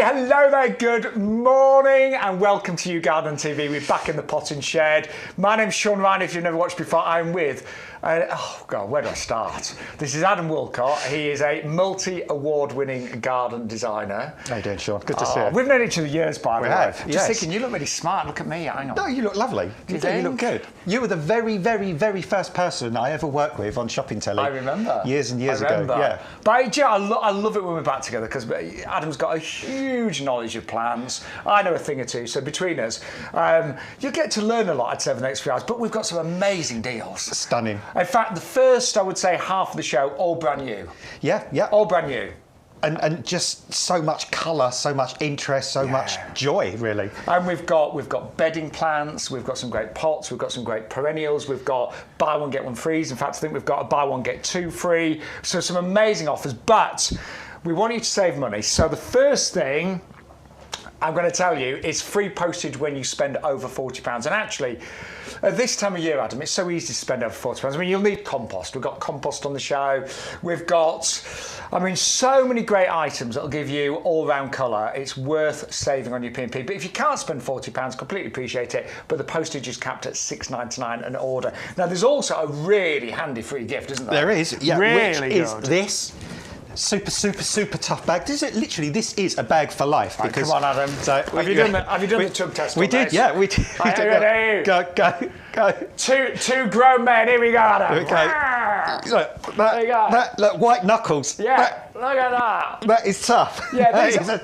hello there, good morning and welcome to YouGarden TV. We're back in the potting shed. My name's Shaun Ryan, if you've never watched before. I'm with, oh God, where do I start? This is Adam Wilcott. He is a multi-award winning garden designer. How you doing, Shaun? Good to see you. We've known each other years, by the way. Have, Just thinking, you look really smart. Look at me, hang on. No, you look lovely. Do you think? You look good. You were the very, very, very first person I ever worked with on shopping telly. I remember. Years and years ago. Yeah. But I love it when we're back together because Adam's got a huge knowledge of plants. I know a thing or two, so between us, you'll get to learn a lot, I'd say, over the next few hours. But we've got some amazing deals. Stunning. In fact, the first, I would say, half of the show, all brand new. Yeah, yeah. All brand new. And just so much colour, so much interest, so much joy, really. And we've got bedding plants, we've got some great pots, we've got some great perennials, we've got buy one get one frees. In fact, I think we've got a buy one get two free. So some amazing offers, but we want you to save money. So the first thing I'm going to tell you is free postage when you spend over £40. And actually, at this time of year, Adam, it's so easy to spend over £40. I mean, you'll need compost. We've got compost on the show. We've got, I mean, so many great items that'll give you all-round colour. It's worth saving on your P&P. But if you can't spend £40, completely appreciate it. But the postage is capped at $6.99 an order. Now, there's also a really handy free gift, isn't there? There is, yeah. Really which is this super tough bag. This is a bag for life. Right, come on, Adam. So have you done the tub test? We did, yeah. We did. Go. Two grown men. Here we go, Adam. Okay. Look, white knuckles. Yeah. Look at that. That is tough. Yeah.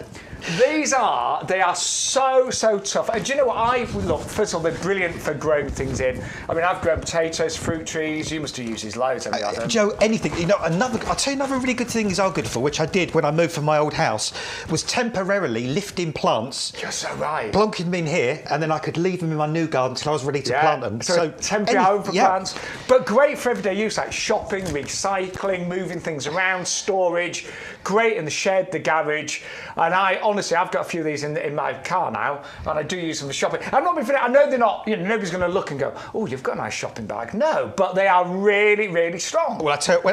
They are so tough. And do you know what? Look, first of all, they're brilliant for growing things in. I mean, I've grown potatoes, fruit trees. You must have used these loads, haven't you, Adam? Joe, anything. You know, I'll tell you another really good thing these are good for, which I did when I moved from my old house, was temporarily lifting plants. You're so right. Plonking them in here, and then I could leave them in my new garden until I was ready to plant them. So temporary home for plants. But great for everyday use, like shopping, recycling, moving things around, storage. Great in the shed, the garage. And honestly, I've got a few of these in my car now, and I do use them for shopping. I'm not being funny. I know they're not, nobody's going to look and go, oh, you've got a nice shopping bag. No, but they are really strong. Well, I tell you,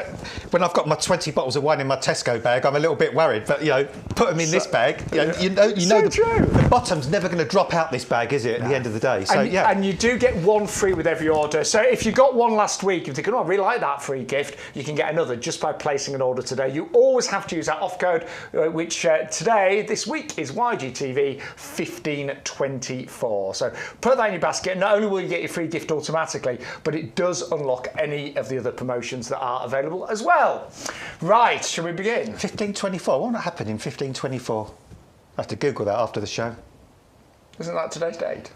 when I've got my 20 bottles of wine in my Tesco bag, I'm a little bit worried. But, put them in this bag. You know the bottom's never going to drop out this bag, is it, at the end of the day? So, and you do get one free with every order. So if you got one last week, you're thinking, oh, I really like that free gift, you can get another just by placing an order today. You always have to use that off code, which this week is YGTV 1524. So put that in your basket. Not only will you get your free gift automatically, but it does unlock any of the other promotions that are available as well. Right, shall we begin? 1524. What happened in 1524? I have to Google that after the show. Isn't that today's date?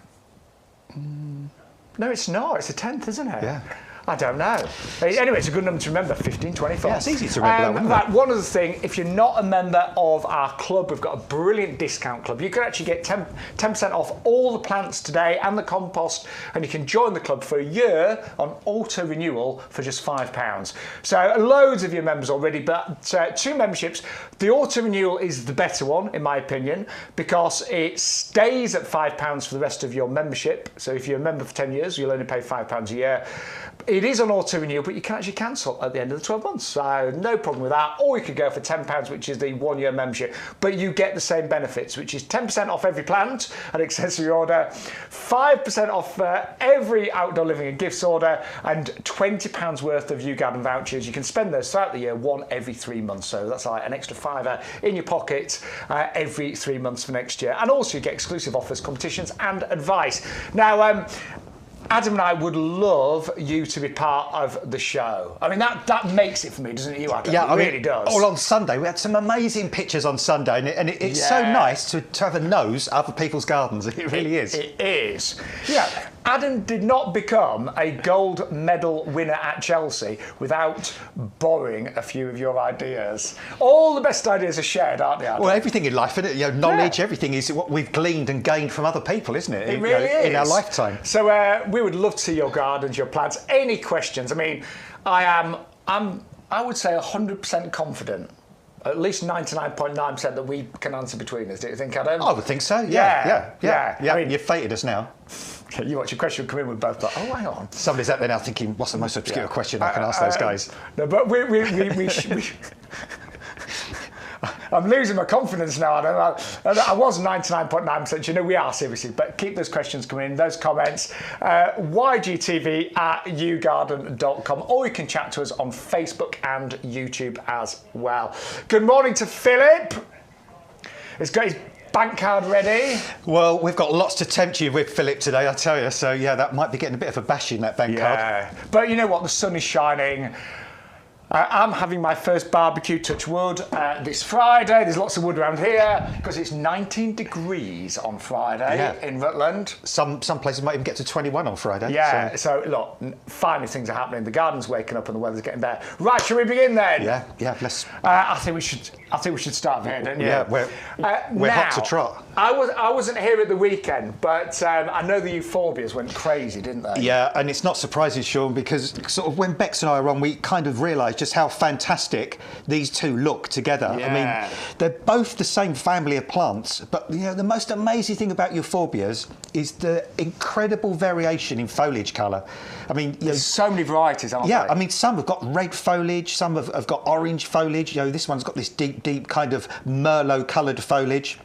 No, it's not. It's the 10th, isn't it? Yeah. I don't know. Anyway, it's a good number to remember, 1524. Yeah, it's easy to remember that. One other thing, if you're not a member of our club, we've got a brilliant discount club. You can actually get 10% off all the plants today and the compost, and you can join the club for a year on auto renewal for just £5. So loads of your members already, but 2 memberships. The auto renewal is the better one, in my opinion, because it stays at £5 for the rest of your membership. So if you're a member for 10 years, you'll only pay £5 a year. It is on auto renewal, but you can actually cancel at the end of the 12 months. So no problem with that. Or you could go for £10, which is the 1 year membership. But you get the same benefits, which is 10% off every plant and accessory order, 5% off every outdoor living and gifts order, and £20 worth of YouGarden vouchers. You can spend those throughout the year, one every 3 months. So that's like an extra £5 in your pocket every 3 months for next year. And also you get exclusive offers, competitions and advice. Now, Adam and I would love you to be part of the show. I mean, that makes it for me, doesn't it, you, Adam? Yeah, it really does. All on Sunday. We had some amazing pictures on Sunday, and it's so nice to have a nose at other people's gardens. It really is. It is. Yeah. Adam did not become a gold medal winner at Chelsea without borrowing a few of your ideas. All the best ideas are shared, aren't they, Adam? Well, everything in life, isn't it? Knowledge, everything is what we've gleaned and gained from other people, isn't it? It really is. In our lifetime. So we would love to see your gardens, your plants. Any questions? I mean, I would say 100% confident. At least 99.9% that we can answer between us. Do you think, Adam? I would think so. Yeah. I mean, you've fated us now. You watch your question come in with both, like, oh, hang on. Somebody's out there now thinking, what's the most obscure question I can ask those guys? No, but we I'm losing my confidence now. I was 99.9%. You know, we are seriously, but keep those questions coming in, those comments. YGTV@yougarden.com, or you can chat to us on Facebook and YouTube as well. Good morning to Philip. He's got his bank card ready. Well, we've got lots to tempt you with, Philip, today, I tell you. So, yeah, that might be getting a bit of a bashing, that bank card. But you know what? The sun is shining. I'm having my first barbecue, touch wood, this Friday. There's lots of wood around here because it's 19 degrees on Friday in Rutland. Some places might even get to 21 on Friday. Yeah, so look, finally things are happening. The garden's waking up and the weather's getting better. Right, shall we begin then? Yeah, let's. I think we should start here, don't you? Yeah, we're hot to trot. I wasn't here at the weekend, but I know the Euphorbias went crazy, didn't they? Yeah, and it's not surprising, Sean, because sort of when Bex and I were on, we kind of realised just how fantastic these two look together. Yeah. I mean, they're both the same family of plants, but you know, the most amazing thing about Euphorbias is the incredible variation in foliage colour. I mean, there's so many varieties, aren't there? there? Yeah, I mean, some have got red foliage, some have got orange foliage. You know, this one's got this deep kind of Merlot-coloured foliage.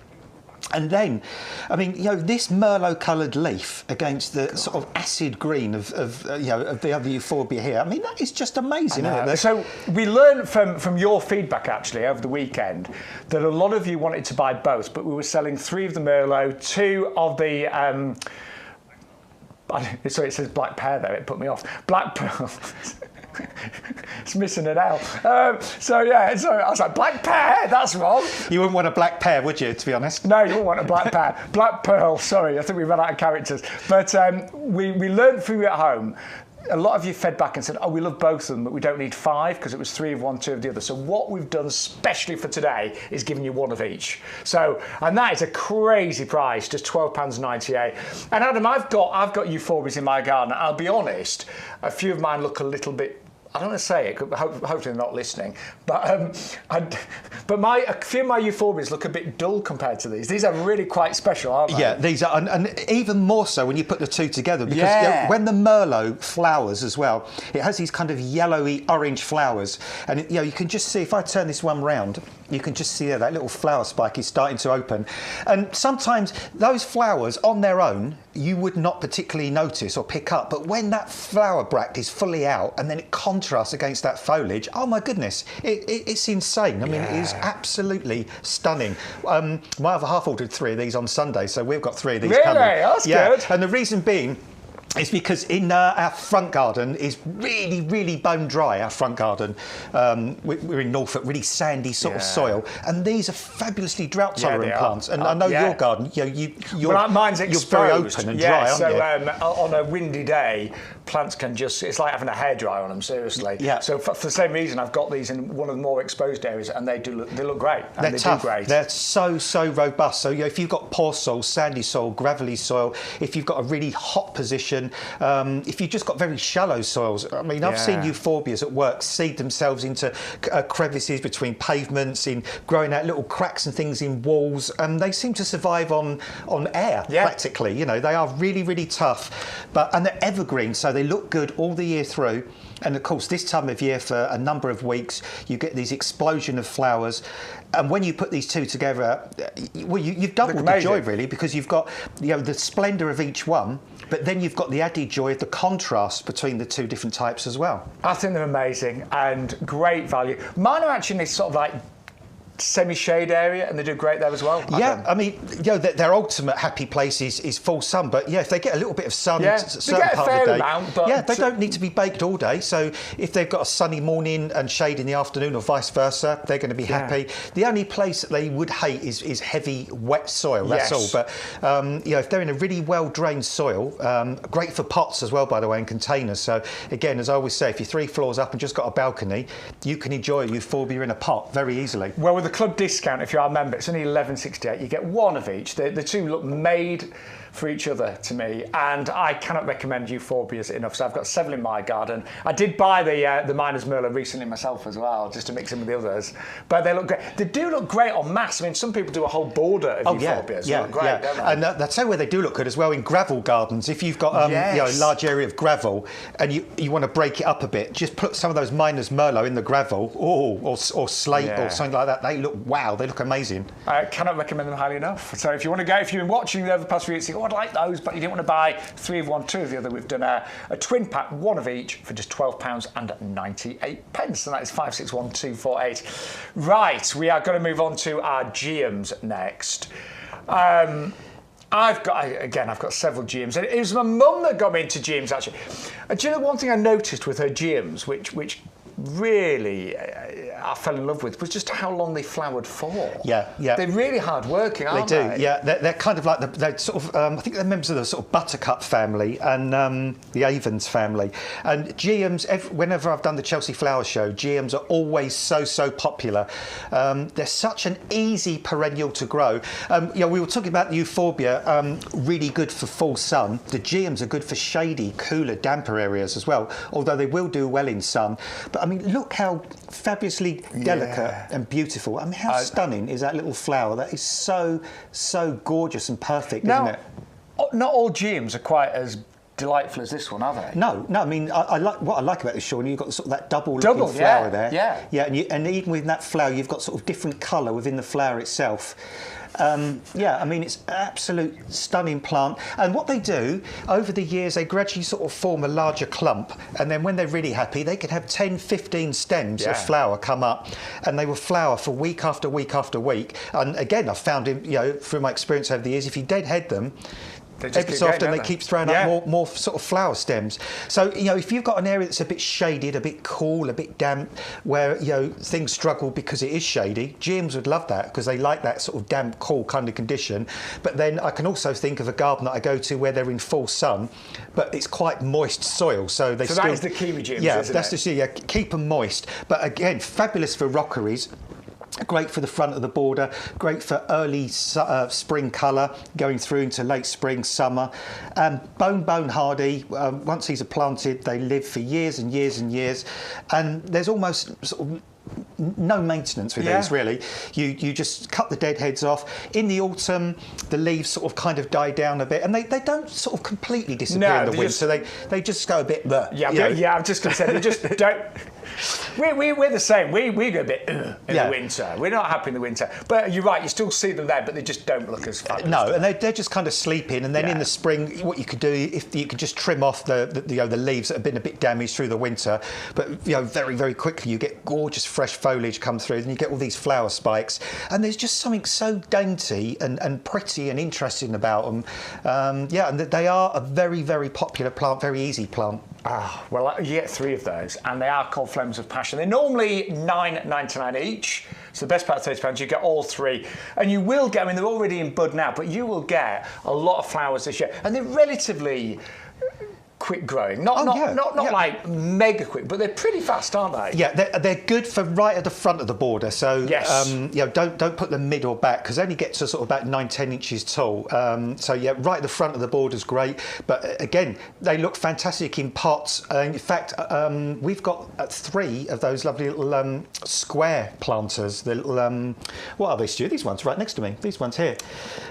And then, I mean, you know, this Merlot-coloured leaf against the sort of acid green of the other Euphorbia here. I mean, that is just amazing, isn't it? So we learned from your feedback actually over the weekend that a lot of you wanted to buy both, but we were selling 3 of the Merlot, 2 of the. Sorry, it says black pear there. It put me off. Black pearl. It's missing an L. So I was like, black pear, that's wrong. You wouldn't want a black pear, would you, to be honest? No, you wouldn't want a black pear. Black pearl, sorry, I think we ran out of characters. But we learned from you at home. A lot of you fed back and said, oh, we love both of them, but we don't need 5 because it was 3 of one, 2 of the other. So what we've done specially for today is giving you 1 of each. So, and that is a crazy price, just £12.98. And Adam, I've got Euphorbias in my garden. I'll be honest, a few of mine look a little bit, I don't want to say it, hopefully they're not listening, but a few of my Euphorbias look a bit dull compared to these. These are really quite special, aren't they? Yeah, these are, and even more so when you put the two together, because you know, when the Merlot flowers as well, it has these kind of yellowy orange flowers, and you know, you can just see, if I turn this one round, you can just see that little flower spike is starting to open. And sometimes those flowers on their own, you would not particularly notice or pick up, but when that flower bract is fully out and then it contrasts against that foliage, oh my goodness, it's insane. I mean, it is absolutely stunning. My other half ordered 3 of these on Sunday, so we've got 3 of these coming. Really? That's good. And the reason being, it's because in our front garden is really, really bone dry, our front garden. We're in Norfolk, really sandy sort of soil. And these are fabulously drought-tolerant plants. And I know your garden, mine's exposed. You're very open and dry, aren't you? On a windy day, plants can just, it's like having a hairdryer on them, seriously. Yeah. So for the same reason, I've got these in one of the more exposed areas, and they look great. And They're tough. Do great. They're so robust. So if you've got poor soil, sandy soil, gravelly soil, if you've got a really hot position, if you've just got very shallow soils, I mean, I've seen Euphorbias at work seed themselves into crevices between pavements, in growing out little cracks and things in walls, and they seem to survive on air practically. You know, they are really, really tough, and they're evergreen, so they look good all the year through. And of course, this time of year, for a number of weeks, you get these explosion of flowers. And when you put these two together, well, you've doubled the joy, really, because you've got, you know, the splendour of each one, but then you've got the added joy of the contrast between the 2 different types as well. I think they're amazing and great value. Mine are actually in this sort of like semi-shade area, and they do great there as well. I mean, you know, their ultimate happy place is full sun, but if they get a little bit of sun certain part of the day, amount, they don't need to be baked all day. So if they've got a sunny morning and shade in the afternoon, or vice versa, they're going to be happy. The only place that they would hate is heavy, wet soil. That's all. But if they're in a really well-drained soil, great for pots as well, by the way, and containers. So again, as I always say, if you're 3 floors up and just got a balcony, you can enjoy a Euphorbia in a pot very easily. Well, with the club discount, if you are a member, it's only $11.68. You get 1 of each. The 2 look made for each other to me, and I cannot recommend euphorbias enough. So I've got 7 in my garden. I did buy the Miner's Merlot recently myself as well, just to mix in with the others. But they look great. They do look great en masse. I mean, some people do a whole border of euphorbias. They look great, don't they? And that's where they do look good as well in gravel gardens. If you've got a large area of gravel and you want to break it up a bit, just put some of those Miner's Merlot in the gravel, or slate or something like that. They look amazing. I cannot recommend them highly enough. So if you want to go, if you've been watching over the past few weeks, think, I'd like those, but you didn't want to buy 3 of one, 2 of the other, we've done a twin pack, 1 of each, for just £12.98, and that is 561248. Right, we are going to move on to our geums next. I've got several geums, and it was my mum that got me into geums actually. Do you know one thing I noticed with her geums, which really I fell in love with, was just how long they flowered for. Yeah. They're really hard working, aren't they? They do, yeah. They're kind of like they're sort of, I think they're members of the sort of Buttercup family and the Avens family. And geums, whenever I've done the Chelsea Flower Show, geums are always so popular. They're such an easy perennial to grow. We were talking about the euphorbia, really good for full sun. The geums are good for shady, cooler, damper areas as well, although they will do well in sun. But I mean, look how fabulously delicate and beautiful. I mean, how stunning is that little flower? That is so gorgeous and perfect, isn't it? Not all geums are quite as delightful as this one, are they? No. I mean, I like what I like about this, Shaun. You've got sort of that double flower there. Yeah. And even with that flower, you've got sort of different colour within the flower itself. I mean, it's an absolute stunning plant. And what they do, over the years, they gradually sort of form a larger clump. And then when they're really happy, they can have 10, 15 stems of flower come up. And they will flower for week after week after week. And again, I've found, through my experience over the years, if you deadhead them, every so often they keep throwing up more sort of flower stems. So, if you've got an area that's a bit shaded, a bit cool, a bit damp, where, things struggle because it is shady, geums would love that because they like that sort of damp, cool kind of condition. But then I can also think of a garden that I go to where they're in full sun, but it's quite moist soil. So that is the key with geums, isn't it? Keep them moist. But again, fabulous for rockeries. Great for the front of the border, great for early spring colour, going through into late spring, summer. Bone hardy, once these are planted, they live for years and years and years. And there's almost sort of no maintenance with these, really. You just cut the dead heads off. In the autumn, the leaves sort of kind of die down a bit, and they don't sort of completely disappear in the winter. So they just go a bit I'm just going to say, they just don't... We're the same. We go a bit in the winter. We're not happy in the winter. But you're right, you still see them there, but they just don't look as fabulous. No, and they're just kind of sleeping. And then in the spring, what you could do, if you could just trim off the leaves that have been a bit damaged through the winter, but very, very quickly you get gorgeous fresh foliage come through, and you get all these flower spikes. And there's just something so dainty and pretty and interesting about them. And they are a very, very popular plant, very easy plant. Well, you get 3 of those, and they are called Flames of Passion. They're normally £9.99 each. So the best part of £30, you get all 3. And you will get, I mean, they're already in bud now, but you will get a lot of flowers this year. And they're relatively quick growing, not like mega quick, but they're pretty fast, aren't they? Yeah, they're good for right at the front of the border. So don't put them mid or back, because they only get to sort of about 9-10 inches tall. Right at the front of the border is great. But again, they look fantastic in pots. In fact, we've got 3 of those lovely little square planters. The little what are they, Stu? These ones right next to me. These ones here.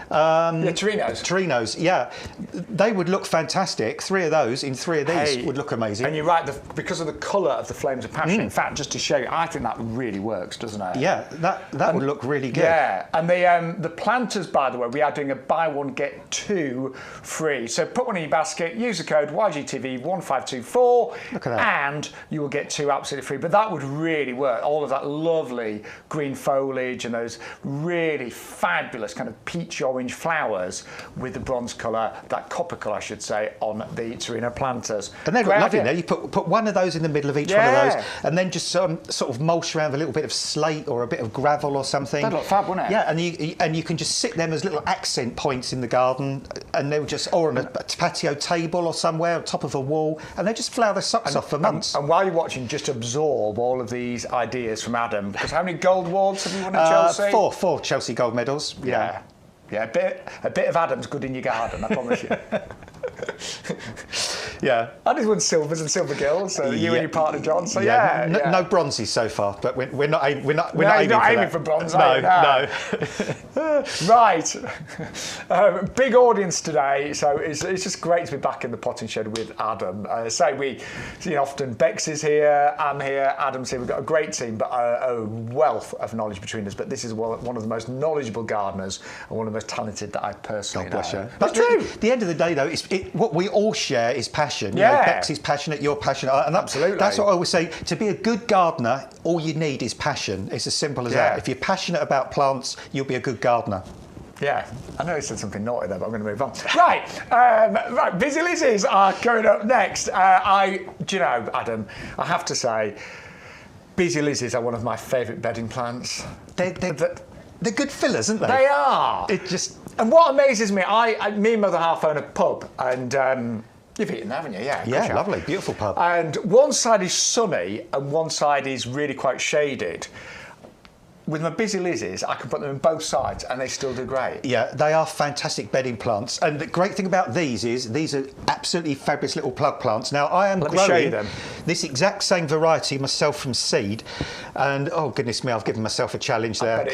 Torinos. Torinos, yeah. They would look fantastic. 3 of those in 3 of these would look amazing. And you're right, because of the colour of the Flames of Passion. In fact, just to show you, I think that really works, doesn't it? Yeah, that would look really good. Yeah, and the planters, by the way, we are doing a buy one get 2 free. So put one in your basket, use the code YGTV1524, look at that, and you will get 2 absolutely free. But that would really work. All of that lovely green foliage and those really fabulous kind of peach orange flowers with the bronze colour, that copper colour, I should say, on the Torino planters. And they're lovely there. You put one of those in the middle of each one of those, and then just sort of mulch around with a little bit of slate or a bit of gravel or something. That'd look fab, wouldn't it? Yeah, and you can just sit them as little accent points in the garden, and they'll just, or on a patio table or somewhere on top of a wall, and they just flower their socks off for months. And while you're watching, just absorb all of these ideas from Adam, because how many gold awards have you won at Chelsea? 4 Chelsea gold medals. Yeah. Yeah, a bit of Adam's good in your garden, I promise you. Yeah. I just won silvers and silver gills, so you and your partner John. So no bronzes so far, but we're not aiming for bronze. No. Right. Big audience today, so it's just great to be back in the potting shed with Adam. Often Bex is here, I'm here, Adam's here. We've got a great team, but a wealth of knowledge between us. But this is one of the most knowledgeable gardeners and one of the most talented that I personally know. But at the end of the day, though, what we all share is passion. Bex is passionate, you're passionate. And absolutely. That's what I always say. To be a good gardener, all you need is passion. It's as simple as that. If you're passionate about plants, you'll be a good gardener. Yeah, I know I said something naughty there, but I'm going to move on. Right, Busy Lizzies are coming up next. Adam, I have to say, Busy Lizzies are one of my favourite bedding plants. They're good fillers, aren't they? They are. And what amazes me, me and Mother Half own a pub, and you've eaten, haven't you? Yeah, lovely, beautiful pub. And one side is sunny, and one side is really quite shaded. With my Busy Lizzies, I can put them in both sides and they still do great. Yeah, they are fantastic bedding plants. And the great thing about these is these are absolutely fabulous little plug plants. Now, I am growing this exact same variety myself from seed. And, oh, goodness me, I've given myself a challenge there.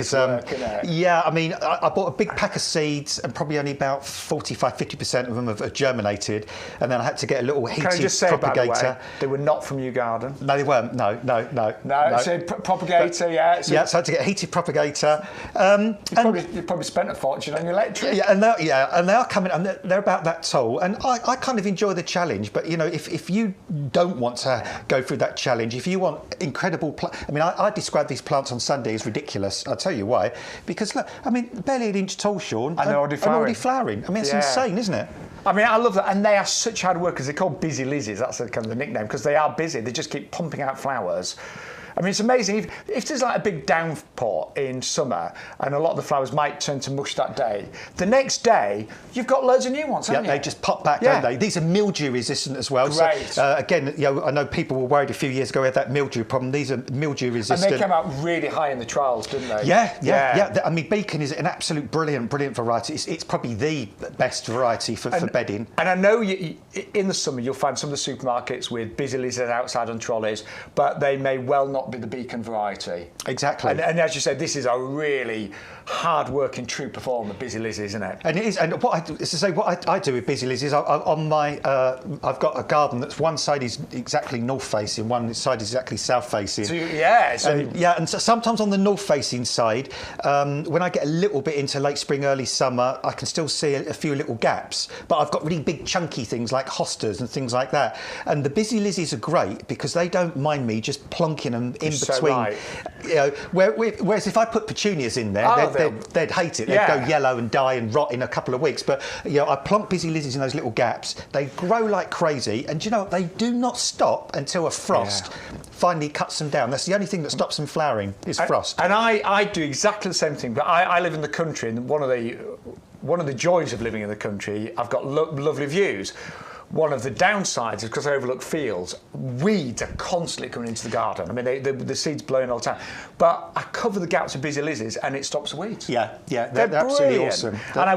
Yeah, I mean, I bought a big pack of seeds and probably only about 45-50% of them have germinated. And then I had to get a little heated propagator. Can I just say, by the way, they were not from YouGarden? No, they weren't. No. So propagator, yeah. So I had to get a heated propagator. You probably spent a fortune on your electric. And they are coming, and they're about that tall. And I kind of enjoy the challenge. But if you don't want to go through that challenge, if you want incredible, I describe these plants on Sunday as ridiculous. I'll tell you why. Because look, barely an inch tall, Shaun, and already flowering. It's insane, isn't it? I love that, and they are such hard workers. They're called Busy Lizzies. That's kind of the nickname because they are busy. They just keep pumping out flowers. It's amazing. If there's like a big downpour in summer and a lot of the flowers might turn to mush that day, the next day you've got loads of new ones, haven't you? They just pop back, don't they? These are mildew resistant as well. Great. So, again, I know people were worried a few years ago we had that mildew problem. These are mildew resistant. And they came out really high in the trials, didn't they? Yeah. Beacon is an absolute brilliant variety. It's probably the best variety for bedding. And I know in the summer you'll find some of the supermarkets with Busy Lizzies outside on trolleys, but they may well not be the Beacon variety. Exactly. And as you said, this is a really hard-working, true performer, Busy Lizzie, isn't it? And it is. And what I do with Busy Lizzie is I've got a garden that's one side is exactly north-facing, one side is exactly south-facing. And so sometimes on the north-facing side, when I get a little bit into late spring, early summer, I can still see a few little gaps. But I've got really big, chunky things like hostas and things like that. And the Busy Lizzies are great because they don't mind me just plonking them in between. Whereas if I put petunias in there, they'd hate it. They'd go yellow and die and rot in a couple of weeks. But I plonk Busy Lizzies in those little gaps. They grow like crazy, and do you know what? They do not stop until a frost finally cuts them down. That's the only thing that stops them flowering is frost. And I do exactly the same thing. But I live in the country, and one of the joys of living in the country, I've got lovely views. One of the downsides is because I overlook fields, weeds are constantly coming into the garden. The seeds blowing all the time. But I cover the gaps with Busy Lizzies and it stops the weeds. Yeah, they're absolutely awesome. And I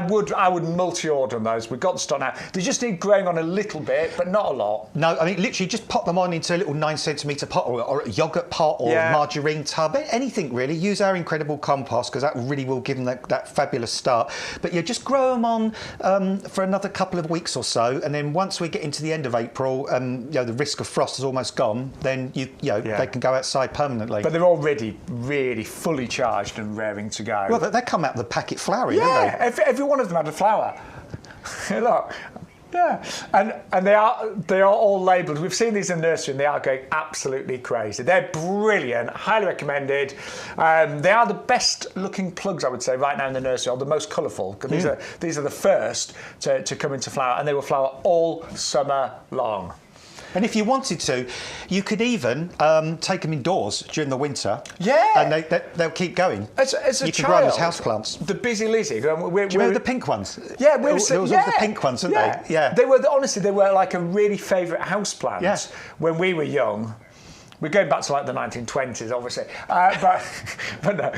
would multi-order those. We've got to start now. They just need growing on a little bit, but not a lot. No, literally just pop them on into a little 9cm pot or a yoghurt pot or margarine tub, anything really. Use our incredible compost because that really will give them that fabulous start. But just grow them on for another couple of weeks or so, and then once we get into the end of April, the risk of frost is almost gone, then they can go outside permanently. But they're already really fully charged and raring to go. Well, they come out of the packet flowering, don't they? Every one of them had a flower. Look. Yeah, and they are all labelled. We've seen these in the nursery and they are going absolutely crazy. They're brilliant, highly recommended. They are the best looking plugs, I would say, right now in the nursery, or the most colourful, because these are the first to come into flower, and they will flower all summer long. And if you wanted to, you could even take them indoors during the winter. Yeah. And they'll keep going. As a you child, can grow them as houseplants. The Busy Lizzie. Do you remember the pink ones? Yeah. There was all the pink ones, weren't they? Yeah. They were, honestly, they were like a really favourite houseplant when we were young. We're going back to like the 1920s, obviously, but no,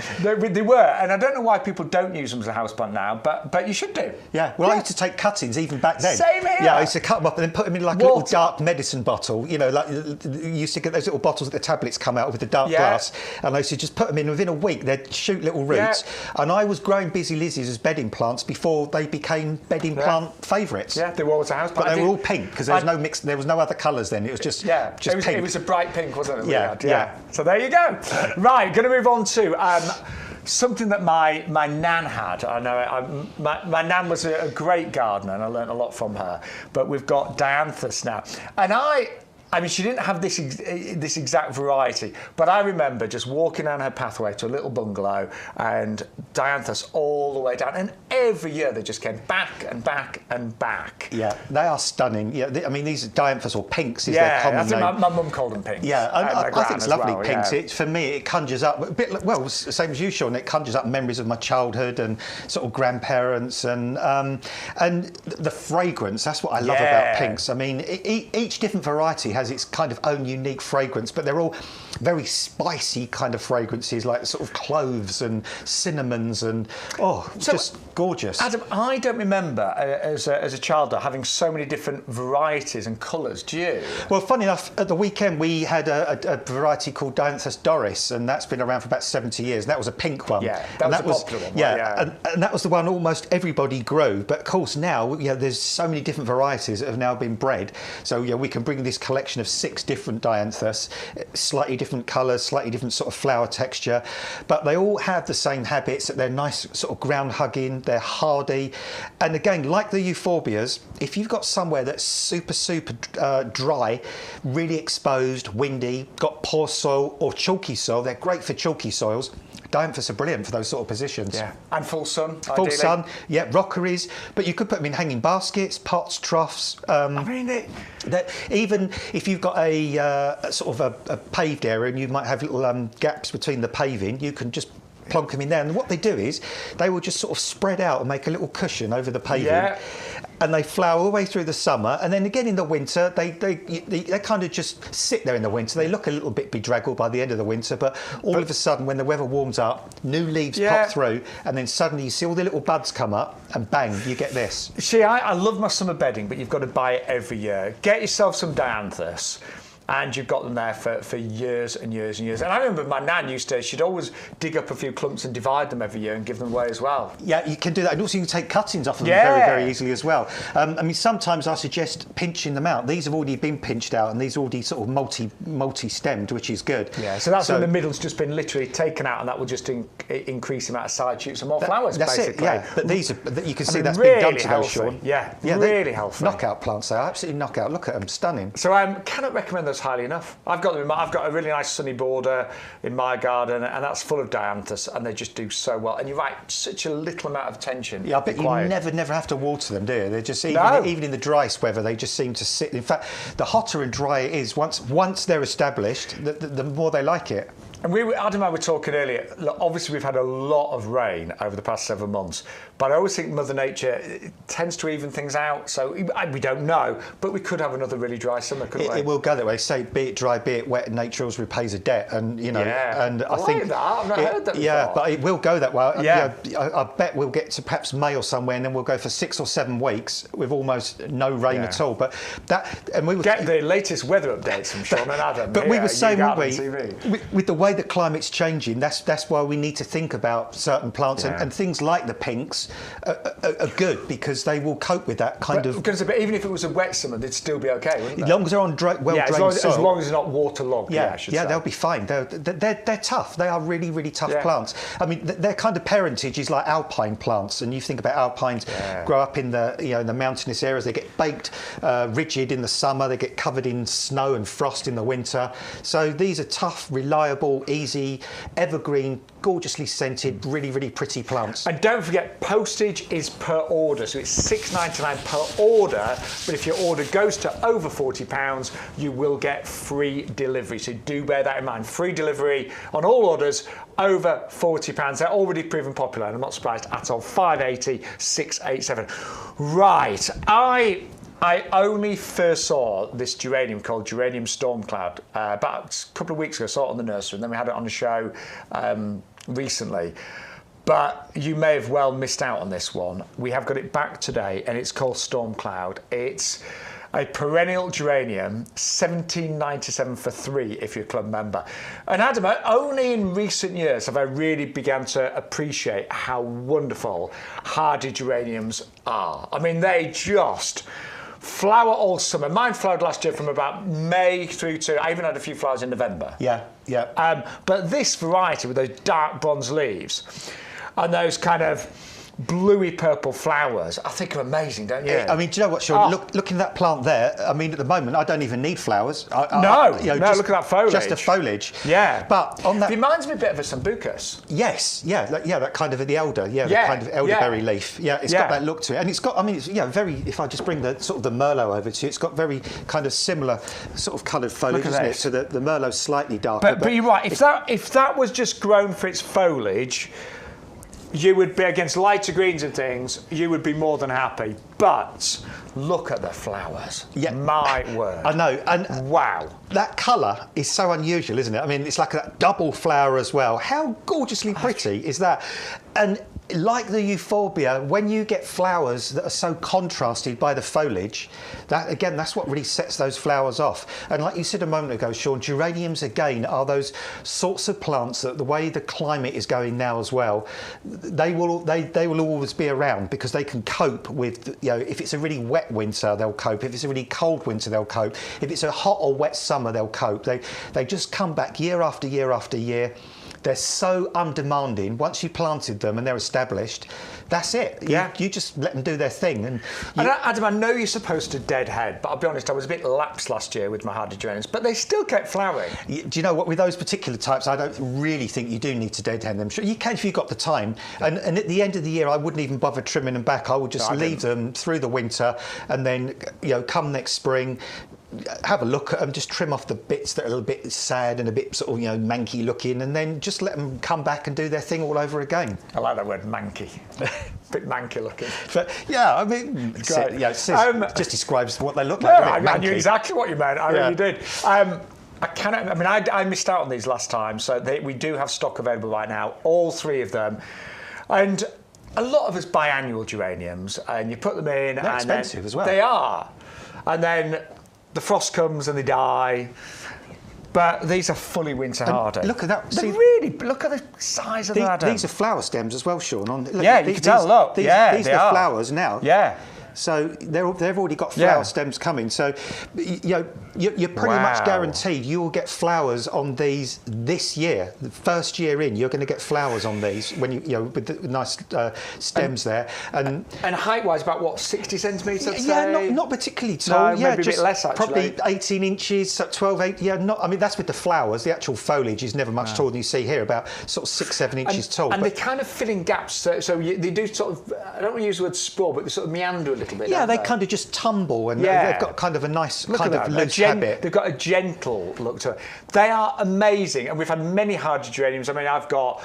they were, and I don't know why people don't use them as a houseplant now, but you should do. Yeah, well, I used to take cuttings even back then. Same here. Yeah, I used to cut them up and then put them in like a little dark medicine bottle. You know, like you used to get those little bottles that the tablets come out with the dark glass, and I used to just put them in. Within a week, they'd shoot little roots, and I was growing busy lizzies as bedding plants before they became bedding plant favourites. Yeah, they were always a houseplant. But they were all pink because there was no mix. There was no other colours then. It was just pink. It was a bright pink, wasn't it? Yeah. So there you go. Right, going to move on to something that my nan had. I know my nan was a great gardener, and I learned a lot from her. But we've got Dianthus now, and I mean, she didn't have this exact variety, but I remember just walking down her pathway to a little bungalow and Dianthus all the way down, and every year they just came back and back and back. Yeah, they are stunning. Yeah, I mean, these Dianthus or pinks is their common name. My mum called them pinks. Yeah, I think it's lovely pinks. Yeah. For me, it conjures up a bit. Well, same as you, Shaun. It conjures up memories of my childhood and sort of grandparents and the fragrance. That's what I love about pinks. I mean, each different variety has its kind of own unique fragrance, but they're all very spicy kind of fragrances, like sort of cloves and cinnamons and just gorgeous. Adam, I don't remember as a child having so many different varieties and colours. Do you? Well, funny enough, at the weekend we had a variety called Dianthus doris, and that's been around for about 70 years. And that was a pink one. Yeah, that was a popular one. Yeah, and that was the one almost everybody grew. But of course now, there's so many different varieties that have now been bred. So we can bring this collection of 6 different Dianthus, slightly different colours, slightly different sort of flower texture, but they all have the same habits, that they're nice sort of ground hugging, they're hardy, and again, like the euphorbias, if you've got somewhere that's super dry, really exposed, windy, got poor soil or chalky soil, they're great for chalky soils. Dianthus are brilliant for those sort of positions. Yeah, and full sun. Full sun, yeah, rockeries, but you could put them in hanging baskets, pots, troughs. Even if you've got a sort of a paved area and you might have little gaps between the paving, you can just plonk them in there. And what they do is they will just sort of spread out and make a little cushion over the paving. Yeah. And they flower all the way through the summer, and then again in the winter they kind of just sit there in the winter. They look a little bit bedraggled by the end of the winter, but all of a sudden when the weather warms up, new leaves pop through, and then suddenly you see all the little buds come up, and bang, you get this. See, I love my summer bedding, but you've got to buy it every year. Get yourself some Dianthus, and you've got them there for years and years and years. And I remember my nan she'd always dig up a few clumps and divide them every year and give them away as well. Yeah, you can do that. And also you can take cuttings off of them very, very easily as well. I mean, sometimes I suggest pinching them out. These have already been pinched out, and these are already sort of multi-stemmed, which is good. Yeah, so that's when the middle's just been literally taken out, and that will just increase the amount of side shoots and more flowers, that's basically. It, yeah. But these are, you can see that's really been done to those, healthy. Shaun. Yeah, really healthy. Knockout plants, they are absolutely knockout. Look at them, stunning. So I cannot recommend those highly enough. I've got a really nice sunny border in my garden, and that's full of Dianthus, and they just do so well. And you're right, such a little amount of attention. Yeah, I bet you never have to water them, do you? They're just even in the driest weather, they just seem to sit. In fact, the hotter and drier it is, once they're established, the more they like it. And Adam and I were talking earlier, look, obviously we've had a lot of rain over the past 7 months, but I always think Mother Nature tends to even things out, so we don't know, but we could have another really dry summer, couldn't we? It will go that way. Say, be it dry, be it wet, nature always repays a debt, and and I think like that. I've not heard that before. Yeah, but it will go that way. Yeah. I bet we'll get to perhaps May or somewhere, and then we'll go for 6 or 7 weeks with almost no rain at all. But we would get the latest weather updates from Shaun and Adam. But we were saying, weren't we, with the way the climate's changing, that's why we need to think about certain plants, and things like the pinks are good because they will cope with that kind of. But even if it was a wet summer, they'd still be okay, wouldn't they? As long as they're on well-drained soil. As long as they're not waterlogged. They'll be fine. They're tough. They are really, really tough plants. I mean, their kind of parentage is like alpine plants, and you think about alpines grow up in the in the mountainous areas. They get baked rigid in the summer. They get covered in snow and frost in the winter. So these are tough, reliable, easy, evergreen, gorgeously scented, really, really pretty plants. And don't forget, postage is per order, so it's £6.99 per order, but if your order goes to over £40, you will get free delivery. So do bear that in mind. Free delivery on all orders over £40. They're already proven popular, and I'm not surprised at all. 580, 687. Right, I only first saw this geranium called Geranium Stormcloud about a couple of weeks ago. I saw it on the nursery, and then we had it on the show recently. But you may have well missed out on this one. We have got it back today, and it's called Stormcloud. It's a perennial geranium, $17.97 for 3 if you're a club member. And Adam, only in recent years have I really begun to appreciate how wonderful hardy geraniums are. I mean, they just flower all summer. Mine flowered last year from about May through to, I even had a few flowers in November. Yeah, yeah. But this variety with those dark bronze leaves and those kind of bluey purple flowers, I think are amazing, don't you? I mean, do you know what, Shaun? Looking at that plant there, I mean, at the moment, I don't even need flowers. No, look at that foliage. Just the foliage. Yeah. But on that... It reminds me a bit of a sambucus. Yes, that kind of the elder, the kind of elderberry leaf. Yeah, it's got that look to it. And it's got, I mean, it's, very, if I just bring the sort of the Merlot over to you, it's got very kind of similar sort of coloured foliage, isn't it? So the Merlot's slightly darker. But you're right, if that was just grown for its foliage, you would be against lighter greens and things, you would be more than happy. But look at the flowers. Yeah. My word. I know. And wow. That colour is so unusual, isn't it? I mean, it's like a double flower as well. How gorgeously pretty is that? And like the Euphoria, when you get flowers that are so contrasted by the foliage, that again, that's what really sets those flowers off. And like you said a moment ago, Shaun, geraniums again are those sorts of plants that the way the climate is going now as well, they will always be around because they can cope with, if it's a really wet winter, they'll cope. If it's a really cold winter, they'll cope. If it's a hot or wet summer, they'll cope. They just come back year after year after year. They're so undemanding. Once you planted them and they're established, that's it. You just let them do their thing. And Adam, I know you're supposed to deadhead, but I'll be honest, I was a bit lapsed last year with my hardy geraniums, but they still kept flowering. Do you know what? With those particular types, I don't really think you do need to deadhead them. Sure, you can if you've got the time. And at the end of the year, I wouldn't even bother trimming them back. I would just leave them through the winter, and then come next spring, have a look at them, just trim off the bits that are a little bit sad and a bit sort of manky looking, and then just let them come back and do their thing all over again. I like that word, manky. Bit manky looking. But yeah, I mean, it just describes what they look no, like. I knew exactly what you meant. I really did. I missed out on these last time, so we do have stock available right now, all 3 of them. And a lot of us buy annual geraniums, and you put them in. They're expensive as well. They are. And then the frost comes and they die. But these are fully winter hardy. Look at that. Look at the size of them. These are flower stems as well, Shaun. You can tell, look. These are flowers now. Yeah. So they've already got flower stems coming. So you're pretty much guaranteed you will get flowers on these this year. The first year in, you're going to get flowers on these when with the nice stems there. And height-wise, about what, 60 centimetres? I'd say? Yeah, not particularly tall. No, maybe a bit less actually. Probably 18 inches, 12, 8. Yeah, I mean that's with the flowers. The actual foliage is never much taller than you see here, about sort of 6, 7 inches tall. And they kind of fill in gaps. So they do sort of. I don't want to use the word sprawl, but they sort of meander a little bit. Yeah, they kind of just tumble, and they've got kind of a nice kind of loose habit. They've got a gentle look to it. They are amazing, and we've had many hardy geraniums. I mean, I've got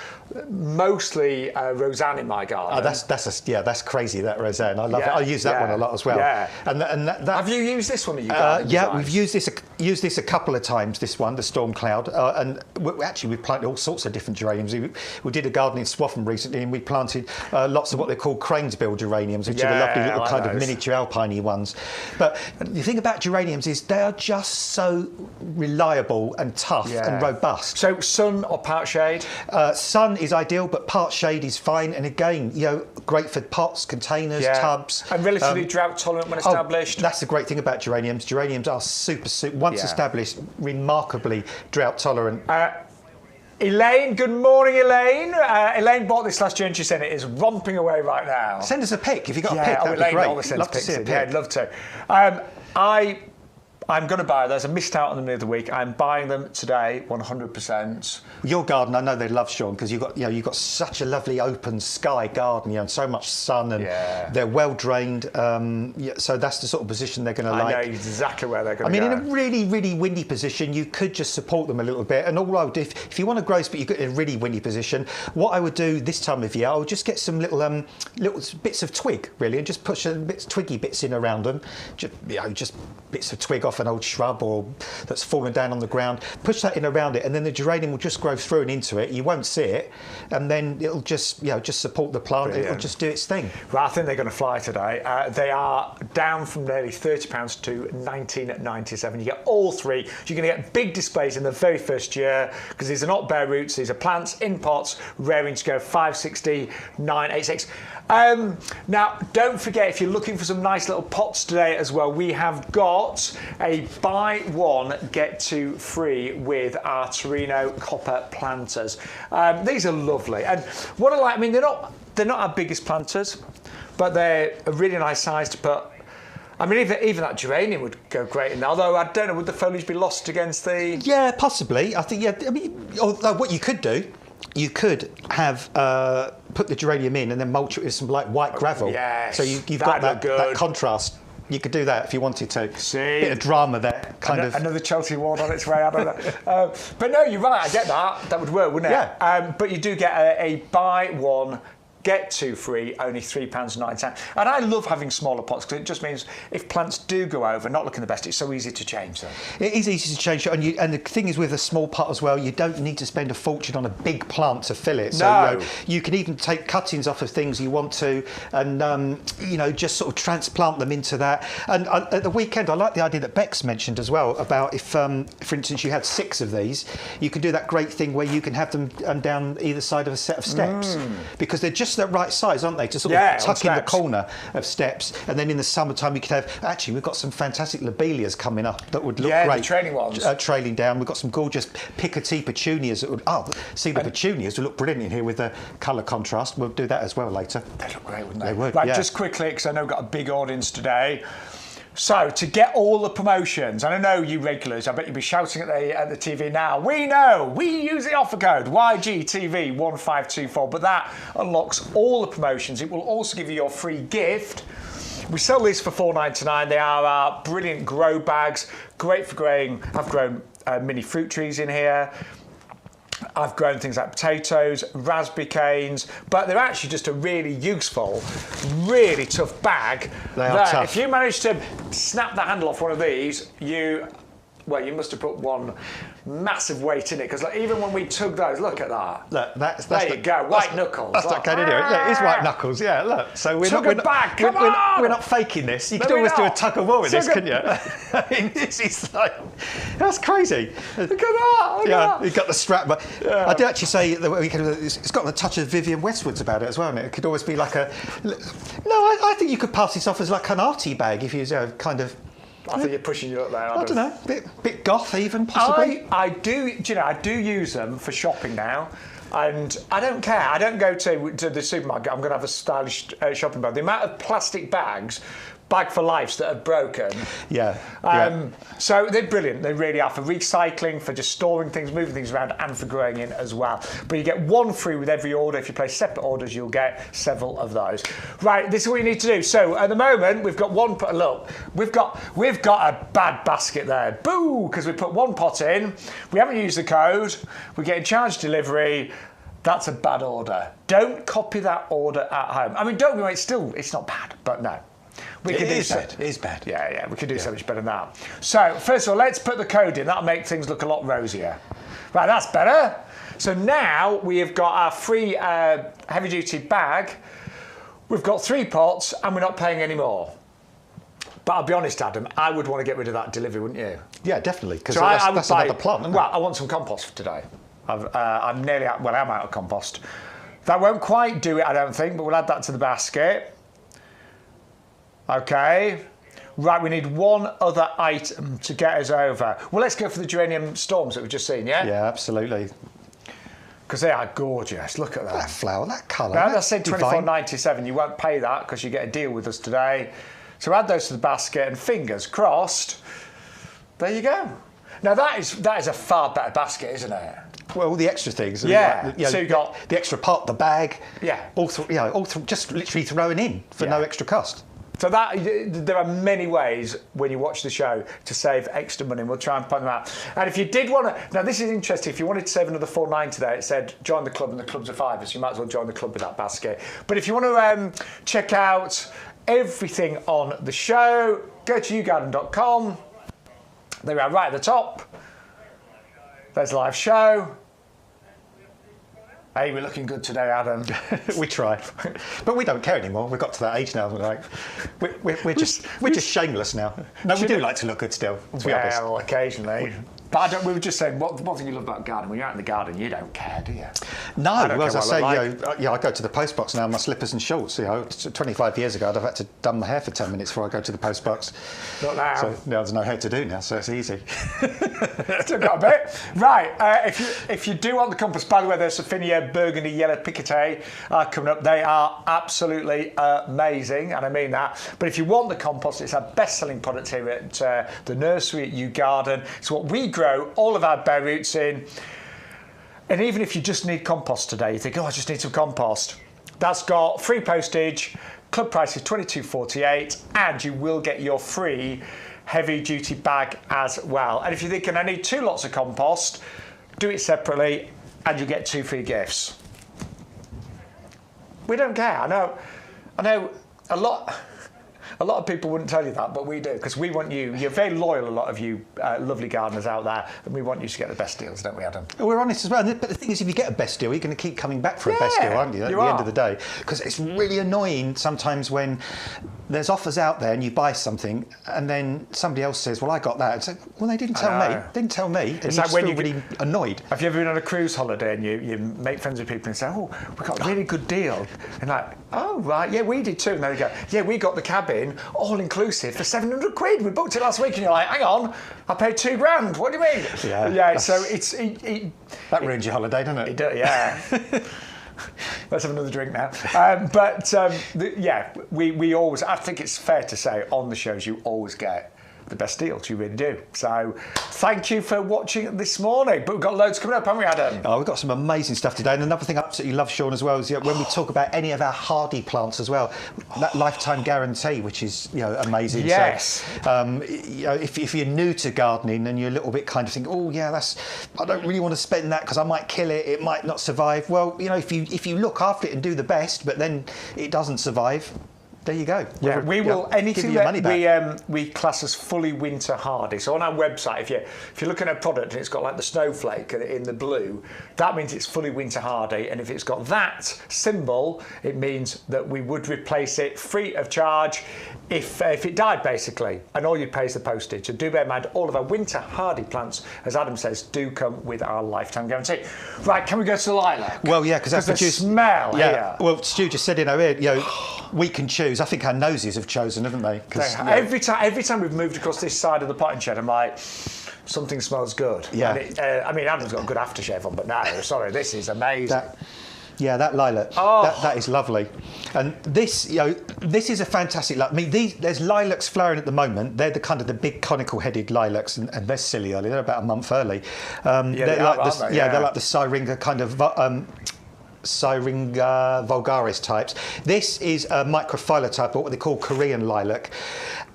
mostly Roseanne in my garden. That's crazy, that Roseanne. I love it. I use that one a lot as well. Yeah. And that have you used this one at YouGarden? We've used this a couple of times. This one, the Stormcloud, and we've planted all sorts of different geraniums. We did a garden in Swaffham recently, and we planted lots of what they call cranesbill geraniums, which are the lovely little kind of miniature alpine-y ones. But the thing about geraniums is they are just so reliable and tough and robust. So sun or part shade? Sun is ideal, but part shade is fine. And again, great for pots, containers, tubs. And relatively drought tolerant when established. That's the great thing about geraniums. Geraniums are super once established, remarkably drought tolerant. Elaine, good morning, Elaine. Elaine bought this last year and she said it is romping away right now. Send us a pic if you've got a pic. That'd Elaine be great. always sends pics in. Yeah, I'd love to. I'm going to buy those. I missed out on them the other week. I'm buying them today, 100%. Your garden, I know they love, Shaun, because you've got such a lovely open sky garden, and so much sun, and they're well drained. So that's the sort of position they're going to like. I know exactly where they're going to go. I mean, in a really, really windy position, you could just support them a little bit. And all I would do, if you want to grow, but you've got in a really windy position, what I would do this time of year, I would just get some little bits of twig, really, and just push twiggy bits in around them. Just bits of twig off an old shrub or that's fallen down on the ground. Push that in around it, and then the geranium will just grow through and into it. You won't see it, and then it'll just support the plant. Brilliant. It'll just do its thing. Well, I think they're going to fly today. They are down from nearly £30 to $19.97. You get all three. You're going to get big displays in the very first year because these are not bare roots. These are plants in pots, raring to go. 560, 986. Now, don't forget, if you're looking for some nice little pots today as well, we have got a buy one, get two free with our Torino copper planters. These are lovely. And what I like, I mean, they're not our biggest planters, but they're a really nice size to put. I mean, even that geranium would go great in there. Although, I don't know, would the foliage be lost against the... Yeah, possibly. I think, I mean, although what you could do, you could have put the geranium in and then mulch it with some white gravel. Yes, so you've got that contrast. You could do that if you wanted to. Bit of drama there, kind of. Another Chelsea ward on its way. I don't know. But no, you're right. I get that. That would work, wouldn't it? Yeah. But you do get a buy one, get two free, only £3.09. And I love having smaller pots because it just means if plants do go over, not looking the best, it's so easy to change them. It is easy to change, and the thing is with a small pot as well, you don't need to spend a fortune on a big plant to fill it. So you can even take cuttings off of things you want to, and just sort of transplant them into that. And at the weekend, I like the idea that Bex mentioned as well about if, for instance, you had 6 of these, you can do that great thing where you can have them down either side of a set of steps because they're just the right size, aren't they, to sort of tuck in the corner of steps. And then in the summertime we could have, actually we've got some fantastic lobelias coming up that would look great. The trailing ones. Trailing down. We've got some gorgeous Picotee petunias that would, the petunias would look brilliant in here with the colour contrast. We'll do that as well later. They'd look great, wouldn't they? They would, Right, just quickly, because I know we've got a big audience today. So, to get all the promotions, and I know you regulars, I bet you'll be shouting at the TV now, we know, we use the offer code YGTV1524, but that unlocks all the promotions. It will also give you your free gift. We sell these for $4.99. They are our brilliant grow bags, great for growing. I've grown mini fruit trees in here. I've grown things like potatoes, raspberry canes, but they're actually just a really useful, really tough bag. They are tough. If you manage to snap the handle off one of these, you must have put one massive weight in it, because even when we tug those, look at that. Look, that's there you go, white knuckles. That's not going in here. Look, it is white knuckles, yeah, look. So we're not faking this. You could always do a tug of war with this, couldn't you? I mean, this is like, that's crazy. Look at that, look at that. You've got the strap, but I do actually say that it's got the touch of Vivienne Westwood's about it as well, and it could always be like a, no, I think you could pass this off as like an arty bag if you kind of, I think you're pushing you up there. I don't know, bit goth even, possibly. I do use them for shopping now, and I don't care. I don't go to the supermarket. I'm going to have a stylish shopping bag. The amount of plastic bags, bag for lives that are broken. So they're brilliant. They really are for recycling, for just storing things, moving things around, and for growing in as well. But you get one free with every order. If you place separate orders, you'll get several of those. Right, this is what you need to do. So at the moment, we've got one pot. Look, we've got a bad basket there. Boo! Because we put one pot in. We haven't used the code. We're getting charged delivery. That's a bad order. Don't copy that order at home. I mean, don't be. It's not bad, but no. It is bad. Yeah, we could do so much better than that. So, first of all, let's put the code in. That'll make things look a lot rosier. Right, that's better. So now we have got our free heavy-duty bag. We've got 3 pots, and we're not paying any more. But I'll be honest, Adam, I would want to get rid of that delivery, wouldn't you? Yeah, definitely, because that's another plant, isn't it? Well, I want some compost for today. I'm nearly out, I'm out of compost. That won't quite do it, I don't think, but we'll add that to the basket. Okay, right, we need one other item to get us over. Well, let's go for the geranium storms that we've just seen, yeah? Yeah, absolutely. Because they are gorgeous, look at that. That flower, that colour. Now, I said $24.97, you won't pay that because you get a deal with us today. So add those to the basket and fingers crossed, There you go. Now that is a far better basket, isn't it? Well, all the extra things. Yeah. So you got the extra pot, the bag. Yeah. All just literally throwing in for no extra cost. So there are many ways when you watch the show to save extra money, and we'll try and point them out. And if you did want to, now this is interesting, if you wanted to save another £4.90 there, it said join the club and the club's a £5, so you might as well join the club with that basket. But if you want to check out everything on the show, go to YouGarden.com. There we are, right at the top. There's a live show. Hey, we're looking good today, Adam. We try, but we don't care anymore. We've got to that age now. We're just shameless now. No, we do like to look good still. To be honest. Well, occasionally. But we were just saying, one thing you love about garden, when you're out in the garden, you don't care, do you? No, well, as I say, I go to the post box now in my slippers and shorts. 25 years ago, I'd have had to done my hair for 10 minutes before I go to the post box. Not now. So now there's no hair to do now, so it's easy. Still got a bit. Right, if you do want the compass, by the way, there's Sophinia Burgundy Yellow Piquete coming up. They are absolutely amazing, and I mean that. But if you want the compost, it's our best-selling product here at the nursery at YouGarden. It's what we grow all of our bare roots in. And even if you just need compost today, you think, oh, I just need some compost. That's got free postage, club price is $22.48, and you will get your free heavy-duty bag as well. And if you're thinking, I need 2 lots of compost, do it separately, and you get 2 free gifts. We don't care. I know a lot of people wouldn't tell you that, but we do, because we want you. You're very loyal, a lot of you lovely gardeners out there, and we want you to get the best deals, don't we, Adam? We're honest as well. But the thing is, if you get a best deal, you're going to keep coming back for a best deal, aren't you? At the end of the day, because it's really annoying sometimes when there's offers out there and you buy something, and then somebody else says, "Well, I got that." It's like, well, they didn't tell me. Didn't tell me. And it's you like when feel really annoyed. Have you ever been on a cruise holiday and you make friends with people and say, "Oh, we got a really good deal," and like, "Oh, right, yeah, we did too." And they go, "Yeah, we got the cabin all inclusive for £700. We booked it last week," and you're like, "Hang on, I paid £2 grand. What do you mean?" Yeah. So that ruins your holiday, doesn't it? It does, yeah. Let's have another drink now. We always. I think it's fair to say on the shows you always get the best deals, you really do. So thank you for watching this morning. But we've got loads coming up, haven't we, Adam? Oh, we've got some amazing stuff today. And another thing I absolutely love, Shaun, as well, is when we talk about any of our hardy plants as well, that lifetime guarantee, which is amazing. Yes. So, if you're new to gardening and you're a little bit kind of thinking, oh yeah, I don't really want to spend that because I might kill it, it might not survive. Well, if you look after it and do the best, but then it doesn't survive. There you go. Yeah, we will anything that we class as fully winter hardy. So on our website, if you're looking at a product and it's got like the snowflake in the blue, that means it's fully winter hardy. And if it's got that symbol, it means that we would replace it free of charge if it died, basically. And all you pay is the postage. So do bear in mind, all of our winter hardy plants, as Adam says, do come with our lifetime guarantee. Right, can we go to the lilac? Well, yeah, because that's the smell here. Well, Stu just said in our ear, we can choose. I think our noses have chosen, haven't they? Every time we've moved across this side of the potting shed, I'm like, something smells good. Yeah. And Adam's got a good aftershave on, but no, sorry, this is amazing. That lilac, that is lovely. And this, this is a fantastic. I mean, there's lilacs flowering at the moment. They're the big conical-headed lilacs, and they're silly early. They're about a month early. They're like the Syringa kind of. Syringa vulgaris types. This is a microphylla type, or what they call Korean lilac,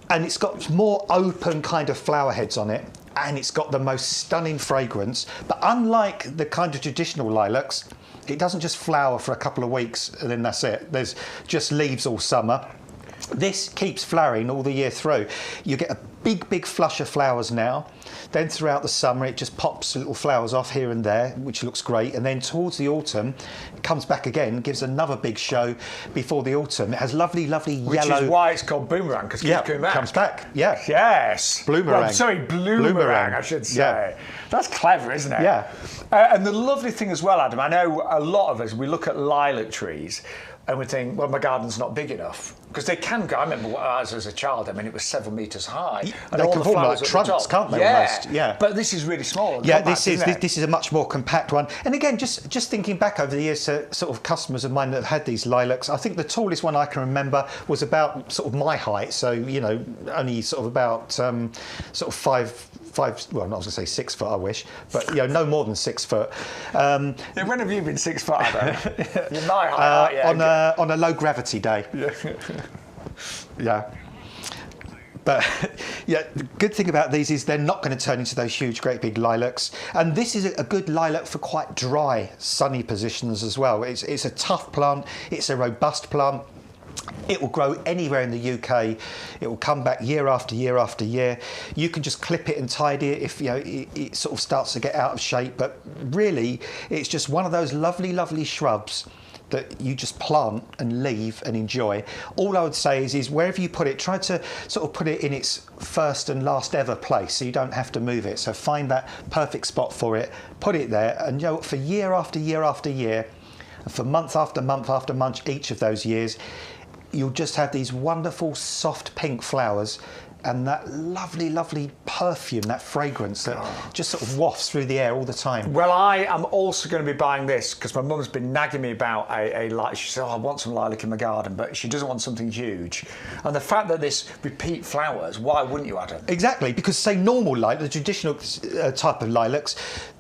and it's got more open kind of flower heads on it, and it's got the most stunning fragrance. But unlike the kind of traditional lilacs, it doesn't just flower for a couple of weeks and then that's it. There's just leaves all summer. This keeps flowering all the year through. You get a big flush of flowers now. Then throughout the summer, it just pops little flowers off here and there, which looks great. And then towards the autumn, it comes back again, gives another big show before the autumn. It has lovely yellow. Which is why it's called boomerang, because it keeps coming back. Comes back. Yeah. Yes. Bloomerang, I should say. Yeah. That's clever, isn't it? Yeah. And the lovely thing as well, Adam, I know a lot of us, we look at lilac trees and we think, well, my garden's not big enough. Because they can go. I remember as a child, it was several metres high. And they all can the form flowers like trunks, can't they? Almost. Yeah. But this is really small. Yeah, this is a much more compact one. And again, just thinking back over the years to sort of customers of mine that have had these lilacs, I think the tallest one I can remember was about sort of my height. So only sort of about 5 well, not going to say 6 foot, I wish, but no more than 6 foot. When have you been 6 foot, Adam? You're my height, aren't you? On a low gravity day. Yeah. But yeah, the good thing about these is they're not going to turn into those huge, great big lilacs. And this is a good lilac for quite dry, sunny positions as well. It's a tough plant. It's a robust plant. It will grow anywhere in the UK. It will come back year after year after year. You can just clip it and tidy it if it sort of starts to get out of shape. But really, it's just one of those lovely, lovely shrubs that you just plant and leave and enjoy. All I would say is wherever you put it, try to sort of put it in its first and last ever place so you don't have to move it. So find that perfect spot for it, put it there, and for year after year after year, and for month after month after month each of those years, you'll just have these wonderful soft pink flowers and that lovely, lovely perfume, that fragrance that just sort of wafts through the air all the time. Well, I am also going to be buying this because my mum's been nagging me about a lilac. She said, I want some lilac in my garden, but she doesn't want something huge. And the fact that this repeat flowers, why wouldn't you, Adam? Exactly, because say normal lilac, the traditional type of lilacs,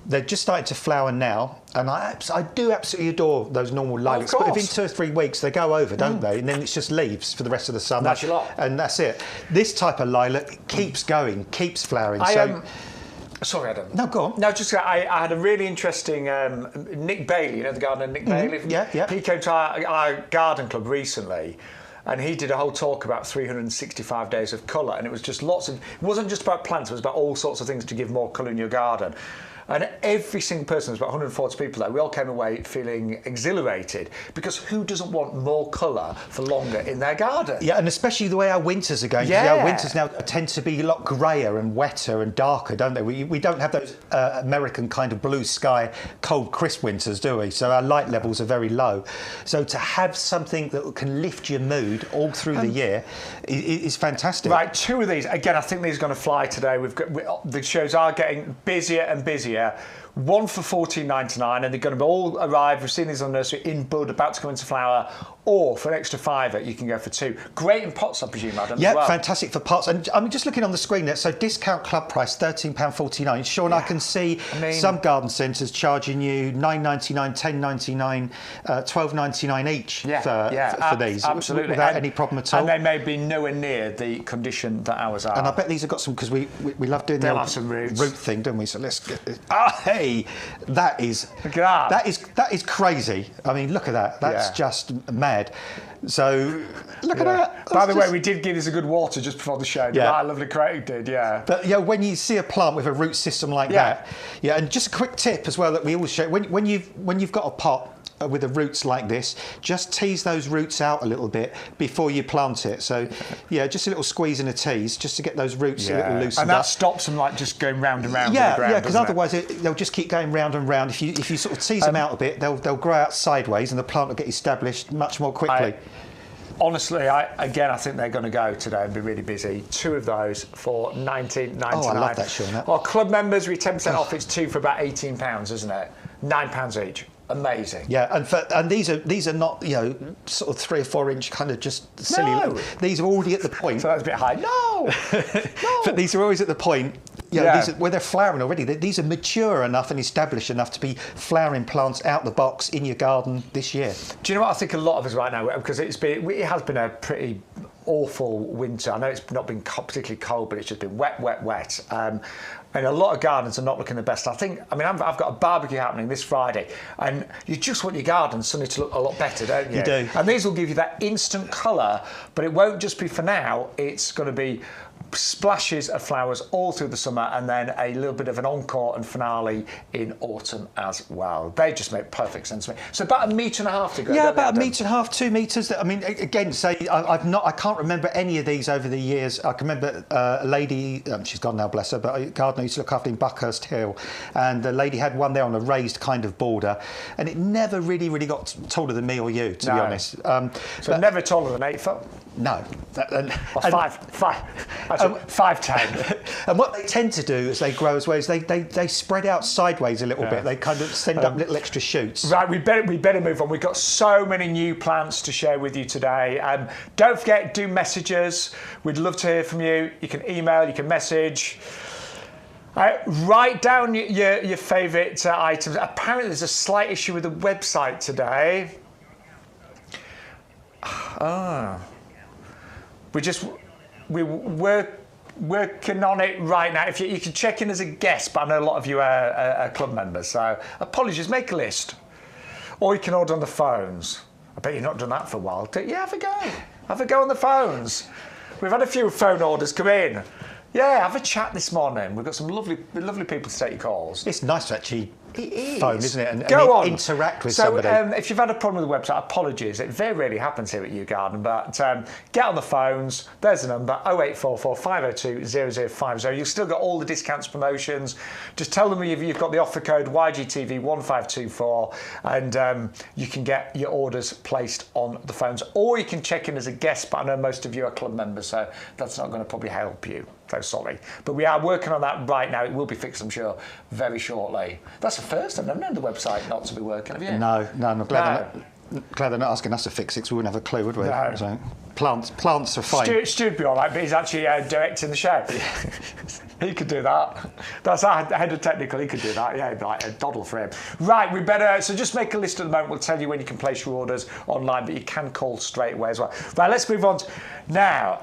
they're just starting to flower now, and I do absolutely adore those normal lilacs. But within 2 or 3 weeks, they go over, don't they? And then it's just leaves for the rest of the summer. That's your lot. And that's it. This type of lilac keeps going, keeps flowering. Sorry, Adam. No, go on. No, just I had a really interesting Nick Bailey, the gardener Nick Bailey? Yeah. He came to our garden club recently. And he did a whole talk about 365 days of colour, and it was just it wasn't just about plants, it was about all sorts of things to give more colour in your garden. And every single person, there's about 140 people there, we all came away feeling exhilarated because who doesn't want more colour for longer in their garden? Yeah, and especially the way our winters are going. Yeah. Our winters now tend to be a lot greyer and wetter and darker, don't they? We don't have those American kind of blue sky, cold, crisp winters, do we? So our light levels are very low. So to have something that can lift your mood all through the year is fantastic. Right, 2 of these. Again, I think these are going to fly today. The shows are getting busier and busier. One for $14.99, and they're going to all arrive. We've seen these on nursery in bud, about to come into flower, or for an extra £5, you can go for 2. Great in pots, I presume, Adam. Yeah, as well. Fantastic for pots. And I'm just looking on the screen there. So discount club price £13.49. Sean, I can see some garden centres charging you $9.99, $10.99, $12.99 each for these. Absolutely, without any problem at all. And they may be nowhere near the condition that ours are. And I bet these have got some, because we love doing the root thing, don't we? So let's get this. Hey, that is that is crazy. I mean, look at that. That's just mad. So look at that. By the way, we did give this a good water just before the show. I lovely Craig did. But when you see a plant with a root system like that, and just a quick tip as well that we always show when you've got a pot with the roots like this, just tease those roots out a little bit before you plant it. So just a little squeeze and a tease just to get those roots a little loosened and that up. stops them like just going round and round the ground, because otherwise they'll just keep going round and round. If you sort of tease them out a bit, they'll grow out sideways and the plant will get established much more quickly. Honestly, I think they're going to go today and be really busy. 2 of those for $19.99. Oh, I love that, Sean. Well, club members, we 10% off. It's 2 for about £18, isn't it? £9 each. Amazing. Yeah, and these are not sort of 3 or 4 inch kind of just silly. No. These are already at the point. So that's a bit high. No. But these are always at the point. These where they're flowering already. These are mature enough and established enough to be flowering plants out the box in your garden this year. Do you know what I think a lot of us right now, because it has been a pretty awful winter. I know it's not been particularly cold, but it's just been wet. And a lot of gardens are not looking the best. I've got a barbecue happening this Friday, and you just want your garden suddenly to look a lot better, don't you? You do. And these will give you that instant colour, but it won't just be for now. It's going to be splashes of flowers all through the summer, and then a little bit of an encore and finale in autumn as well. They just make perfect sense to me. So about 1.5 meters to go. Yeah, about 1.5 meters, 2 meters. I mean, again, I can't remember any of these over the years. I can remember a lady, she's gone now, bless her, but a gardener used to look after in Buckhurst Hill, and the lady had one there on a raised kind of border, and it never really got taller than me or you, to be honest. So never taller than 8 foot. No. Or 5'10". And what they tend to do as they grow as well is they spread out sideways a little bit. They kind of send up little extra shoots. Right, we better move on. We've got so many new plants to share with you today. Don't forget, do messages. We'd love to hear from you. You can email, you can message. Write down your favourite items. Apparently, there's a slight issue with the website today. We're working on it right now. If you can check in as a guest, but I know a lot of you are club members, so apologies. Make a list, or you can order on the phones. I bet you've not done that for a while. Yeah, have a go. Have a go on the phones. We've had a few phone orders come in. Yeah, have a chat this morning. We've got some lovely people to take your calls. It's nice to actually It phone, is. isn't it? And Go on. Interact with somebody. If you've had a problem with the website, apologies. It very rarely happens here at YouGarden, but get on the phones. There's the number, 0844 502 0050. You've still got all the discounts, promotions. Just tell them you've got the offer code YGTV1524, and you can get your orders placed on the phones. Or you can check in as a guest, but I know most of you are club members, so that's not going to probably help you. So sorry. But we are working on that right now. It will be fixed, I'm sure, very shortly. That's the first. I've never known the website not to be working, have you? No, I'm glad they're not asking us to fix it, because we wouldn't have a clue, would we? No. So, plants are fine. Stu'd be all right, but he's actually directing the show. He could do that. That's our head of technical. He could do that. Yeah, it'd be like a doddle for him. Right, we better. So just make a list at the moment. We'll tell you when you can place your orders online, but you can call straight away as well. Right, let's move on. Now,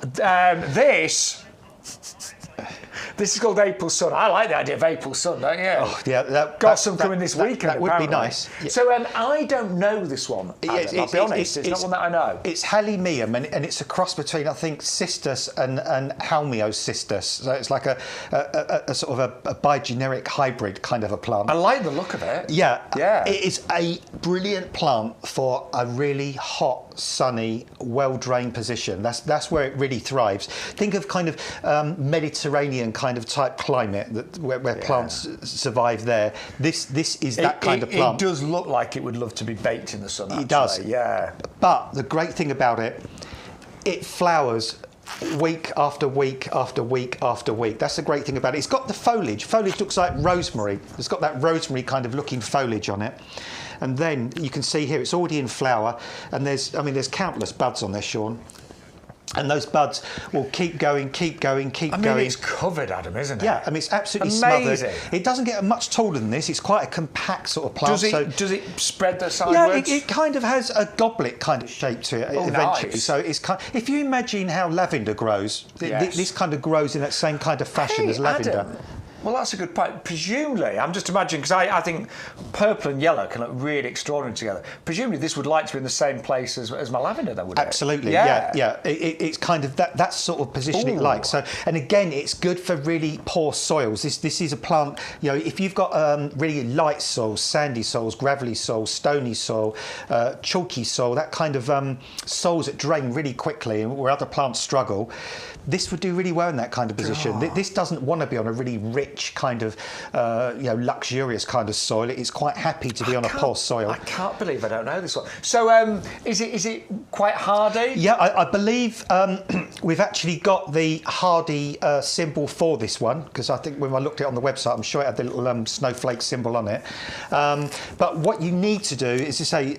This is called April Sun. I like the idea of April Sun, don't you? Oh, yeah. Got some coming this weekend. That would apparently. be nice. Yeah. So I don't know this one. Adam, I'll be honest, it's not one that I know. It's Halimium, and it's a cross between, I think, Cistus and Halmiocistus. So it's like a sort of a bigeneric hybrid kind of a plant. I like the look of it. Yeah. Yeah. It is a brilliant plant for a really hot, sunny, well-drained position. That's where it really thrives. Think of kind of Mediterranean kind of type climate where plants survive there. This is that kind of plant. It does look like it would love to be baked in the sun, actually. It does. Yeah. But the great thing about it flowers week after week after week after week. That's the great thing about it. It's got the foliage. Foliage looks like rosemary. It's got that rosemary kind of looking foliage on it. And then you can see here it's already in flower, and there's countless buds on there, Shaun. And those buds will keep going, keep going, keep going. I mean, it's covered, Adam, isn't it? Yeah, I mean, it's absolutely amazing. Smothered. It doesn't get much taller than this. It's quite a compact sort of plant. Does it spread the sideways? Yeah, it kind of has a goblet kind of shape to it eventually. Nice. So it's if you imagine how lavender grows, this kind of grows in that same kind of fashion as lavender. Adam. Well, that's a good point. Presumably, I'm just imagining, because I think purple and yellow can look really extraordinary together. Presumably, this would like to be in the same place as my lavender, though, would it? Absolutely, yeah. It's kind of that sort of position it likes. So, and again, it's good for really poor soils. This is a plant, if you've got really light soils, sandy soils, gravelly soils, stony soil, chalky soil, that kind of soils that drain really quickly and where other plants struggle, this would do really well in that kind of position. This doesn't want to be on a really rich kind of, luxurious kind of soil. It's quite happy to be on a poor soil. I can't believe I don't know this one. So, is it quite hardy? Yeah, I believe we've actually got the hardy symbol for this one, because I think when I looked at it on the website, I'm sure it had the little snowflake symbol on it. But what you need to do is to say,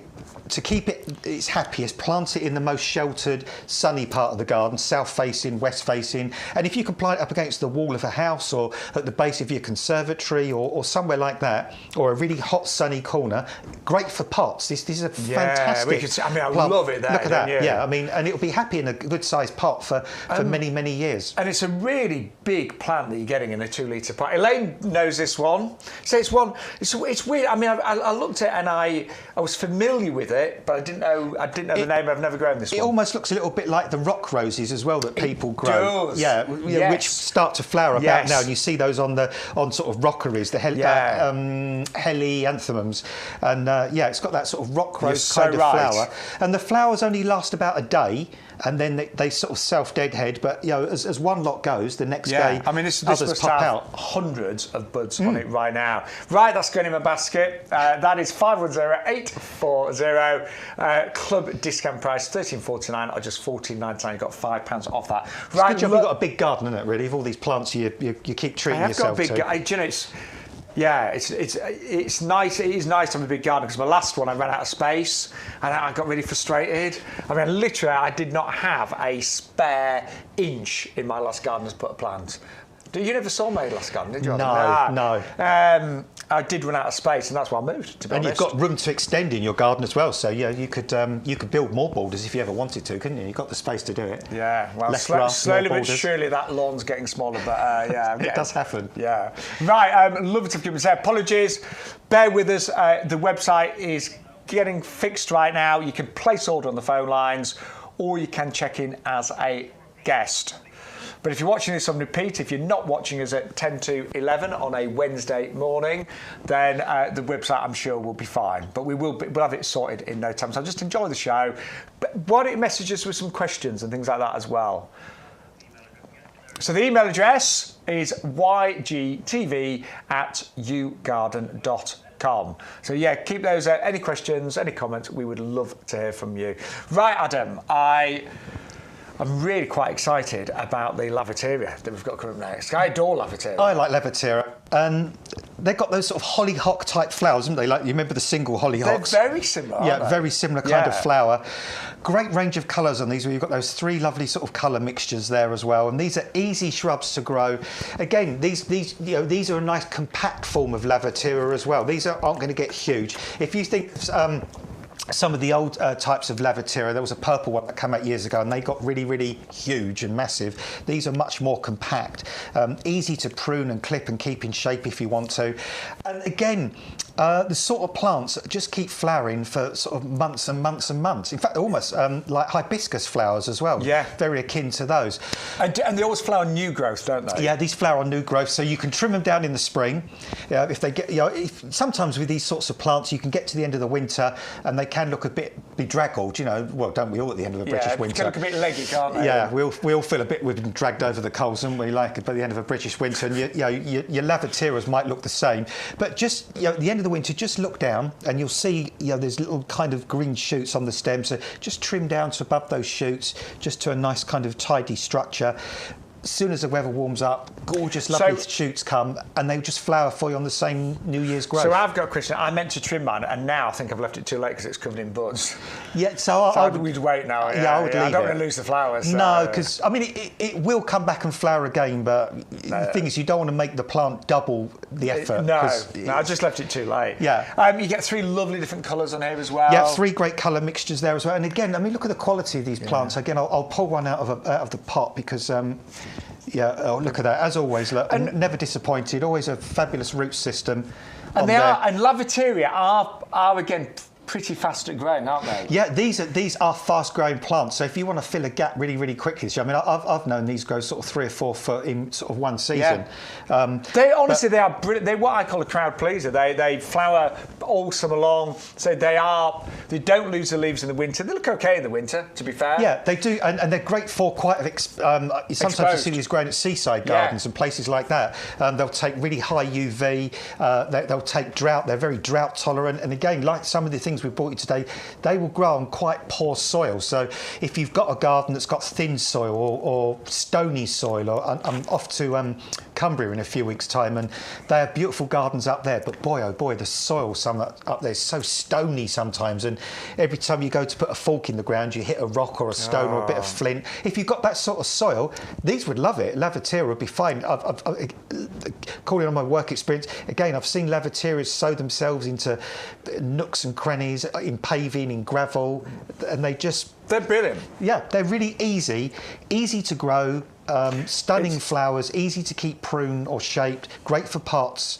to keep its happiest, plant it in the most sheltered, sunny part of the garden, south-facing, west-facing. And if you can plant it up against the wall of a house or at the base of your conservatory or somewhere like that, or a really hot, sunny corner, great for pots. This is a fantastic I plant. love it there. Look at that. Yeah, I mean, and it'll be happy in a good-sized pot for many, many years. And it's a really big plant that you're getting in a 2-litre pot. Elaine knows this one. So it's weird. I mean, I looked at it and I was familiar with it, but I didn't know the name. I've never grown this one. It almost looks a little bit like the rock roses as well that people grow. Does. Yeah, which start to flower about now, and you see those on sort of rockeries, the helianthemums, and it's got that sort of rock rose kind of flower, and the flowers only last about a day. And then they sort of self-deadhead, but as one lot goes, the next day this others pop out. Hundreds of buds on it right now. Right, that's going in my basket. That is 510840. Club discount price £13.49 or just £14.99. You got £5 off that. Right, good job. You've got a big garden, isn't it? Really, of all these plants you keep treating yourself to. It's nice. It is nice to have a big garden, because my last one I ran out of space and I got really frustrated. I mean, literally, I did not have a spare inch in my last garden to put a plant. You never saw my last garden, did you? No. I did run out of space, and that's why I moved, to be honest. And you've got room to extend in your garden as well, so yeah, you could build more borders if you ever wanted to, couldn't you? You've got the space to do it. Yeah, well, slowly but surely that lawn's getting smaller, but yeah. It does happen. Yeah. Right, love to give us apologies. Bear with us. The website is getting fixed right now. You can place order on the phone lines, or you can check in as a guest. But if you're watching this on repeat, if you're not watching us at 10 to 11 on a Wednesday morning, then the website, I'm sure, will be fine. But we'll have it sorted in no time. So just enjoy the show. But why don't you message us with some questions and things like that as well? So the email address is ygtv@yougarden.com. So yeah, keep those. Any questions, any comments, we would love to hear from you. Right, Adam, I'm really quite excited about the Lavateria that we've got coming up next. I adore Lavateria. I like Lavateria. And they've got those sort of hollyhock type flowers, haven't they? Like, you remember the single hollyhocks? They're very similar, aren't they? Very similar kind of flower. Great range of colours on these, where you've got those 3 lovely sort of colour mixtures there as well. And these are easy shrubs to grow. Again, these are a nice compact form of Lavateria as well. These aren't going to get huge. If you think some of the old types of Lavateria, there was a purple one that came out years ago, and they got really, really huge and massive. These are much more compact, easy to prune and clip and keep in shape if you want to. And again, the sort of plants that just keep flowering for sort of months and months and months. In fact, almost like hibiscus flowers as well. Yeah. Very akin to those. And they always flower on new growth, don't they? Yeah, these flower on new growth, so you can trim them down in the spring. If they get, sometimes with these sorts of plants, you can get to the end of the winter and they can look a bit bedraggled, well, don't we all at the end of a British winter? They can look a bit leggy, can't they? Yeah, we all feel a bit we've been dragged over the coals, haven't we, like by the end of a British winter, and your Lavaterias might look the same. But just, at the end of the winter, just look down and you'll see, there's little kind of green shoots on the stem, so just trim down to above those shoots, just to a nice kind of tidy structure. As soon as the weather warms up, gorgeous, lovely shoots come, and they just flower for you on the same New Year's growth. So I've got a question. I meant to trim mine, and now I think I've left it too late because it's covered in buds. Yeah, so we'd wait now. I would leave it. I don't want to lose the flowers. So. No, because it will come back and flower again, but the thing is, you don't want to make the plant double the effort. No, I just left it too late. Yeah. You get 3 lovely different colours on here as well. Yeah, 3 great colour mixtures there as well. And again, look at the quality of these plants. Again, I'll pull one out of the pot because. Look at that. As always, look, and never disappointed. Always a fabulous root system. And Lavateria are again pretty fast at growing, aren't they? Yeah, these are fast-growing plants. So if you want to fill a gap really, really quickly, I've known these grow sort of 3 or 4 foot in sort of one season. Yeah. They are brilliant. They're what I call a crowd pleaser. They flower all summer long. So they don't lose the leaves in the winter. They look okay in the winter, to be fair. Yeah, they do, and they're great for quite sometimes you see these growing at seaside gardens and places like that. They'll take really high UV. They'll take drought. They're very drought tolerant. And again, like some of the things we brought you today, they will grow on quite poor soil. So if you've got a garden that's got thin soil or stony soil, or I'm off to Cumbria in a few weeks' time, and they have beautiful gardens up there, but boy, oh boy, the soil up there is so stony sometimes, and every time you go to put a fork in the ground, you hit a rock or a stone or a bit of flint. If you've got that sort of soil, these would love it. Lavateria would be fine. I've calling on my work experience, again, I've seen Lavaterias sow themselves into nooks and crannies, in paving, in gravel, and they're brilliant. Yeah, they're really easy to grow. Stunning flowers, easy to keep pruned or shaped, great for pots,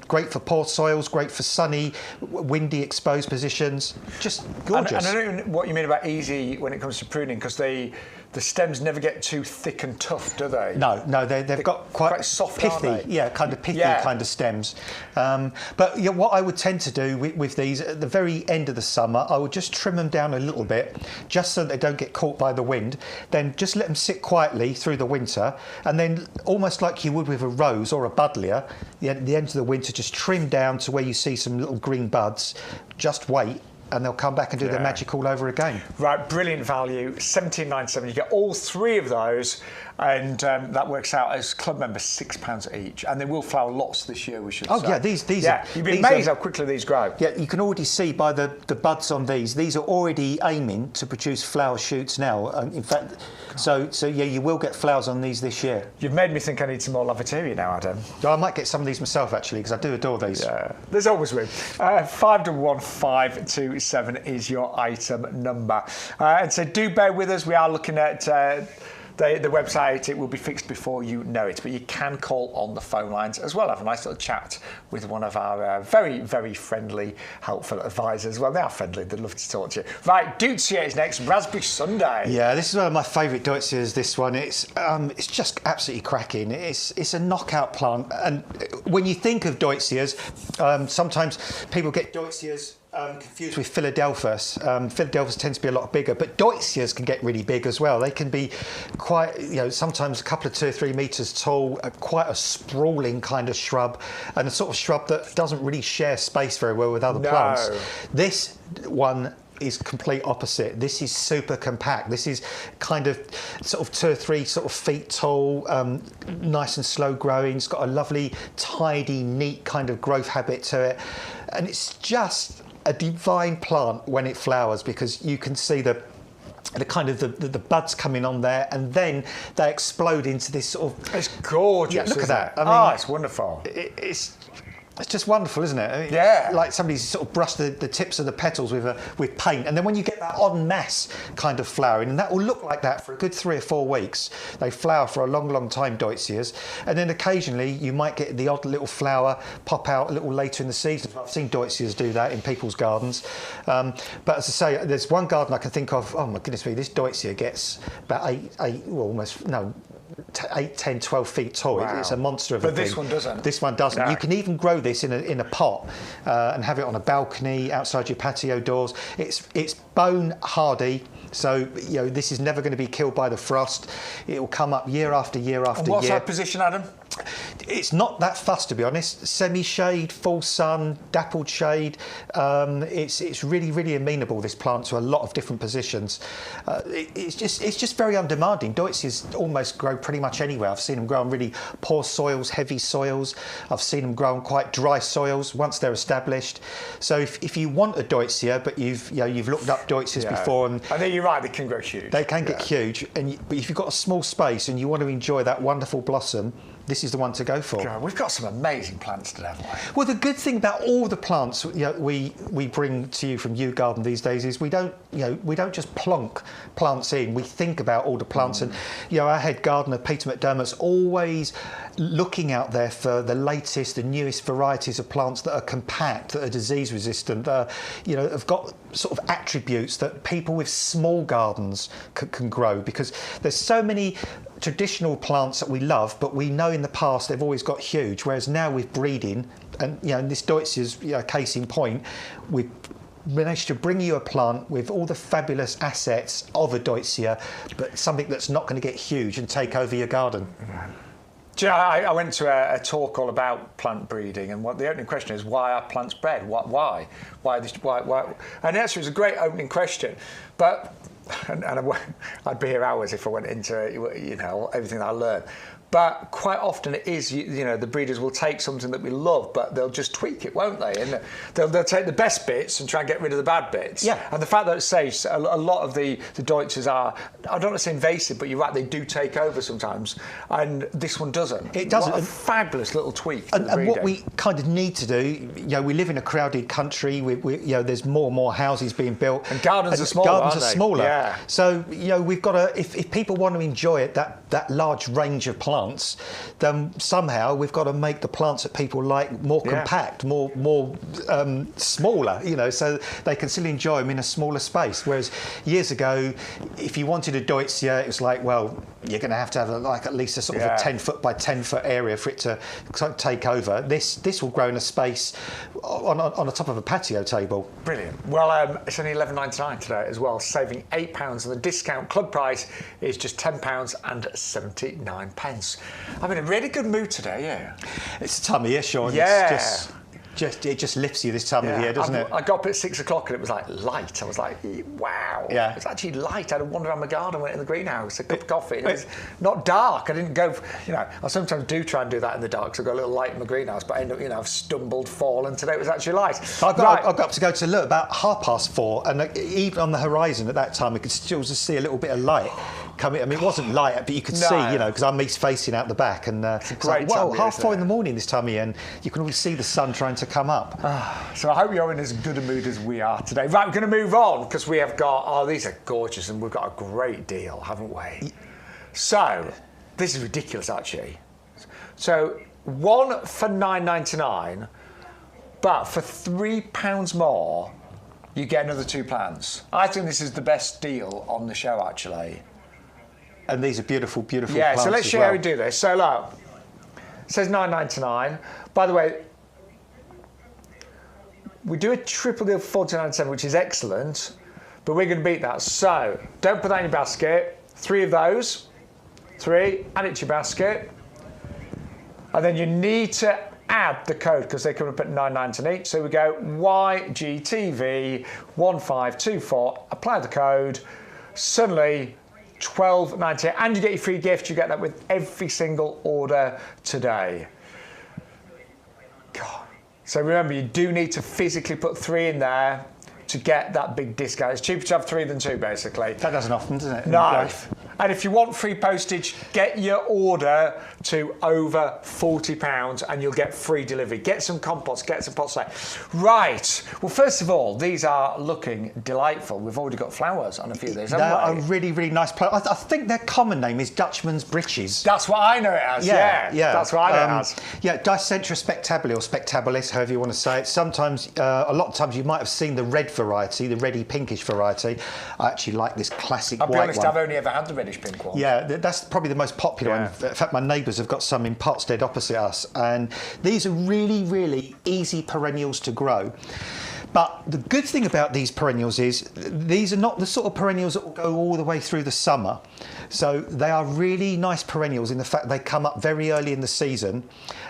great for poor soils, great for sunny, windy, exposed positions. Just gorgeous. And I don't know what you mean about easy when it comes to pruning, because the stems never get too thick and tough, do they? No, they've got quite soft, pithy, kind of pithy kind of stems. But what I would tend to do with these at the very end of the summer, I would just trim them down a little bit, just so they don't get caught by the wind. Then just let them sit quietly through the winter, and then almost like you would with a rose or a buddleia, at the end of the winter, just trim down to where you see some little green buds. Just wait. and they'll come back and do their magic all over again. Right, brilliant value, $17.97. You get all 3 of those, and that works out as club members £6 each. And they will flower lots this year, we should say. Oh yeah, these you'd be amazed how quickly these grow. Yeah, you can already see by the buds on these. These are already aiming to produce flower shoots now. In fact, so yeah, you will get flowers on these this year. You've made me think I need some more Laviteria now, Adam. I might get some of these myself actually, because I do adore these. Yeah, there's always room. 511527 is your item number. And so do bear with us. We are looking at the website. It will be fixed before you know it, but you can call on the phone lines as well. Have a nice little chat with one of our very, very friendly, helpful advisors. Well, they are friendly. They'd love to talk to you. Right, Deutzia is next. Raspberry Sunday. Yeah, this is one of my favourite Deutzias. This one, it's just absolutely cracking. It's a knockout plant, and when you think of Deutzias, sometimes people get Deutzias confused with Philadelphus. Philadelphus tends to be a lot bigger, but Deutzias can get really big as well. They can be quite, sometimes a couple of 2 or 3 metres tall, quite a sprawling kind of shrub, and a sort of shrub that doesn't really share space very well with other plants. This one is complete opposite. This is super compact. This is kind of sort of 2 or 3 sort of feet tall, nice and slow growing. It's got a lovely, tidy, neat kind of growth habit to it, and it's just a divine plant when it flowers, because you can see the kind of the buds coming on there, and then they explode into this sort of... It's gorgeous. Yeah, look at that. I mean, it's wonderful. It's just wonderful, isn't it? I mean, yeah. Like somebody's sort of brushed the tips of the petals with paint, and then when you get that en masse kind of flowering, and that will look like that for a good 3 or 4 weeks. They flower for a long, long time, Deutzias, and then occasionally you might get the odd little flower pop out a little later in the season. I've seen Deutzias do that in people's gardens, but as I say, there's one garden I can think of. Oh my goodness me, this Deutzia gets about 8, 10, 12 feet tall. Wow. It's a monster of a thing. But this one doesn't. This one doesn't. No. You can even grow this in a pot and have it on a balcony outside your patio doors. It's bone hardy, so this is never going to be killed by the frost. It will come up year after year after year. What's our position, Adam? It's not that fussed, to be honest. Semi-shade, full sun, dappled shade. It's really, really amenable, this plant, to a lot of different positions. It's just very undemanding. Deutzias almost grow pretty much anywhere. I've seen them grow on really poor soils, heavy soils. I've seen them grow on quite dry soils once they're established. So if you want a Deutzia, but you've looked up Deutzias before, and I think you're right, they can grow huge. They can get huge, but if you've got a small space and you want to enjoy that wonderful blossom, this is the one to go for. God, we've got some amazing plants today, haven't we? Well, the good thing about all the plants we bring to you from YouGarden these days is we don't just plonk plants in. We think about all the plants, and our head gardener Peter McDermott's always looking out there for the latest, the newest varieties of plants that are compact, that are disease resistant, that have got sort of attributes that people with small gardens can grow, because there's so many traditional plants that we love, but we know in the past they've always got huge, whereas now with breeding, and this Deutzia's case in point, we've managed to bring you a plant with all the fabulous assets of a Deutzia, but something that's not going to get huge and take over your garden. Do you know, I went to a talk all about plant breeding, and the opening question is, why are plants bred? Why? Why? And the answer is a great opening question, but I'd be here hours if I went into everything I learned. But quite often it is, the breeders will take something that we love, but they'll just tweak it, won't they? And they'll take the best bits and try and get rid of the bad bits. Yeah. And the fact that, say, a lot of the Deutzias are, I don't want to say invasive, but you're right, they do take over sometimes. And this one doesn't. It doesn't. What a fabulous little tweak. And what we kind of need to do, we live in a crowded country. There's more and more houses being built. And gardens are smaller, Gardens aren't are they? smaller. Yeah. So, we've got to, if people want to enjoy it, that large range of plants, then somehow we've got to make the plants that people like more compact, more smaller, so they can still enjoy them in a smaller space. Whereas years ago, if you wanted a Deutzia, it was like, well, you're going to have at least a sort of a 10 foot by 10 foot area for it to take over. This will grow in a space on the top of a patio table. Brilliant. Well, it's only $11.99 today as well, saving £8, and the discount club price is just £10.79. I'm in a really good mood today, yeah. It's a time of year, Shaun. Yeah. It's it just lifts you this time of year, doesn't it? I got up at 6 o'clock and it was like light. I was like, wow. Yeah. It was actually light. I had a wander around my garden, went in the greenhouse, a cup of coffee. And it was not dark. I didn't go, I sometimes do try and do that in the dark, so I've got a little light in my greenhouse, but I end up, I've stumbled, fallen. Today it was actually light. I got up to go to look about 4:30, and even on the horizon at that time, I could still just see a little bit of light coming. I mean, it wasn't light, but you could see, because I'm east facing out the back, and it's like, 4:30 in the morning this time of year, and you can always see the sun trying to come up. So I hope you're in as good a mood as we are today. Right, we're going to move on because we have got, these are gorgeous, and we've got a great deal, haven't we? So, this is ridiculous actually. So, one for $9.99, but for £3 more, you get another 2 plants. I think this is the best deal on the show actually. And these are beautiful, beautiful plants. Yeah, so let's show you how we well. do this. So look, it says $9.99. By the way, we do a triple deal for $49.97, which is excellent, but we're going to beat that. So don't put that in your basket. 3 of those. 3, add it to your basket. And then you need to add the code because they come up at $9.99 each. So we go YGTV1524, apply the code, suddenly $12.98, and you get your free gift. You get that with every single order today. God. So remember, you do need to physically put 3 in there to get that big discount. It's cheaper to have 3 than 2, basically. That doesn't often, does it? No. And if you want free postage, get your order to over £40 and you'll get free delivery. Get some compost, get some pots there. Right. Well, first of all, these are looking delightful. We've already got flowers on a few of these, haven't we? They're a really, really nice plant. I think their common name is Dutchman's Breeches. That's what I know it as, yeah. That's what I know it as. Yeah, Dicentra spectabile or spectabilis, however you want to say it. Sometimes, a lot of times you might have seen the red variety, the reddy pinkish variety. I actually like this classic white one. I'll be honest, I've only ever had the reddish pink one. Yeah, that's probably the most popular one. In fact, my neighbours have got some in pots dead opposite us, and these are really, really easy perennials to grow. But the good thing about these perennials is these are not the sort of perennials that will go all the way through the summer. So they are really nice perennials in the fact they come up very early in the season,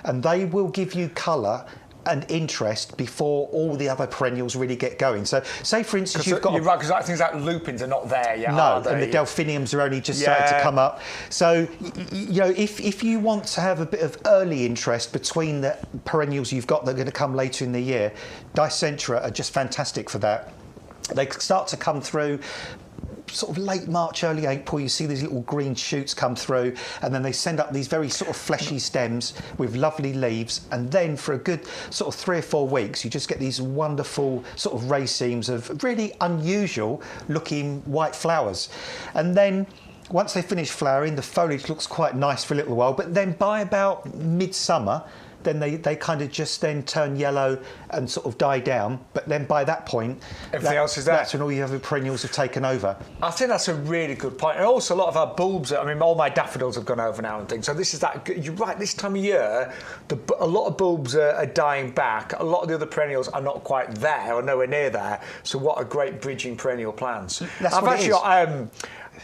and they will give you colour and interest before all the other perennials really get going. So, say for instance, you've got... You're right, because things like lupins are not there yet, no, are they? and the delphiniums are only just starting to come up. So, if you want to have a bit of early interest between the perennials you've got that are going to come later in the year, Dicentra are just fantastic for that. They start to come through sort of late March, early April. You see these little green shoots come through, and then they send up these very sort of fleshy stems with lovely leaves, and then for a good sort of 3 or 4 weeks you just get these wonderful sort of racemes of really unusual looking white flowers. And then once they finish flowering, the foliage looks quite nice for a little while, but then by about midsummer then they kind of just then turn yellow and sort of die down. But then by that point, everything else is there. That's when all your other perennials have taken over. I think that's a really good point. And also a lot of our bulbs, I mean, all my daffodils have gone over now and things. So this is that, you're right, this time of year, a lot of bulbs are dying back. A lot of the other perennials are not quite there or nowhere near there. So what a great bridging perennial plants. That's what it is.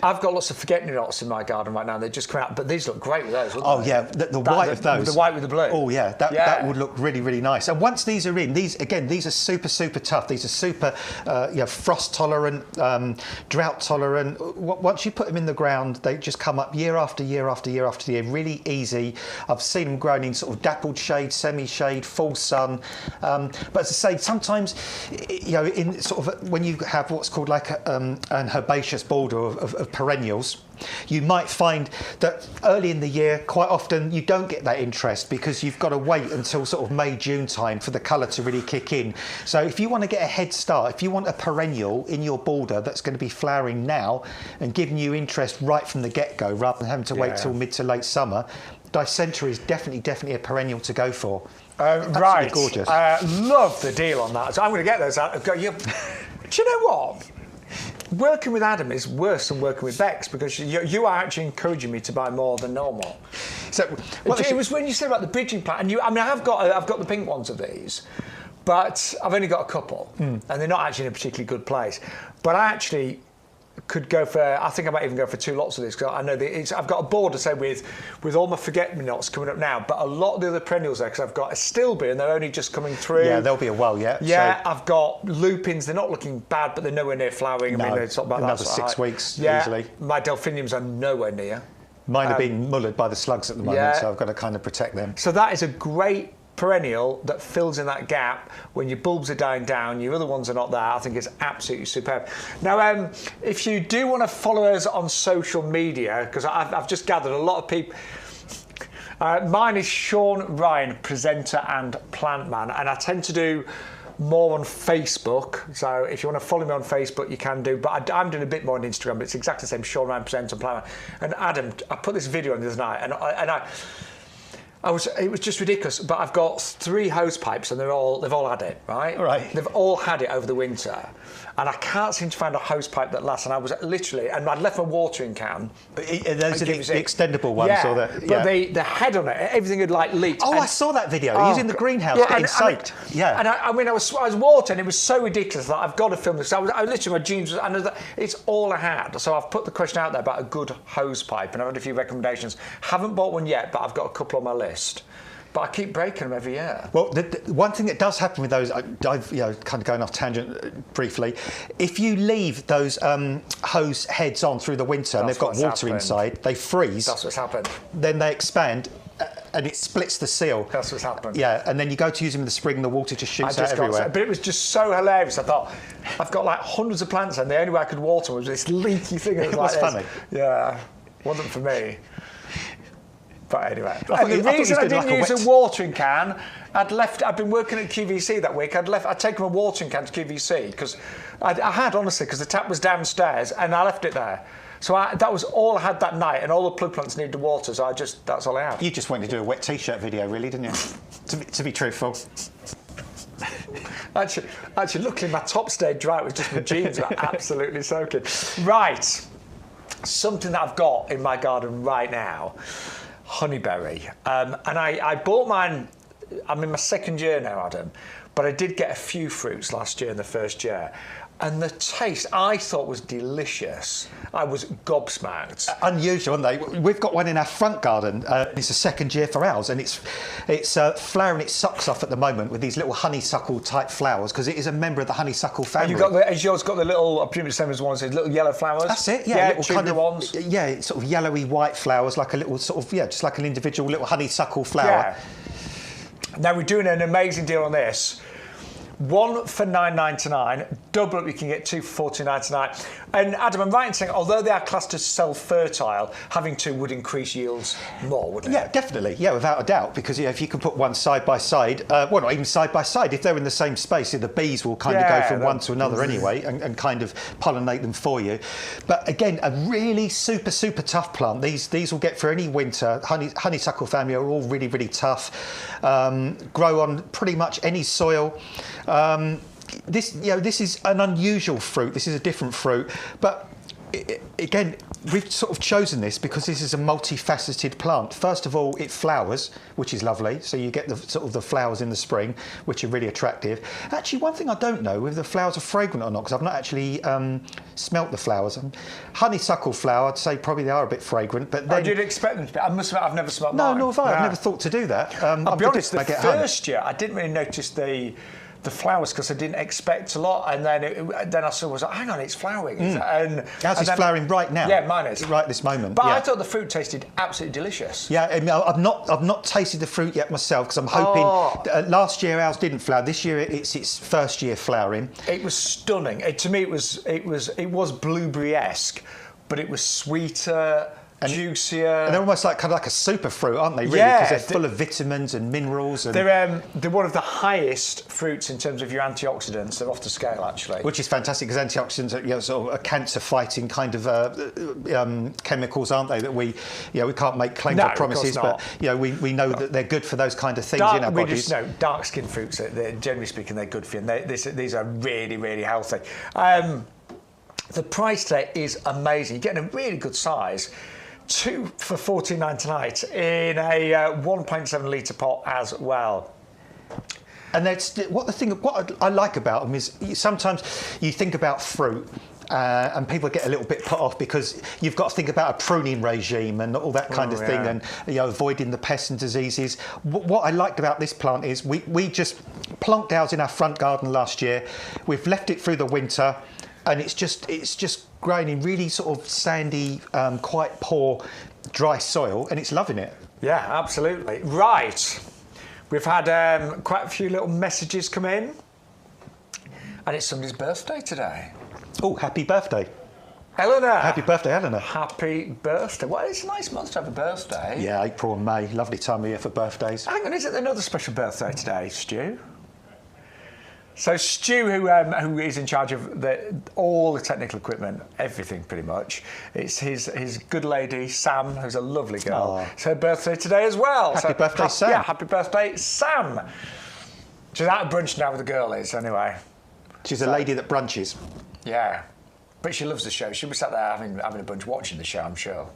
I've got lots of forget-me-nots in my garden right now. They just come out, but these look great with those, wouldn't they? Yeah, the white of those. The white with the blue. Oh, yeah, that would look really, really nice. And once these are in, these are super, super tough. These are super, frost-tolerant, drought-tolerant. Once you put them in the ground, they just come up year after year after year after year, really easy. I've seen them grown in sort of dappled shade, semi-shade, full sun. But as I say, sometimes, in sort of when you have what's called like an herbaceous border of perennials, you might find that early in the year, quite often, you don't get that interest because you've got to wait until sort of May, June time for the colour to really kick in. So if you want to get a head start, if you want a perennial in your border that's going to be flowering now and giving you interest right from the get-go rather than having to wait till mid to late summer, Dicentra is definitely a perennial to go for. Right. Gorgeous. Love the deal on that. So I'm going to get those out. Do you know what? Working with Adam is worse than working with Bex because you are actually encouraging me to buy more than normal. So it was when you said about the bridging plant, and I've got the pink ones of these, but I've only got a couple, and they're not actually in a particularly good place. But I actually could go for. I think I might even go for 2 lots of this, because I know I've got a border, say, with all my forget-me-nots coming up now, but a lot of the other perennials there, because I've got a stilby and they're only just coming through. Yeah, they'll be a while yet. Yeah, so. I've got lupins. They're not looking bad, but they're nowhere near flowering. No, I mean, it's about another 6 weeks yeah, usually. My delphiniums are nowhere near. Mine are being mullered by the slugs at the moment, so I've got to kind of protect them. So that is a great perennial that fills in that gap when your bulbs are dying down, your other ones are not there. I think it's absolutely superb. Now, if you do want to follow us on social media, because I've just gathered a lot of people. Mine is Shaun Ryan, presenter and plant man, and I tend to do more on Facebook. So if you want to follow me on Facebook, you can do. But I'm doing a bit more on Instagram. But it's exactly the same. Shaun Ryan, presenter and plant man. And Adam, I put this video on the other night, it was just ridiculous, but I've got 3 hose pipes and they've all had it, right? Right. They've all had it over the winter, and I can't seem to find a hose pipe that lasts. And I was literally, and I'd left my watering can. Those are the extendable ones, yeah, or but the head on it, everything had like leaked. Oh, I saw that video. He was in the greenhouse getting soaked. Yeah. And I was watering. It was so ridiculous that I've got to film this. I literally, my jeans, it's all I had. So I've put the question out there about a good hose pipe, and I've had a few recommendations. Haven't bought one yet, but I've got a couple on my list. But I keep breaking them every year. Well, the one thing that does happen with those, kind of going off tangent briefly, if you leave those hose heads on through the winter and they've got water inside, they freeze. That's what's happened. Then they expand and it splits the seal. That's what's happened. Yeah, and then you go to use them in the spring, the water just shoots out everywhere. But it was just so hilarious. I thought, I've got like hundreds of plants and the only way I could water was this leaky thing. It was funny. Yeah, wasn't for me. But anyway, the reason I didn't use a watering can, I'd been working at QVC that week. I'd taken my watering can to QVC because I had, honestly, because the tap was downstairs and I left it there. So that was all I had that night, and all the plug plants needed water. So that's all I had. You just wanted to do a wet t-shirt video, really, didn't you? to be truthful. Actually, luckily my top stayed dry. It was just my jeans were absolutely soaking. Right, something that I've got in my garden right now. Honeyberry, and I bought mine. I'm in my 2nd year now, Adam, but I did get a few fruits last year in the 1st year, and the taste I thought was delicious. I was gobsmacked. Unusual, aren't they? We've got one in our front garden. It's a 2nd year for ours, and it's flowering its socks off at the moment with these little honeysuckle type flowers, because it is a member of the honeysuckle family. Has yours got the little, I presume the same as ones, little yellow flowers? That's it. Yeah, little kind of ones. Yeah, sort of yellowy white flowers, like a little sort of just like an individual little honeysuckle flower. Yeah. Now we're doing an amazing deal on this. 1 for $9.99, double up you can get 2 for $14.99. And Adam, I'm right in saying, although they are classed as self-fertile, having 2 would increase yields more, wouldn't it? Yeah, definitely. Yeah, without a doubt. Because if you can put one side by side, well, not even side by side, if they're in the same space, the bees will kind of go from one to another anyway and kind of pollinate them for you. But again, a really super, super tough plant. These will get through any winter. Honeysuckle family are all really, really tough. Grow on pretty much any soil. This is an unusual fruit. This is a different fruit, but again, we've sort of chosen this because this is a multifaceted plant. First of all, it flowers, which is lovely. So you get the sort of the flowers in the spring, which are really attractive. Actually, one thing I don't know whether the flowers are fragrant or not, because I've not actually smelt the flowers. Honeysuckle flower, I'd say probably they are a bit fragrant, but then you'd expect them to be. I must admit, I've never smelt mine. No, I've never thought to do that. I'll be honest. The 1st year, I didn't really notice the flowers because I didn't expect a lot, and then I saw was like, hang on, it's flowering. And ours is flowering right now. Yeah, mine is right this moment. But I thought the fruit tasted absolutely delicious. Yeah, I mean, I've not tasted the fruit yet myself because I'm hoping. Last year ours didn't flower. This year it's its 1st year flowering. It was stunning. To me, it was blueberry-esque, but it was sweeter. Juicier. And they're almost like a super fruit, aren't they? Really, because they're full of vitamins and minerals. And they're one of the highest fruits in terms of your antioxidants. They're off the scale, actually. Which is fantastic because antioxidants are sort of a cancer-fighting kind of chemicals, aren't they? That we can't make claims or promises, but we know that they're good for those kind of things in our bodies. We just know dark-skinned fruits. Generally speaking, they're good for you. And these are really, really healthy. The price today is amazing. You're getting a really good size. 2 for $14.99 in a 1.7 litre pot as well. And that's what I like about them is sometimes you think about fruit And people get a little bit put off because you've got to think about a pruning regime and all that kind of thing, and avoiding the pests and diseases. What I liked about this plant is we just plonked ours in our front garden last year. We've left it through the winter, and it's just growing in really sort of sandy, quite poor, dry soil, and it's loving it. Yeah, absolutely. Right. We've had quite a few little messages come in, and it's somebody's birthday today. Oh, happy birthday. Eleanor. Happy birthday, Eleanor. Happy birthday. Well, it's a nice month to have a birthday. Yeah, April and May. Lovely time of year for birthdays. Hang on, is it another special birthday today, Stu? So Stu, who is in charge of all the technical equipment, everything pretty much, it's his good lady, Sam, who's a lovely girl. Oh. It's her birthday today as well. Happy birthday, Sam. Yeah, happy birthday, Sam. She's out at brunch now with the girlies, anyway. She's a lady that brunches. Yeah, but she loves the show. She'll be sat there having a bunch watching the show, I'm sure.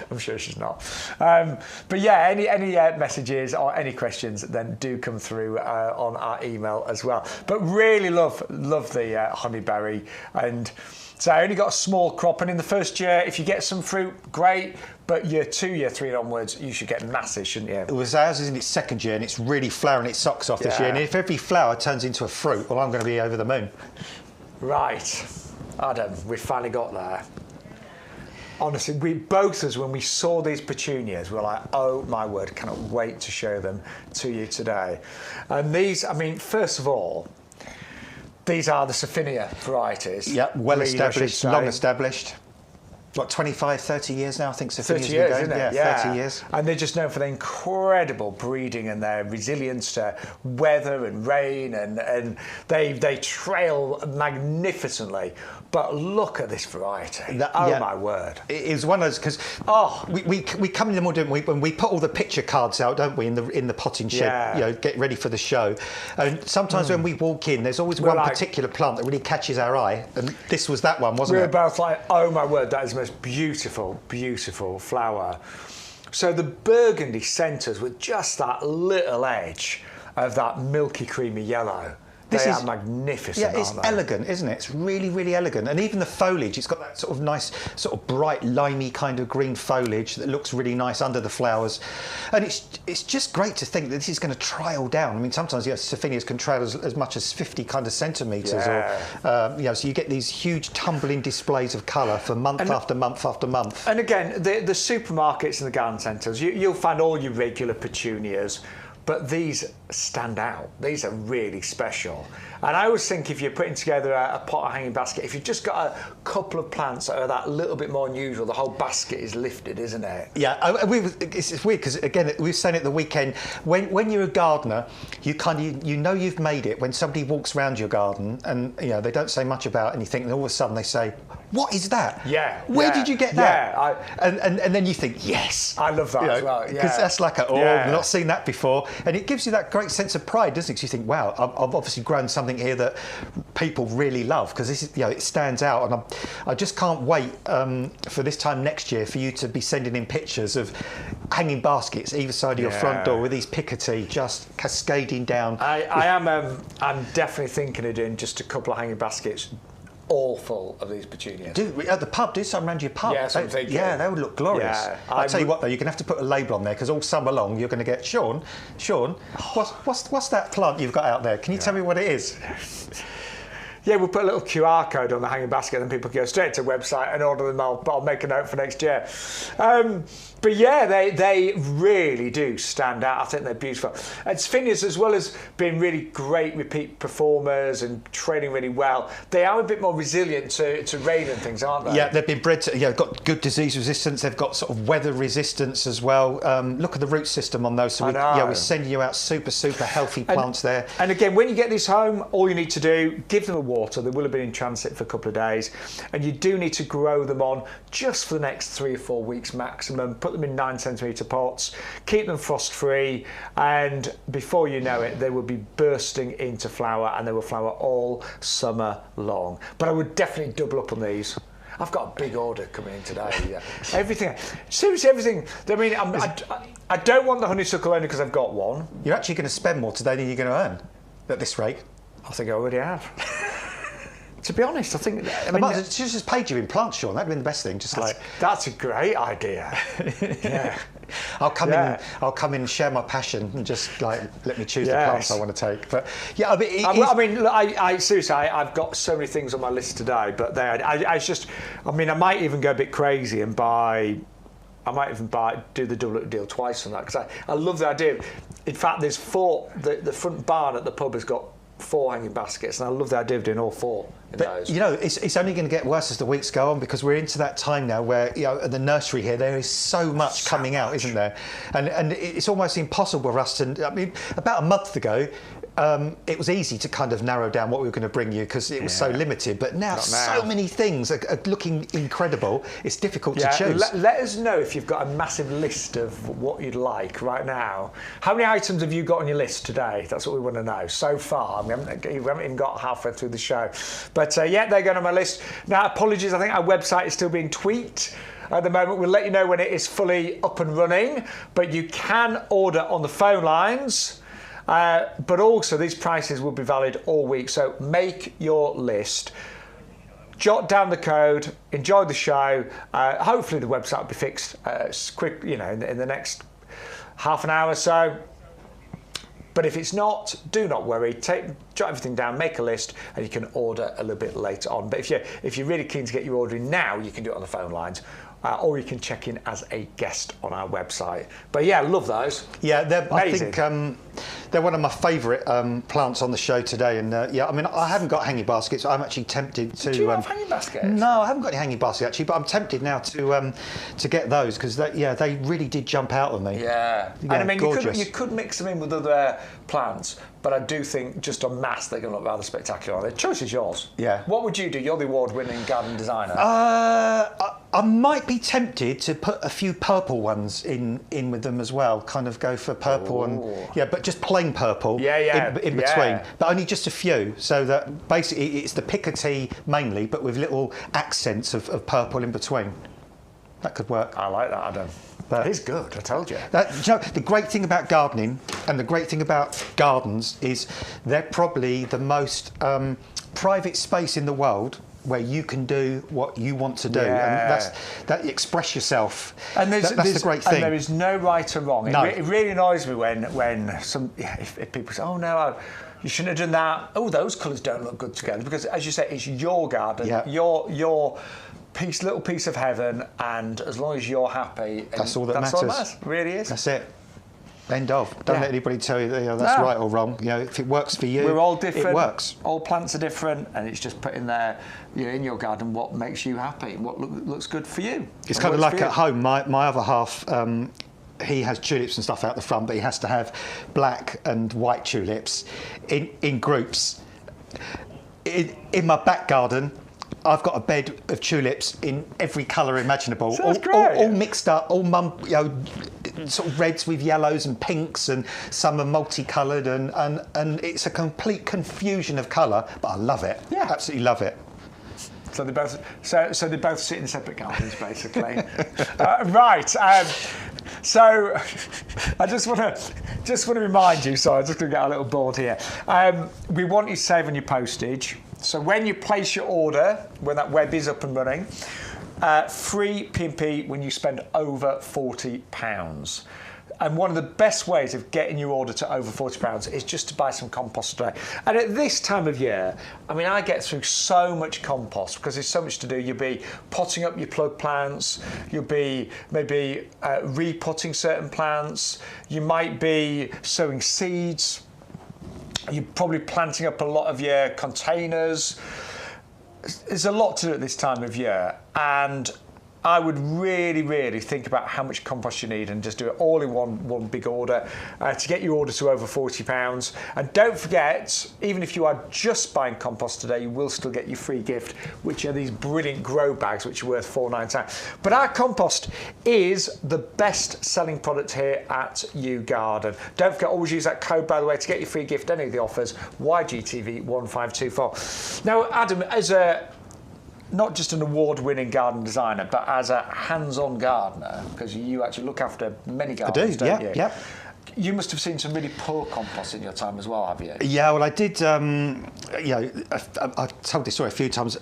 I'm sure she's not. But yeah, any messages or any questions, then do come through on our email as well. But really love the honeyberry. And so I only got a small crop, and in the first year, if you get some fruit, great. But year 2, year 3 onwards, you should get masses, shouldn't you? It was ours is in its second year, and it's really flowering its socks off this year. And if every flower turns into a fruit, well, I'm going to be over the moon. Right, Adam, we finally got there. Honestly, we both, as when we saw these petunias, were like, oh my word, cannot wait to show them to you today. And these, I mean, first of all, these are the Sophinia varieties. Yeah, well established, long established. What, 25, 30 years now, I think Sophinia's 30 years, been isn't going. it? Yeah, 30 years. And they're just known for their incredible breeding and their resilience to weather and rain, and they trail magnificently. But look at this variety. My word. It is one of those, because we come in the morning, and we put all the picture cards out, don't we, in the potting shed, get ready for the show. And sometimes when we walk in, there's always one particular plant that really catches our eye, and this was that one, wasn't it? We were both like, oh my word, that is the most beautiful, beautiful flower. So the burgundy centres with just that little edge of that milky, creamy yellow. They are magnificent. Yeah, it's elegant, isn't it? It's really, really elegant. And even the foliage, it's got that sort of nice, sort of bright, limey kind of green foliage that looks really nice under the flowers. And it's just great to think that this is going to trail down. I mean, sometimes Sophinias can trail as much as 50 kind of centimetres, or so you get these huge tumbling displays of colour for month after month after month. And again, the supermarkets and the garden centres, you'll find all your regular petunias. But these stand out. These are really special. And I always think if you're putting together a pot or hanging basket, if you've just got a couple of plants that are that little bit more unusual, the whole basket is lifted, isn't it? Yeah, it's weird because, again, we were saying at the weekend, when you're a gardener, you know you've made it when somebody walks around your garden and they don't say much about anything, and all of a sudden they say, what is that? Yeah. Where did you get that? Yeah. And then you think, yes. I love that as well. Because that's like, we've not seen that before. And it gives you that great sense of pride, doesn't it? Because you think, wow, I've obviously grown something here that people really love, because this is, it stands out. And I just can't wait for this time next year for you to be sending in pictures of hanging baskets either side of your front door with these picotea just cascading down. I'm definitely thinking of doing just a couple of hanging baskets all full of these petunias. At the pub, do something around your pub. Yeah, something. Yeah, they would look glorious. Yeah, I'll tell you what, though, you're going to have to put a label on there, because all summer long you're going to get, Shaun, what's that plant you've got out there? Can you tell me what it is? Yeah, we'll put a little QR code on the hanging basket, and then people go straight to the website and order them. I'll make a note for next year. But yeah, they really do stand out. I think they're beautiful. And Sophinias, as well as being really great repeat performers and training really well, they are a bit more resilient to rain and things, aren't they? Yeah, they've been bred to, got good disease resistance. They've got sort of weather resistance as well. Look at the root system on those. So we're sending you out super, super healthy plants there. And again, when you get these home, all you need to do, give them a water. They will have been in transit for a couple of days. And you do need to grow them on just for the next 3 or 4 weeks maximum. Put them in 9cm pots, keep them frost free, and before you know it, they will be bursting into flower, and they will flower all summer long. But I would definitely double up on these. I've got a big order coming in today. Everything, seriously, everything. I mean, I don't want the honeysuckle only because I've got one. You're actually going to spend more today than you're going to earn at this rate. I think I already have. To be honest, I think... I mean, just paid you in plants, Shaun. That'd been the best thing. That's a great idea. Yeah. I'll come in. I'll come in and share my passion and just like let me choose the plants I want to take. But yeah, I mean, seriously, I've got so many things on my list today. But I might even go a bit crazy and buy. I might even do the double deal twice on that because I love the idea. In fact, there's 4. The front barn at the pub has got 4 hanging baskets, and I love the idea of doing all 4 in those. You know, it's only going to get worse as the weeks go on because we're into that time now where, you know, at the nursery here there is so much coming out, isn't there? And it's almost impossible for us to. I mean, about a month ago, it was easy to kind of narrow down what we were going to bring you because it was so limited. But now so many things are looking incredible. It's difficult to choose. Let us know if you've got a massive list of what you'd like right now. How many items have you got on your list today? That's what we want to know so far. We haven't even got halfway through the show. But they're going on my list. Now, apologies, I think our website is still being tweaked. At the moment, we'll let you know when it is fully up and running. But you can order on the phone lines. But also, these prices will be valid all week. So make your list. Jot down the code. Enjoy the show. Hopefully, the website will be fixed quick. You know, in the next half an hour or so. But if it's not, do not worry. Jot everything down, make a list, and you can order a little bit later on. But if you're really keen to get your ordering now, you can do it on the phone lines. Or you can check in as a guest on our website. But yeah, love those. Yeah, I think they're one of my favourite plants on the show today. And yeah, I mean, I haven't got hanging baskets. I'm actually tempted to. Do you have hanging baskets? No, I haven't got any hanging baskets actually, but I'm tempted now to get those because they really did jump out on me. Yeah, and I mean, you could mix them in with other plants. But I do think just en masse they're going to look rather spectacular. The choice is yours. Yeah. What would you do? You're the award-winning garden designer. I might be tempted to put a few purple ones in with them as well. Kind of go for purple but just plain purple. In between, but only just a few. So that basically it's the Picardy mainly, but with little accents of purple in between. That could work. I like that, Adam. That is good, I told you. The great thing about gardening and the great thing about gardens is they're probably the most private space in the world where you can do what you want to do. Yeah. And that express yourself. And that's the great thing. And there is no right or wrong. No. It really annoys me when if people say, oh no, you shouldn't have done that. Oh, those colours don't look good together. Because as you say, it's your garden, your little piece of heaven, and as long as you're happy, that's all that matters. All that matters. It really is. That's it. End of. Don't let anybody tell you that's right or wrong. You know, if it works for you, we're all different. It works. All plants are different, and it's just putting there, in your garden, what makes you happy, what looks good for you. It's kind of like at home. My other half. He has tulips and stuff out the front, but he has to have black and white tulips in groups. In my back garden, I've got a bed of tulips in every colour imaginable, all mixed up, all sort of reds with yellows and pinks, and some are multicoloured, and it's a complete confusion of colour. But I love it. Yeah, absolutely love it. So they both sit in separate gardens, basically. Right. So I just want to remind you. Sorry, I'm just going to get a little bored here. We want you to save on your postage. So when you place your order, when that web is up and running, free P&P when you spend over £40. And one of the best ways of getting your order to over £40 is just to buy some compost today. And at this time of year, I mean, I get through so much compost because there's so much to do. You'll be potting up your plug plants. You'll be maybe repotting certain plants. You might be sowing seeds. You're probably planting up a lot of your containers. There's a lot to do at this time of year. And I would really, really think about how much compost you need and just do it all in one big order to get your order to over £40. And don't forget, even if you are just buying compost today, you will still get your free gift, which are these brilliant grow bags, which are worth £4.99. But our compost is the best-selling product here at YouGarden. Don't forget, always use that code, by the way, to get your free gift, any of the offers, YGTV1524. Now, Adam, as not just an award-winning garden designer, but as a hands-on gardener, because you actually look after many gardens, don't you? Yeah. You must have seen some really poor compost in your time as well, have you? Yeah, well, I did. I've told this story a few times.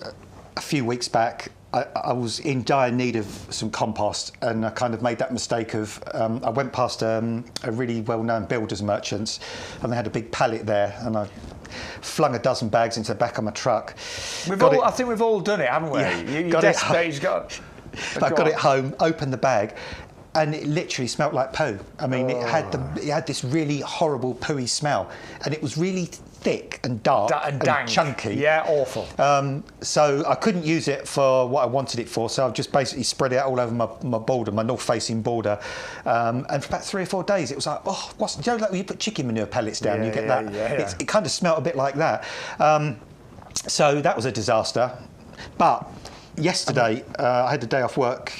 A few weeks back, I was in dire need of some compost, and I kind of made that mistake of I went past a really well-known builders merchants, and they had a big pallet there, and I flung a dozen bags into the back of my truck. I think we've all done it, haven't we? Yeah, Got it. I got it home, opened the bag, and it literally smelled like poo. I mean, it had this really horrible pooey smell, and it was really thick and dark and chunky. Yeah, awful. So I couldn't use it for what I wanted it for, so I've just basically spread it out all over my border, my north-facing border. And for about 3 or 4 days, it was like, you know, like when you put chicken manure pellets down, you get that. Yeah. It kind of smelled a bit like that. So that was a disaster. But yesterday, I had a day off work.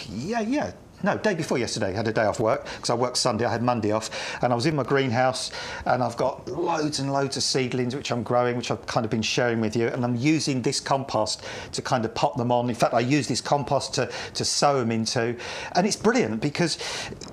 Day before yesterday, I had a day off work because I worked Sunday, I had Monday off, and I was in my greenhouse, and I've got loads and loads of seedlings which I'm growing, which I've kind of been sharing with you, and I'm using this compost to kind of pop them on. In fact, I use this compost to sow them into, and it's brilliant because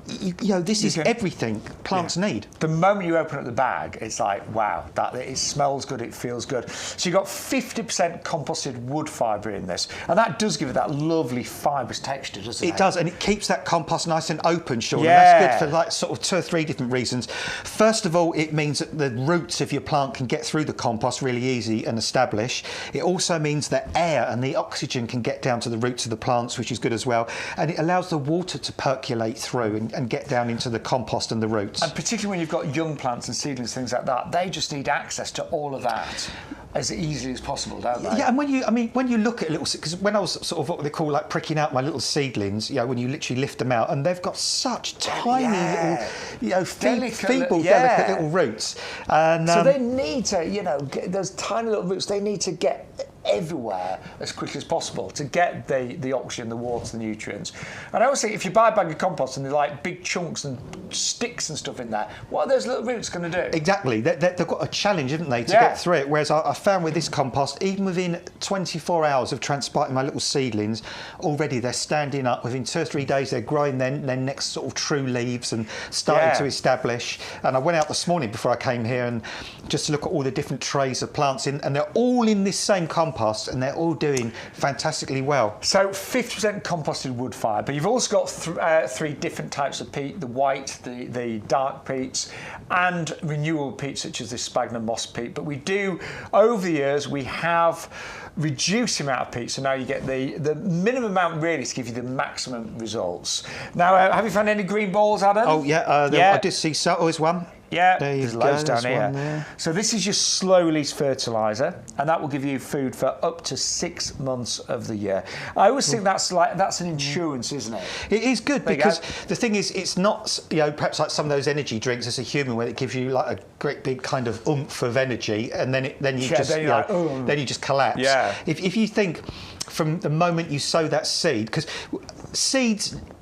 this is everything plants need. The moment you open up the bag, it's like, wow, it smells good, it feels good. So you've got 50% composted wood fibre in this, and that does give it that lovely fibrous texture, doesn't it? It does, and it keeps that compost nice and open, Shaun. Yeah. And that's good for like sort of 2 or 3 different reasons. First of all, it means that the roots of your plant can get through the compost really easy and establish. It also means that air and the oxygen can get down to the roots of the plants, which is good as well. And it allows the water to percolate through and get down into the compost and the roots. And particularly when you've got young plants and seedlings, things like that, they just need access to all of that as easily as possible, don't they? Yeah, and when you look at little, because when I was sort of what they call like pricking out my little seedlings, when you literally lift them out, and they've got such tiny little, feeble, delicate little roots, and so they need to, those tiny little roots, they need to get everywhere as quickly as possible to get the oxygen, the water, the nutrients. And I always think if you buy a bag of compost and they're like big chunks and sticks and stuff in there, what are those little roots going to do? Exactly. They've got a challenge, haven't they, to get through it. Whereas I found with this compost, even within 24 hours of transplanting my little seedlings, already they're standing up. Within 2 or 3 days, they're growing their next sort of true leaves and starting to establish. And I went out this morning before I came here and just to look at all the different trays of plants in, and they're all in this same compost, and they're all doing fantastically well. So 50% composted wood fibre. You've also got 3 different types of peat: the white, the dark peats, and renewable peat such as this sphagnum moss peat. But we do, over the years, we have reduced the amount of peat, so now you get the minimum amount really to give you the maximum results. Now, have you found any green balls, Adam? Oh yeah, I did see so. Always one. Yeah, there's loads down here. So this is your slow release fertiliser, and that will give you food for up to 6 months of the year. I always think that's an insurance, isn't it? It is good because the thing is, it's not perhaps like some of those energy drinks as a human where it gives you like a great big kind of oomph of energy, and then you just collapse. Yeah. If you think from the moment you sow that seed, because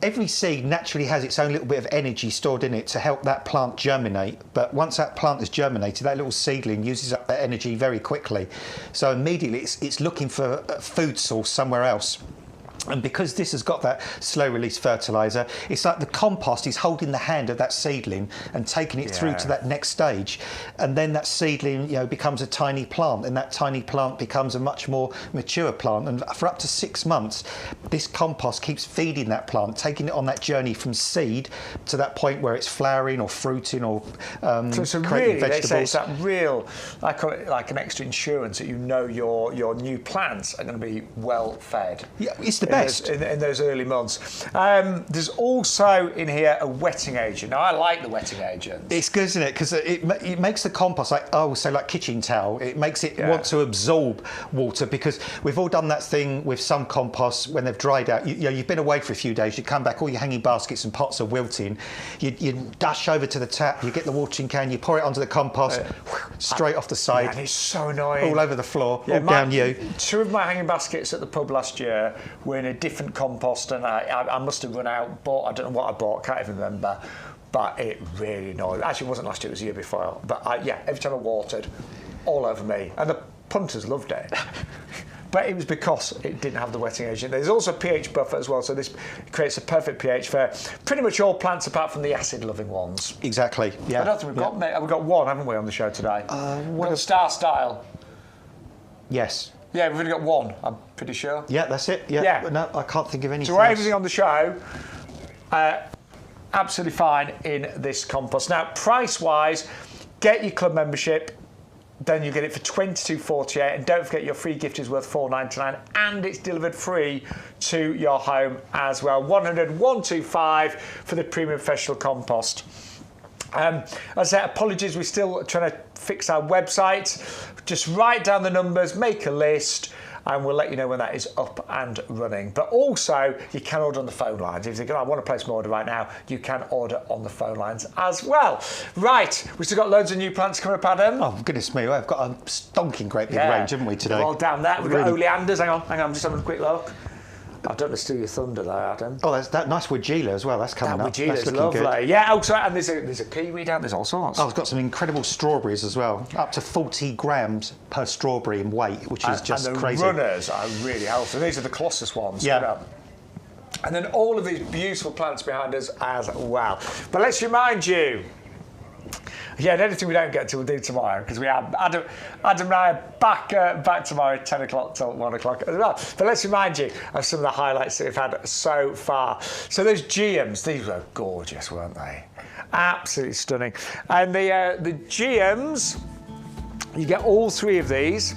every seed naturally has its own little bit of energy stored in it to help that plant germinate. But once that plant has germinated, that little seedling uses up that energy very quickly. So immediately it's looking for a food source somewhere else. And because this has got that slow release fertiliser, it's like the compost is holding the hand of that seedling and taking it through to that next stage. And then that seedling, becomes a tiny plant, and that tiny plant becomes a much more mature plant. And for up to 6 months, this compost keeps feeding that plant, taking it on that journey from seed to that point where it's flowering or fruiting or creating vegetables. They say it's that real, I call it like an extra insurance that your new plants are going to be well fed. Yeah, it's the best. In those early months. There's also in here a wetting agent. Now, I like the wetting agent. It's good, isn't it? Because it makes the compost like kitchen towel. It makes it want to absorb water, because we've all done that thing with some composts when they've dried out. You've been away for a few days, you come back, all your hanging baskets and pots are wilting. You dash over to the tap, you get the watering can, you pour it onto the compost, straight off the side. Yeah, and it's so annoying. All over the floor, all down you. 2 of my hanging baskets at the pub last year were in a different compost, and I must have run out, I don't know what I bought, can't even remember, but it really annoyed me. Actually, it wasn't last year, it was the year before, but every time I watered, all over me, and the punters loved it. but it was because it didn't have the wetting agent. There's also a pH buffer as well, so this creates a perfect pH for pretty much all plants apart from the acid-loving ones. Exactly, yeah. I don't think we've got one, haven't we, on the show today? We've got Star Style. Yes. Yeah, we've only got one, I'm pretty sure. Yeah, that's it. Yeah. No, I can't think of anything So else. everything on the show, absolutely fine in this compost. Now, price-wise, get your club membership, then you get it for $22.48, and don't forget your free gift is worth $4.99, and it's delivered free to your home as well. $125 for the premium professional compost. As I said, apologies, we're still trying to fix our website. Just write down the numbers, make a list, and we'll let you know when that is up and running. But also, you can order on the phone lines. If you think, I want to place my order right now, you can order on the phone lines as well. Right, we've still got loads of new plants coming up, Adam. Oh, goodness me, we've got a stonking great big range, haven't we, today? Well, down there, we've got oleanders. Hang on, I'm just having a quick look. I don't want to steal your thunder there, Adam. Oh, that's that nice Weigela as well. That's coming up. That's lovely. Good. Yeah, also, and there's a kiwi down. There's all sorts. Oh, it's got some incredible strawberries as well. Up to 40 grams per strawberry in weight, which is just and the crazy. Runners are really healthy. These are the Colossus ones. Yeah. And then all of these beautiful plants behind us as well. But let's remind you. Yeah, and anything we don't get to, we'll do tomorrow, because we have Adam and I are back tomorrow at 10 o'clock till 1 o'clock as well. But let's remind you of some of the highlights that we've had so far. So those GMs, these were gorgeous, weren't they? Absolutely stunning. And the GMs, you get all three of these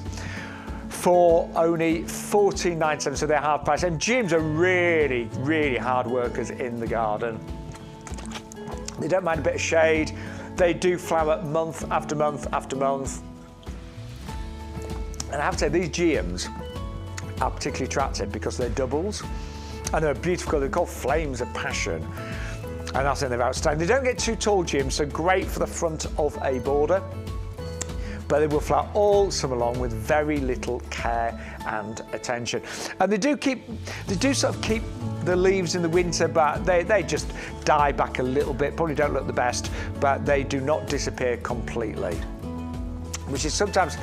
for only $14.97, so they're half price. And GMs are really, really hard workers in the garden. They don't mind a bit of shade. They do flower month after month after month. And I have to say, these GMs are particularly attractive because they're doubles and they're beautiful. They're called Flames of Passion. And I think they're outstanding. They don't get too tall GMs, so great for the front of a border. But they will flower all summer long with very little care and attention. And they do sort of keep the leaves in the winter, but they just die back a little bit. Probably don't look the best, but they do not disappear completely, which is sometimes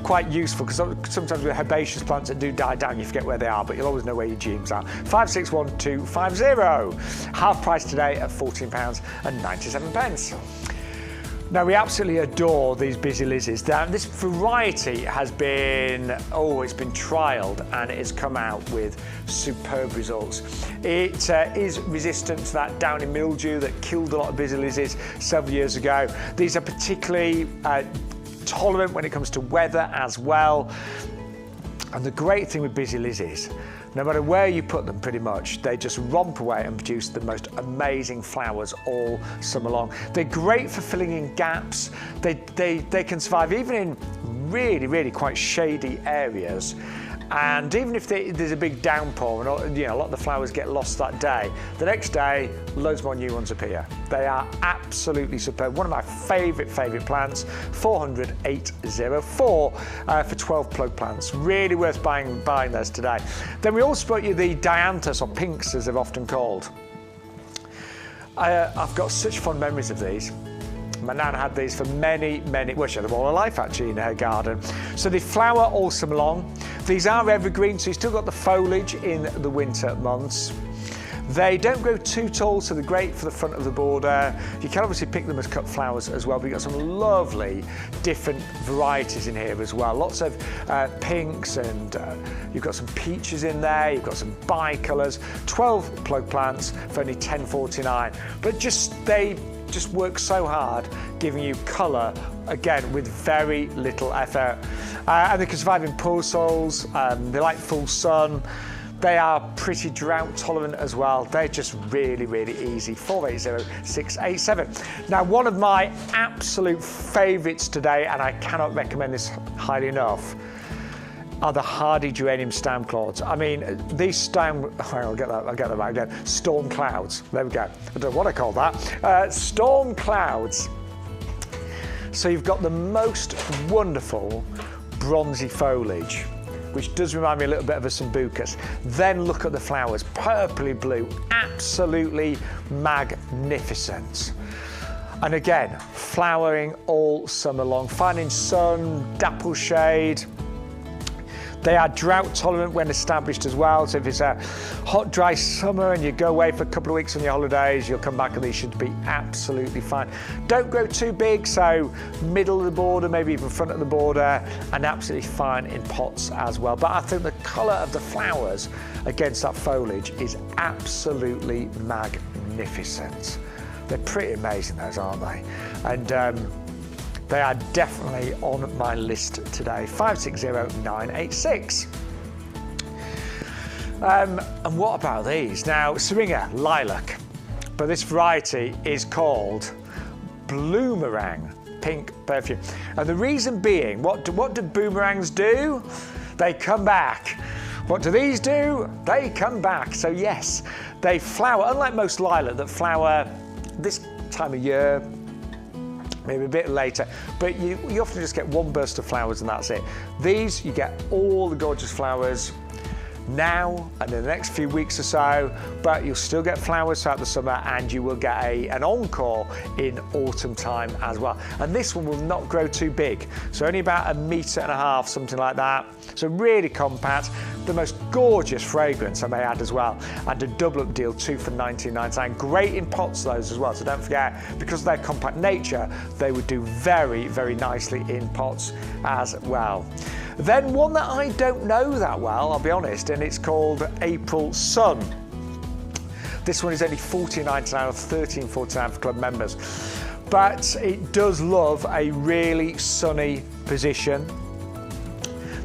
quite useful, because sometimes with herbaceous plants that do die down, you forget where they are, but you'll always know where your GMs are. 561250. Half price today at £14.97. Now, we absolutely adore these busy lizzies. Now, this variety has been, it's been trialled, and it has come out with superb results. It is resistant to that downy mildew that killed a lot of busy lizzies several years ago. These are particularly tolerant when it comes to weather as well. And the great thing with busy lizzies, no matter where you put them, pretty much, they just romp away and produce the most amazing flowers all summer long. They're great for filling in gaps. They can survive even in really, really quite shady areas. And even if there's a big downpour and a lot of the flowers get lost that day, the next day, loads more new ones appear. They are absolutely superb. One of my favourite plants, 40804 for 12 plug plants. Really worth buying those today. Then we also brought you the Dianthus, or pinks as they're often called. I've got such fond memories of these. My nan had these for many, well, she had them all her life actually in her garden. So they flower all summer long. These are evergreen, so you've still got the foliage in the winter months. They don't grow too tall, so they're great for the front of the border. You can obviously pick them as cut flowers as well, but you've got some lovely different varieties in here as well. Lots of pinks, and you've got some peaches in there, you've got some bicolours, 12 plug plants for only $10.49. But they just work so hard, giving you colour, again, with very little effort. And they can survive in poor soils, they like full sun. They are pretty drought tolerant as well. They're just really, really easy. 480687. Now, one of my absolute favourites today, and I cannot recommend this highly enough, are the hardy Geranium Stormclouds. I mean, these I'll get that right again. Stormclouds. There we go. I don't know what I call that. Stormclouds. So you've got the most wonderful bronzy foliage, which does remind me a little bit of a sambucus. Then look at the flowers, purpley blue, absolutely magnificent. And again, flowering all summer long, finding sun, dapple shade. They are drought tolerant when established as well. So if it's a hot, dry summer and you go away for a couple of weeks on your holidays, you'll come back and these should be absolutely fine. Don't grow too big, so middle of the border, maybe even front of the border, and absolutely fine in pots as well. But I think the colour of the flowers against that foliage is absolutely magnificent. They're pretty amazing, those, aren't they? And they are definitely on my list today. 560986. And what about these? Now, Syringa, Lilac, but this variety is called Bloomerang Pink Perfume. And the reason being, what do boomerangs do? They come back. What do these do? They come back. So yes, they flower, unlike most lilac that flower this time of year, maybe a bit later, but you often just get one burst of flowers and that's it. These, you get all the gorgeous flowers now and in the next few weeks or so, but you'll still get flowers throughout the summer and you will get an encore in autumn time as well. And this one will not grow too big, so only about 1.5 meters, something like that. So really compact, the most gorgeous fragrance I may add as well, and a double up deal, 2 for £19.99. Great in pots those as well, so don't forget, because of their compact nature, they would do very, very nicely in pots as well. Then one that I don't know that well, I'll be honest, and it's called April Sun. This one is only £14.99 or £13.49 for club members, but it does love a really sunny position.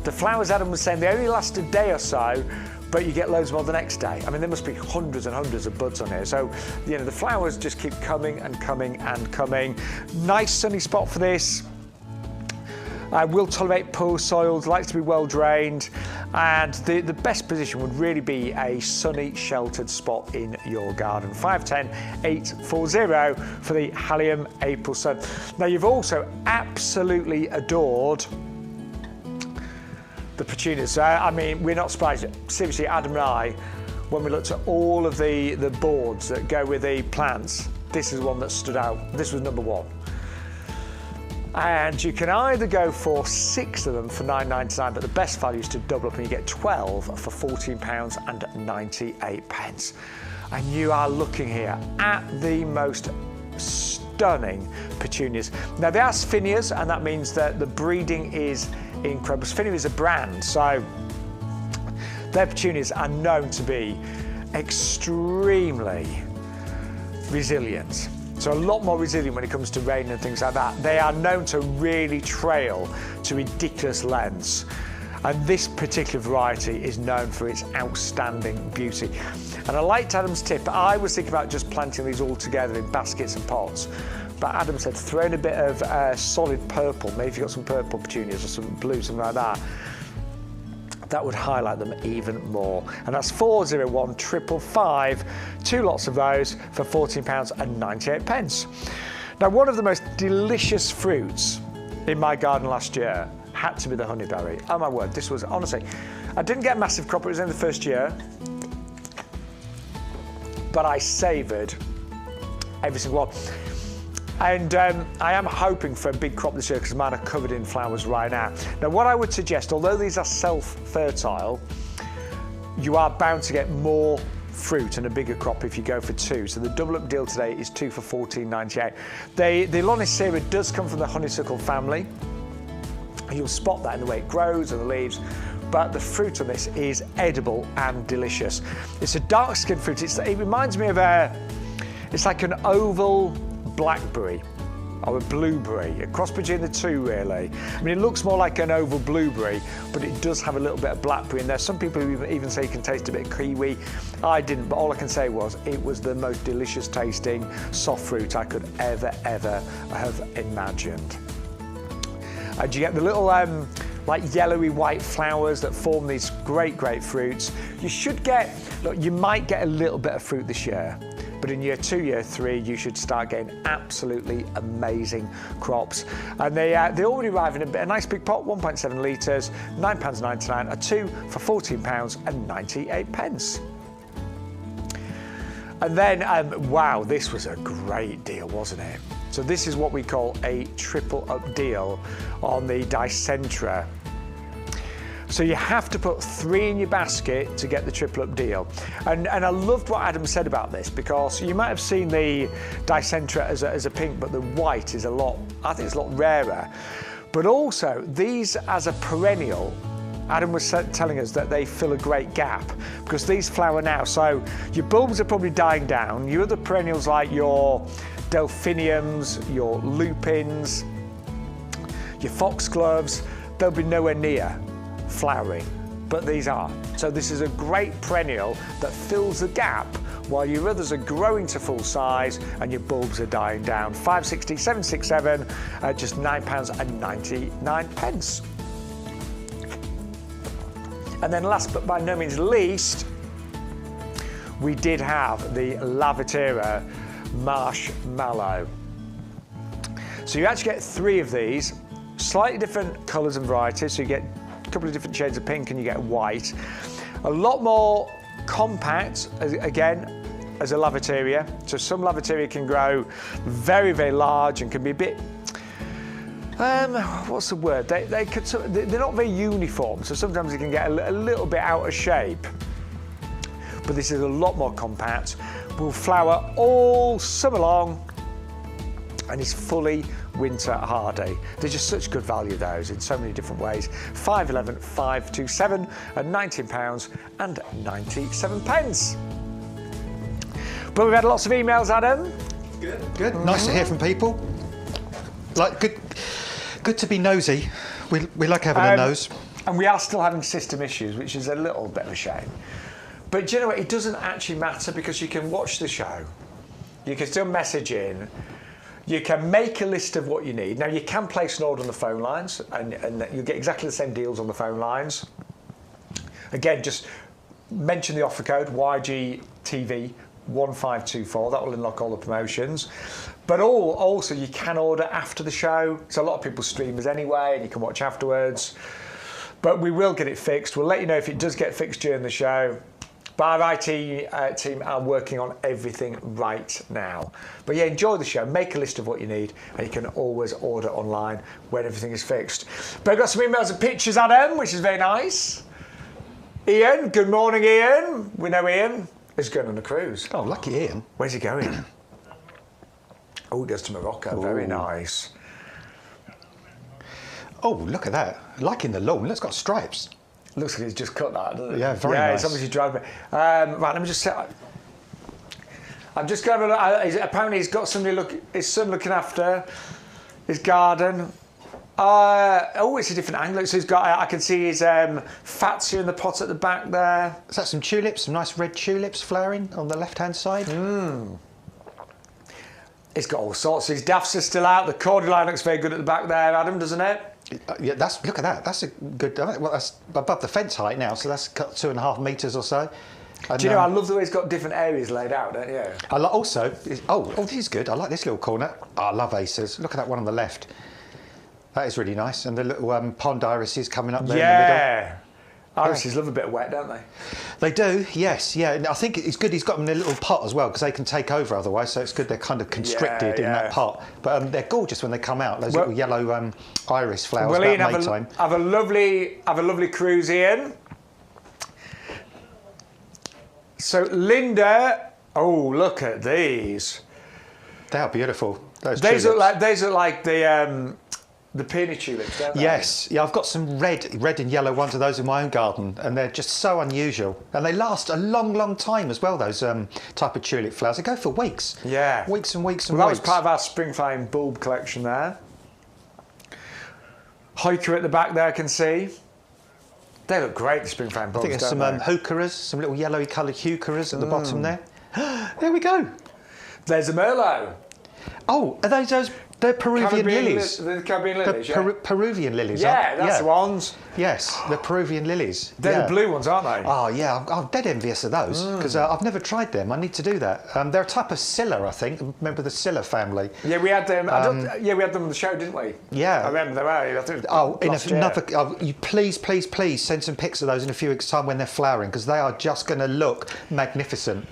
The flowers, Adam was saying, they only last a day or so, but you get loads more the next day. I mean, there must be hundreds and hundreds of buds on here. So, you know, the flowers just keep coming and coming and coming. Nice sunny spot for this. Will tolerate poor soils, likes to be well drained, and the best position would really be a sunny, sheltered spot in your garden. 510840 for the Helium April Sun. Now, you've also absolutely adored the petunias. I mean, we're not surprised. Seriously, Adam and I, when we looked at all of the boards that go with the plants, this is one that stood out. This was number one. And you can either go for 6 of them for £9.99, but the best value is to double up and you get 12 for £14.98. And you are looking here at the most stunning petunias. Now, they are Sphinnias, and that means that the breeding is incredible. Sphinnia is a brand, so their petunias are known to be extremely resilient. So a lot more resilient when it comes to rain and things like that. They are known to really trail to ridiculous lengths. And this particular variety is known for its outstanding beauty. And I liked Adam's tip. I was thinking about just planting these all together in baskets and pots. But Adam said throw in a bit of solid purple. Maybe if you've got some purple petunias or some blue, something like that. That would highlight them even more. And that's 401555, 2 lots of those for £14.98. Now, one of the most delicious fruits in my garden last year had to be the honeyberry. Oh my word, this was, honestly, I didn't get a massive crop, it was in the first year, but I savoured every single one. And I am hoping for a big crop this year because mine are covered in flowers right now. Now, what I would suggest, although these are self-fertile, you are bound to get more fruit and a bigger crop if you go for 2. So the double up deal today is 2 for £14.98. The Lonicera does come from the honeysuckle family. You'll spot that in the way it grows and the leaves, but the fruit on this is edible and delicious. It's a dark skinned fruit. It reminds me of it's like an oval blackberry or a blueberry, a cross between the two really. I mean, it looks more like an oval blueberry, but it does have a little bit of blackberry in there. Some people even say you can taste a bit of kiwi. I didn't, but all I can say was it was the most delicious tasting soft fruit I could ever have imagined. And you get the little like yellowy white flowers that form these great fruits. You should get, look, you might get a little bit of fruit this year, but in year 2, year 3, you should start getting absolutely amazing crops. And they already arrive in a nice big pot, 1.7 litres, £9.99, a 2 for £14.98. And then, wow, this was a great deal, wasn't it? So this is what we call a triple up deal on the Dicentra. So you have to put 3 in your basket to get the triple up deal. And I loved what Adam said about this, because you might have seen the Dicentra as a pink, but the white is I think it's a lot rarer. But also, these as a perennial, Adam was telling us that they fill a great gap, because these flower now. So your bulbs are probably dying down. Your other perennials like your delphiniums, your lupins, your foxgloves, they'll be nowhere near flowering, but these are. So this is a great perennial that fills the gap while your others are growing to full size and your bulbs are dying down. 560, 767 at just £9.99. And then last but by no means least, we did have the Lavatera Marshmallow. So you actually get 3 of these, slightly different colours and varieties. So you get a couple of different shades of pink and you get white. A lot more compact, again, as a Lavateria. So some Lavateria can grow very, very large and can be a bit, what's the word? They're not very uniform, so sometimes it can get a little bit out of shape. But this is a lot more compact, will flower all summer long, and is fully winter hardy. They're just such good value, those, in so many different ways. 511 527 at £19.97. But we've had lots of emails, Adam. Good. Nice to hear from people. Like, good to be nosy. We like having a nose. And we are still having system issues, which is a little bit of a shame. But do you know what? It doesn't actually matter, because you can watch the show. You can still message in. You can make a list of what you need. Now, you can place an order on the phone lines, and you'll get exactly the same deals on the phone lines. Again, just mention the offer code, YGTV1524. That will unlock all the promotions. But also, you can order after the show. So a lot of people stream us anyway, and you can watch afterwards. But we will get it fixed. We'll let you know if it does get fixed during the show. But our IT team are working on everything right now. But yeah, enjoy the show, make a list of what you need, and you can always order online when everything is fixed. But I've got some emails and pictures, Adam, which is very nice. Ian, good morning, Ian. We know Ian is going on a cruise. Oh, lucky Ian. Where's he going? Oh, he goes to Morocco. Ooh. Very nice. Oh, look at that. Like in the lawn, it's got stripes. Looks like he's just cut that, doesn't it? Yeah, very nice. It's obviously dried. Right, let me just set. I'm just going to look. Apparently, he's got his son looking after his garden. Oh, it's a different angle. So he's got. I can see his fatsia in the pot at the back there. Is that some tulips? Some nice red tulips flowering on the left-hand side. It's got all sorts. His daffs are still out. The cordyline looks very good at the back there, Adam, doesn't it? Yeah, look at that. That's a good. Well, that's above the fence height now, so that's cut 2.5 metres or so. And, do you know? I love the way it's got different areas laid out, don't you? I like also. This is good. I like this little corner. I love acers. Look at that one on the left. That is really nice, and the little pond irises coming up there in the middle. Yeah. Irises love a bit of wet, don't they? They do, yes, yeah. And I think it's good he's got them in a little pot as well, because they can take over otherwise, so it's good they're kind of constricted in that pot. But they're gorgeous when they come out, those little yellow iris flowers about Maytime. Have a lovely cruise, Ian. So Linda, oh, look at these. They are beautiful. These look like the peony tulips, don't they? Yes, yeah, I've got some red and yellow ones of those in my own garden, and they're just so unusual. And they last a long, long time as well, those type of tulip flowers. They go for weeks. Yeah. Weeks and weeks and weeks. That was part of our spring flame bulb collection there. Heuchera at the back there, I can see. They look great, the spring flame bulbs, I think there's some heucheras, some little yellowy coloured heucheras at the bottom there. There we go. There's a Merlot. Oh, are those? They're Peruvian lilies. The Caribbean lilies, yeah. Peruvian lilies, yeah, that's the ones. Yes, the Peruvian lilies. They're the blue ones, aren't they? Oh, yeah, I'm dead envious of those, because I've never tried them. I need to do that. They're a type of scilla, I think. Remember the scilla family? Yeah, we had them. We had them on the show, didn't we? Yeah. I remember you please send some pics of those in a few weeks' time when they're flowering, because they are just going to look magnificent.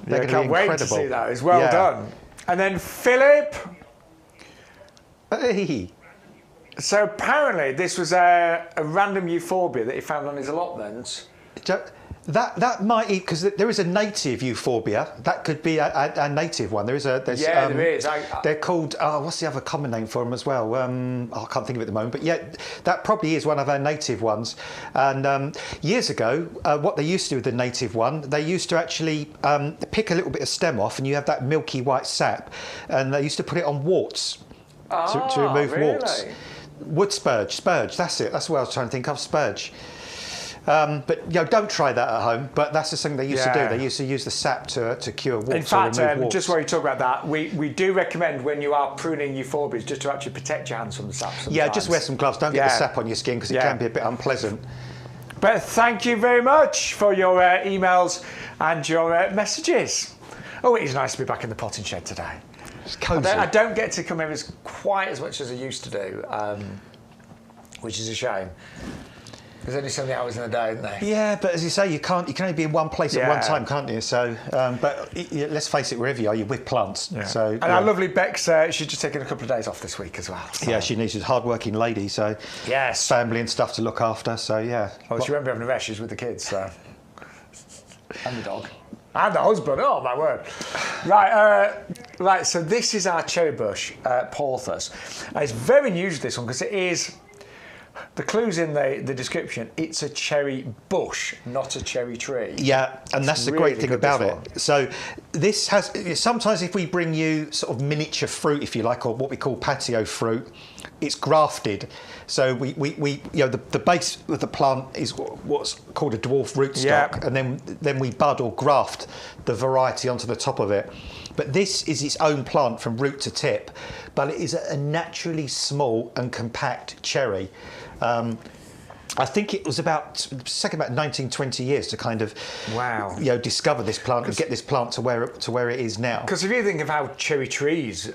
They're going to be incredible. Wait to see those. Well done. And then Philip. Hey. So apparently this was a random euphorbia that he found on his allotments. That might, because there is a native euphorbia. That could be a native one. There's there is. They're called, what's the other common name for them as well? I can't think of it at the moment. But yeah, that probably is one of our native ones. And years ago, what they used to do with the native one, they used to actually pick a little bit of stem off, and you have that milky white sap, and they used to put it on warts to remove warts. Wood spurge, that's it. That's what I was trying to think of, spurge. But don't try that at home. But that's the thing they used to do. They used to use the sap to cure warts. In fact, or remove warts. just while you talk about that, we do recommend when you are pruning euphorbias just to actually protect your hands from the sap sometimes. Yeah, just wear some gloves. Don't get the sap on your skin because it can be a bit unpleasant. But thank you very much for your emails and your messages. Oh, it is nice to be back in the potting shed today. It's cosy. I don't get to come in quite as much as I used to do, which is a shame. There's only so many hours in a day, isn't there? Yeah, but as you say, you can only be in one place at one time, can't you? So, but let's face it, wherever you are, you're with plants. Yeah. So, and our lovely Bex, she's just taken a couple of days off this week as well. So. Yeah, she's a hard-working lady, so family and stuff to look after. So yeah. Well, she won't be having a rest. She's with the kids, so and the dog. And the husband, oh my word. Right, so this is our cherry bush, Porthos. And it's very unusual, this one, because it is, the clue's in the description, it's a cherry bush, not a cherry tree. Yeah, and that's the great thing about it. So this has, sometimes if we bring you sort of miniature fruit, if you like, or what we call patio fruit, it's grafted. So we the base of the plant is what's called a dwarf rootstock, and then we bud or graft the variety onto the top of it. But this is its own plant from root to tip, but it is a naturally small and compact cherry. I think it was about 19, 20 years to kind of discover this plant and get this plant to where it is now. Because if you think of how cherry trees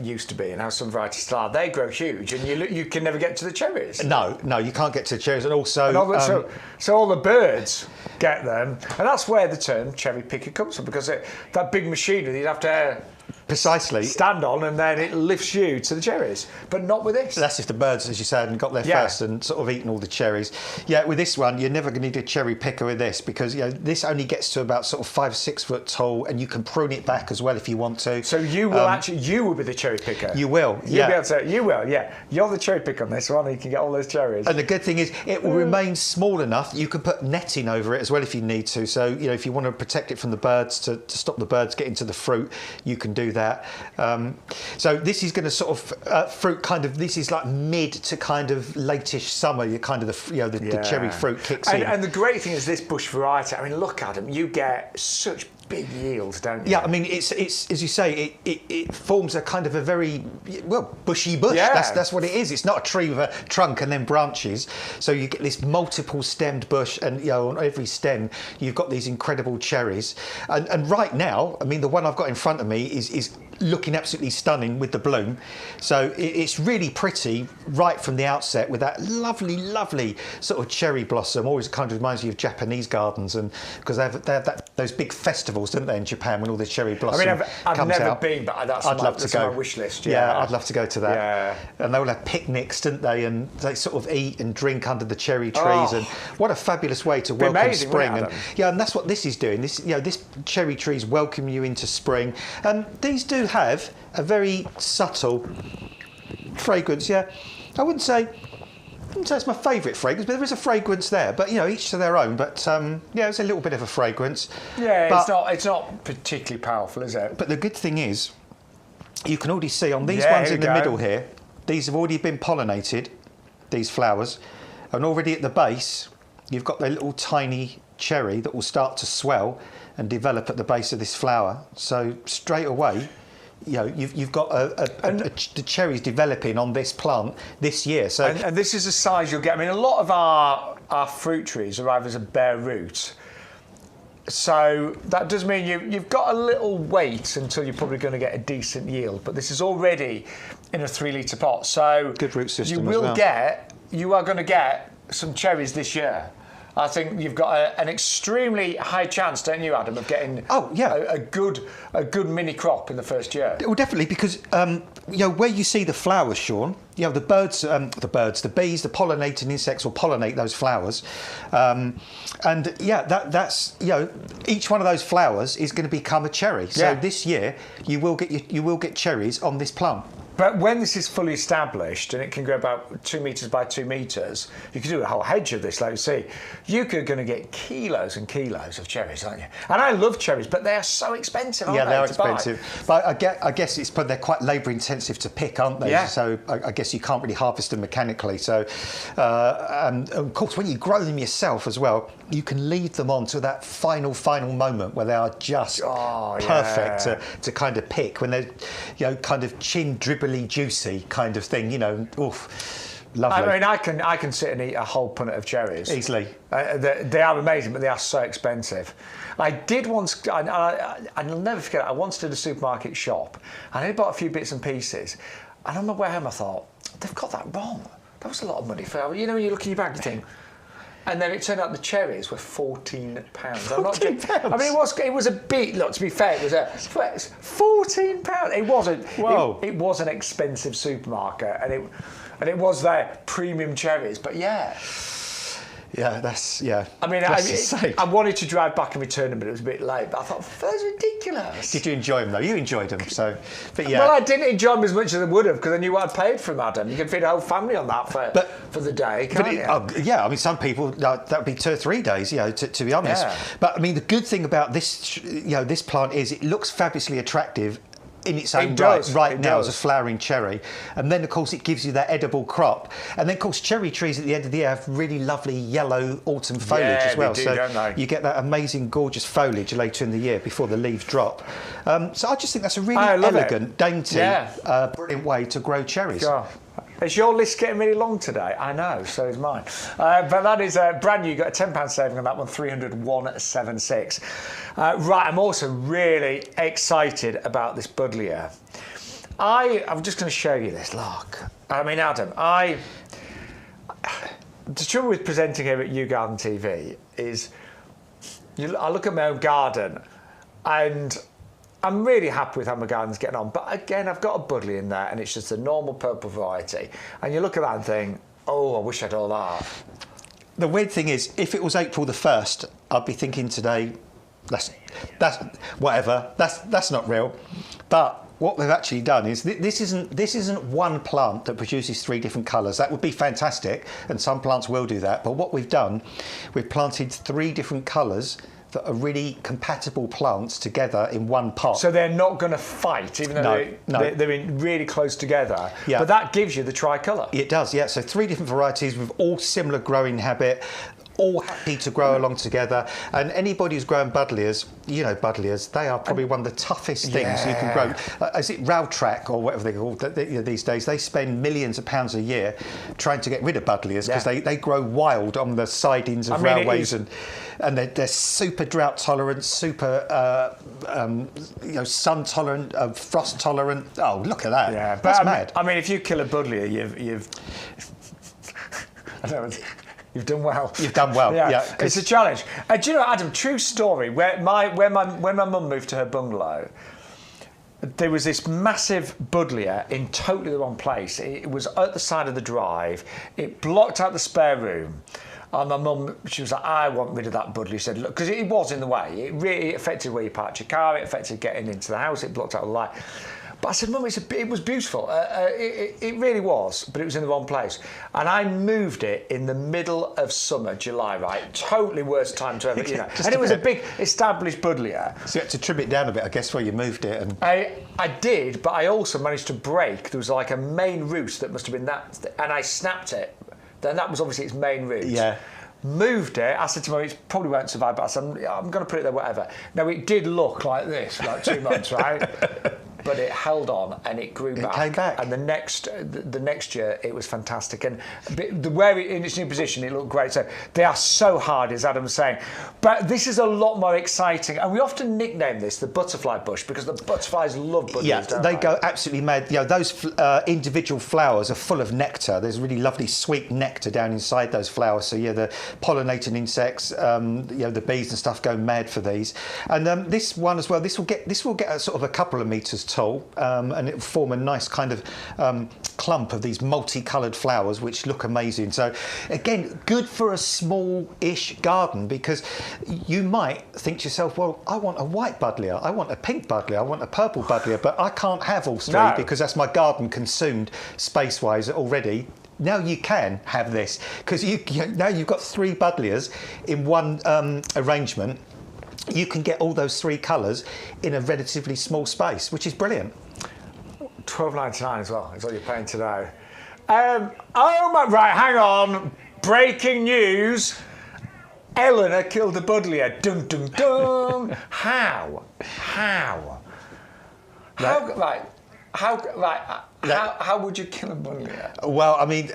used to be and how some varieties are, they grow huge, and you can never get to the cherries. No, you can't get to the cherries, and also so all the birds get them, and that's where the term cherry picker comes from, because that big machinery you'd have to precisely stand on, and then it lifts you to the cherries, but not with this. That's if the birds, as you said, hadn't got there first and sort of eaten all the cherries. Yeah, with this one, you're never going to need a cherry picker with this, because this only gets to about sort of 5-6 foot tall, and you can prune it back as well if you want to. So you will be the cherry picker. You will. You'll be able to. You will. Yeah, you're the cherry picker on this one. You can get all those cherries. And the good thing is, it will remain small enough. You can put netting over it as well if you need to. So if you want to protect it from the birds to stop the birds getting to the fruit, you can do that. So this is going to sort of fruit kind of. This is like mid to kind of late-ish summer. You kind of the cherry fruit kicks in. And the great thing is this bush variety. I mean, look, Adam, you get such big yields, don't you? Yeah, I mean, it's as you say, it forms a kind of a very bushy bush. Yeah. That's what it is. It's not a tree with a trunk and then branches. So you get this multiple stemmed bush, and on every stem you've got these incredible cherries. And right now, I mean, the one I've got in front of me is looking absolutely stunning with the bloom. So it's really pretty right from the outset with that lovely sort of cherry blossom. Always kind of reminds you of Japanese gardens, and because they have those big festivals, don't they, in Japan, when all the cherry blossom comes out. I've never been, but that's I'd love to go. On my wish list. Yeah, I'd love to go to that. Yeah. And they all have picnics, don't they? And they sort of eat and drink under the cherry trees. And what a fabulous way to welcome spring. And that's what this is doing. This cherry trees welcome you into spring. And these do have a very subtle fragrance. Yeah, I wouldn't say it's my favourite fragrance, but there is a fragrance there. But each to their own. But it's a little bit of a fragrance. Yeah, it's not particularly powerful, is it? But the good thing is, you can already see on these ones in the middle here, these have already been pollinated, these flowers, and already at the base, you've got the little tiny cherry that will start to swell and develop at the base of this flower. So straight away, you've got the cherries developing on this plant this year. So and this is the size you'll get. I mean, a lot of our fruit trees arrive as a bare root. So that does mean you've got a little wait until you're probably going to get a decent yield. But this is already in a 3-litre pot. So good root system you are going to get some cherries this year. I think you've got an extremely high chance, don't you, Adam, of getting a good mini crop in the first year. Well, definitely, because where you see the flowers, Shaun, the birds, the bees, the pollinating insects will pollinate those flowers, that's each one of those flowers is going to become a cherry. So this year you will get cherries on this plant. But when this is fully established and it can grow about 2 metres by 2 metres, you can do a whole hedge of this, like you see. You're going to get kilos and kilos of cherries, aren't you? And I love cherries, but they are so expensive, aren't they? Yeah, they're expensive. But I guess they're quite labour intensive to pick, aren't they? Yeah. So I guess you can't really harvest them mechanically. So, and of course, when you grow them yourself as well, you can lead them on to that final moment where they are just perfect to kind of pick, when they're kind of chin dribbly juicy kind of thing, oof, lovely. I mean, I can sit and eat a whole punnet of cherries easily. They are amazing, but they are so expensive. I did once, I'll never forget it, I once did a supermarket shop and I bought a few bits and pieces, and on my way home I thought, they've got that wrong. That was a lot of money for, when you look in your bag, you think. And then it turned out the cherries were £14. £14? I mean, it was a bit. Look, to be fair, it was £14. It wasn't. Whoa. It was an expensive supermarket, and it was their premium cherries. But yeah. Yeah, that's I mean, I wanted to drive back and return them, but it was a bit late. But I thought, that's ridiculous. Did you enjoy them though? You enjoyed them, so. But yeah. Well, I didn't enjoy them as much as I would have, because I knew what I'd paid for them, Adam. You can feed a whole family on that for the day, can't you? Yeah, I mean, some people that would be 2 or 3 days, to be honest. Yeah. But I mean, the good thing about this, this plant is it looks fabulously attractive in its own right now as a flowering cherry, and then of course it gives you that edible crop, and then of course cherry trees at the end of the year have really lovely yellow autumn foliage as well, they do, so don't they? You get that amazing gorgeous foliage later in the year before the leaves drop. So I just think that's a really elegant, dainty, brilliant way to grow cherries. Sure. Is your list getting really long today? I know, so is mine. But that is brand new. You got a £10 saving on that one, 300,176. Right, I'm also really excited about this buddleia. I'm just going to show you this. Look, I mean, Adam, the trouble with presenting here at YouGarden TV is I look at my own garden and I'm really happy with how my garden's getting on, but again, I've got a buddleia in there and it's just a normal purple variety. And you look at that and think, oh, I wish I had all that. The weird thing is, if it was April the 1st, I'd be thinking today, that's whatever, that's not real. But what they've actually done is this isn't one plant that produces 3 different colours. That would be fantastic, and some plants will do that. But what we've done, we've planted 3 different colours that are really compatible plants together in one pot. So they're not going to fight, even though they're in really close together. Yeah. But that gives you the tricolour. It does, yeah. So 3 different varieties with all similar growing habit, all happy to grow along together. And anybody who's growing buddleias, buddleias, they are probably one of the toughest things you can grow. Is it Rowtrack or whatever they call it these days? They spend millions of pounds a year trying to get rid of buddleias because they grow wild on the sidings of railways, and they're super drought tolerant, super sun tolerant, frost tolerant. Oh, look at that! Yeah, that's mad. I mean, if you kill a buddleia, you've I don't know. You've done well. You've done well. Yeah, it's a challenge. Do you know, Adam? True story. When my mum moved to her bungalow, there was this massive buddleia in totally the wrong place. It was at the side of the drive. It blocked out the spare room. And my mum, she was like, I want rid of that buddleia. She said, look, because it was in the way. It really affected where you parked your car. It affected getting into the house. It blocked out the light. But I said, Mum, it was beautiful. It really was, but it was in the wrong place. And I moved it in the middle of summer, July, right? Totally worst time to ever, And it was a big established buddleia. So you had to trim it down a bit, I guess, where you moved it. And I did, but I also managed to break. There was like a main root that must have been that, and I snapped it. Then that was obviously its main root. Yeah. Moved it. I said to Mum, it probably won't survive, but I said, I'm going to put it there, whatever. Now, it did look like this, like 2 months, right? but it held on and it grew back. It came back. And the next year it was fantastic. And where in its new position it looked great. So they are so hard, as Adam was saying. But this is a lot more exciting. And we often nickname this the butterfly bush because the butterflies love budgies, Yeah, don't they go absolutely mad. Those individual flowers are full of nectar. There's really lovely sweet nectar down inside those flowers. So the pollinating insects, the bees and stuff go mad for these. And this one as well. This will get a sort of a couple of meters tall, and it will form a nice kind of clump of these multicoloured flowers, which look amazing. So again, good for a small-ish garden because you might think to yourself, well, I want a white buddleia, I want a pink buddleia, I want a purple buddleia, but I can't have all three because that's my garden consumed space-wise already. Now you can have this because now you've got 3 buddleias in one arrangement. You can get all those 3 colours in a relatively small space, which is brilliant. $12.99 as well is what you're paying today. Right, hang on. Breaking news. Eleanor killed a buddleia. Dun dun dun. How? How would you kill a buddleia? Well, I mean,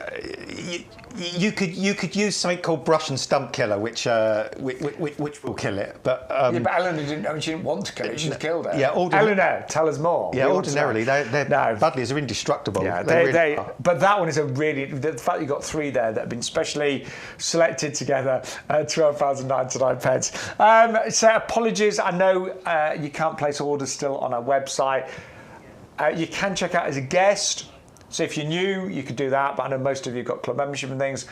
you could use something called brush and stump killer, which will kill it. But but Eleanor didn't. I mean, she didn't want to kill it. She just killed it. Yeah, Eleanor, tell us more. Yeah, ordinarily, buddleias are indestructible. Yeah, they but that one is the fact you got 3 there that have been specially selected together at £12.99. So apologies. I know you can't place orders still on our website. You can check out as a guest. So if you're new, you could do that. But I know most of you have got club membership and things.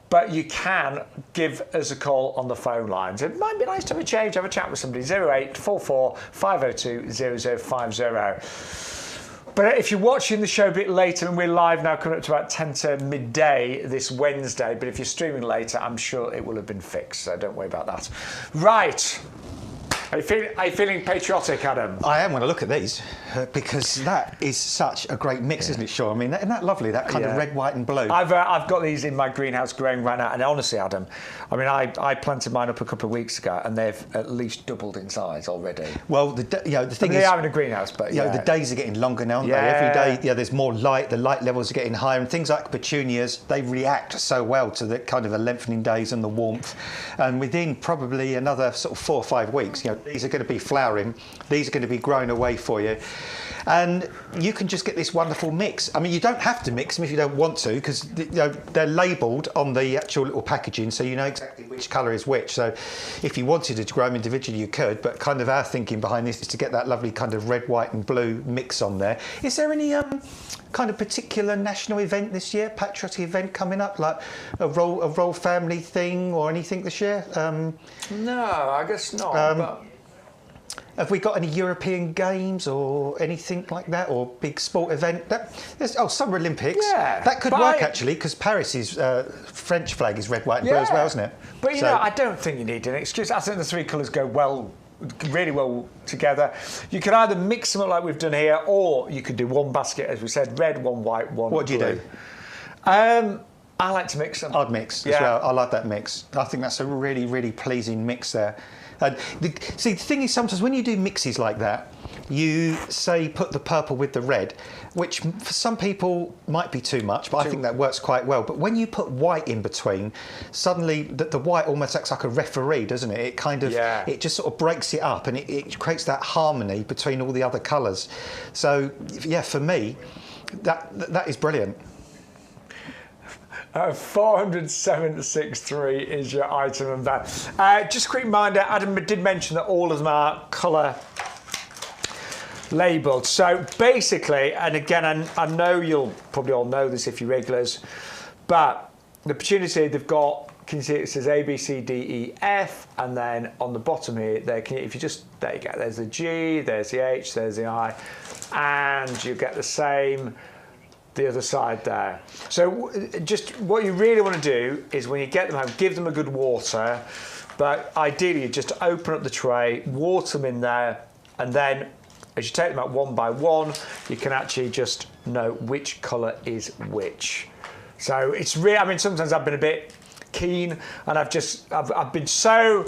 But you can give us a call on the phone lines. It might be nice to have a change, have a chat with somebody. 0844 502 0050. But if you're watching the show a bit later, and we're live now coming up to about 10 to midday this Wednesday, but if you're streaming later, I'm sure it will have been fixed. So don't worry about that. Right. Are you feeling patriotic, Adam? I am when I look at these because that is such a great mix, isn't it, Shaun? I mean, isn't that lovely? That kind of red, white, and blue. I've got these in my greenhouse growing right now, and honestly, Adam, I mean, I planted mine up a couple of weeks ago, and they've at least doubled in size already. Well, the thing is, they are in a greenhouse, but the days are getting longer now, aren't they? Every day, there's more light. The light levels are getting higher, and things like petunias, they react so well to the kind of the lengthening days and the warmth. And within probably another sort of 4 or 5 weeks, these are going to be flowering. These are going to be growing away for you. And you can just get this wonderful mix. I mean, you don't have to mix them if you don't want to, because they're labelled on the actual little packaging, so you know exactly which colour is which. So if you wanted to grow them individually, you could, but kind of our thinking behind this is to get that lovely kind of red, white and blue mix on there. Is there any kind of particular national event this year, patriotic event coming up, like a royal family thing or anything this year? No, I guess not. But have we got any European Games or anything like that, or big sport event? Summer Olympics. Yeah, that could work actually, because Paris's French flag is red, white, and blue as well, isn't it? But I don't think you need an excuse. I think the 3 colours go really well together. You can either mix them up like we've done here, or you could do one basket, as we said, red, one white, one blue. What do you do? I like to mix them. I'd mix as well. I like that mix. I think that's a really, really pleasing mix there. And the thing is, sometimes when you do mixes like that, you say put the purple with the red, which for some people might be too much, but I think that works quite well. But when you put white in between, suddenly the white almost acts like a referee, doesn't it? It kind of, it just sort of breaks it up, and it creates that harmony between all the other colours. So yeah, for me, that is brilliant. 407.63 is your item and that. Just a quick reminder, Adam did mention that all of them are colour labelled. So basically, and again, I know you'll probably all know this if you're regulars, but the opportunity they've got, can you see it says A, B, C, D, E, F, and then on the bottom here, there you go, there's the G, there's the H, there's the I, and you get the same the other side there. So just what you really want to do is when you get them home, give them a good water, but ideally you just open up the tray, water them in there, and then as you take them out one by one, you can actually just know which colour is which. So it's really, I mean, sometimes I've been a bit keen, and I've been so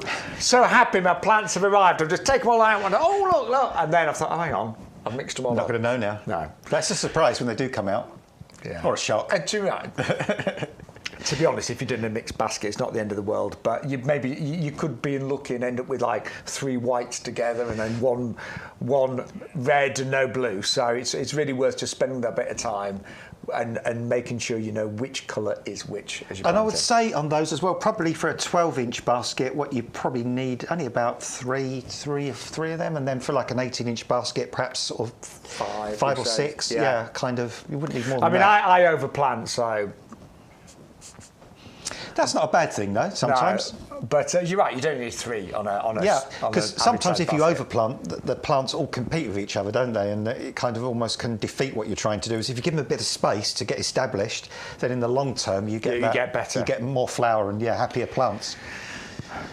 happy my plants have arrived. I've just taken them all out and oh look, and then I thought, oh, hang on, I've mixed them all I'm not up. going to know now. No. That's a surprise when they do come out. Yeah. Or a shock. And to be honest, if you're doing a mixed basket, it's not the end of the world. But you could be unlucky and end up with like 3 whites together and then one red and no blue. So it's really worth just spending that bit of time and making sure you know which colour is which as you plant And I would it. say on those as well, probably for a 12-inch basket, what you probably need only about three of them, and then for like an 18-inch basket, perhaps sort of five or six. Yeah, kind of. You wouldn't need more than that. I overplant, so. That's not a bad thing, though, sometimes. No, but you're right, you don't need 3 on a Yeah, because sometimes if you basket. overplant, the plants all compete with each other, don't they? And it kind of almost can defeat what you're trying to do. So if you give them a bit of space to get established, then in the long term you get you get better. You get more flower and happier plants.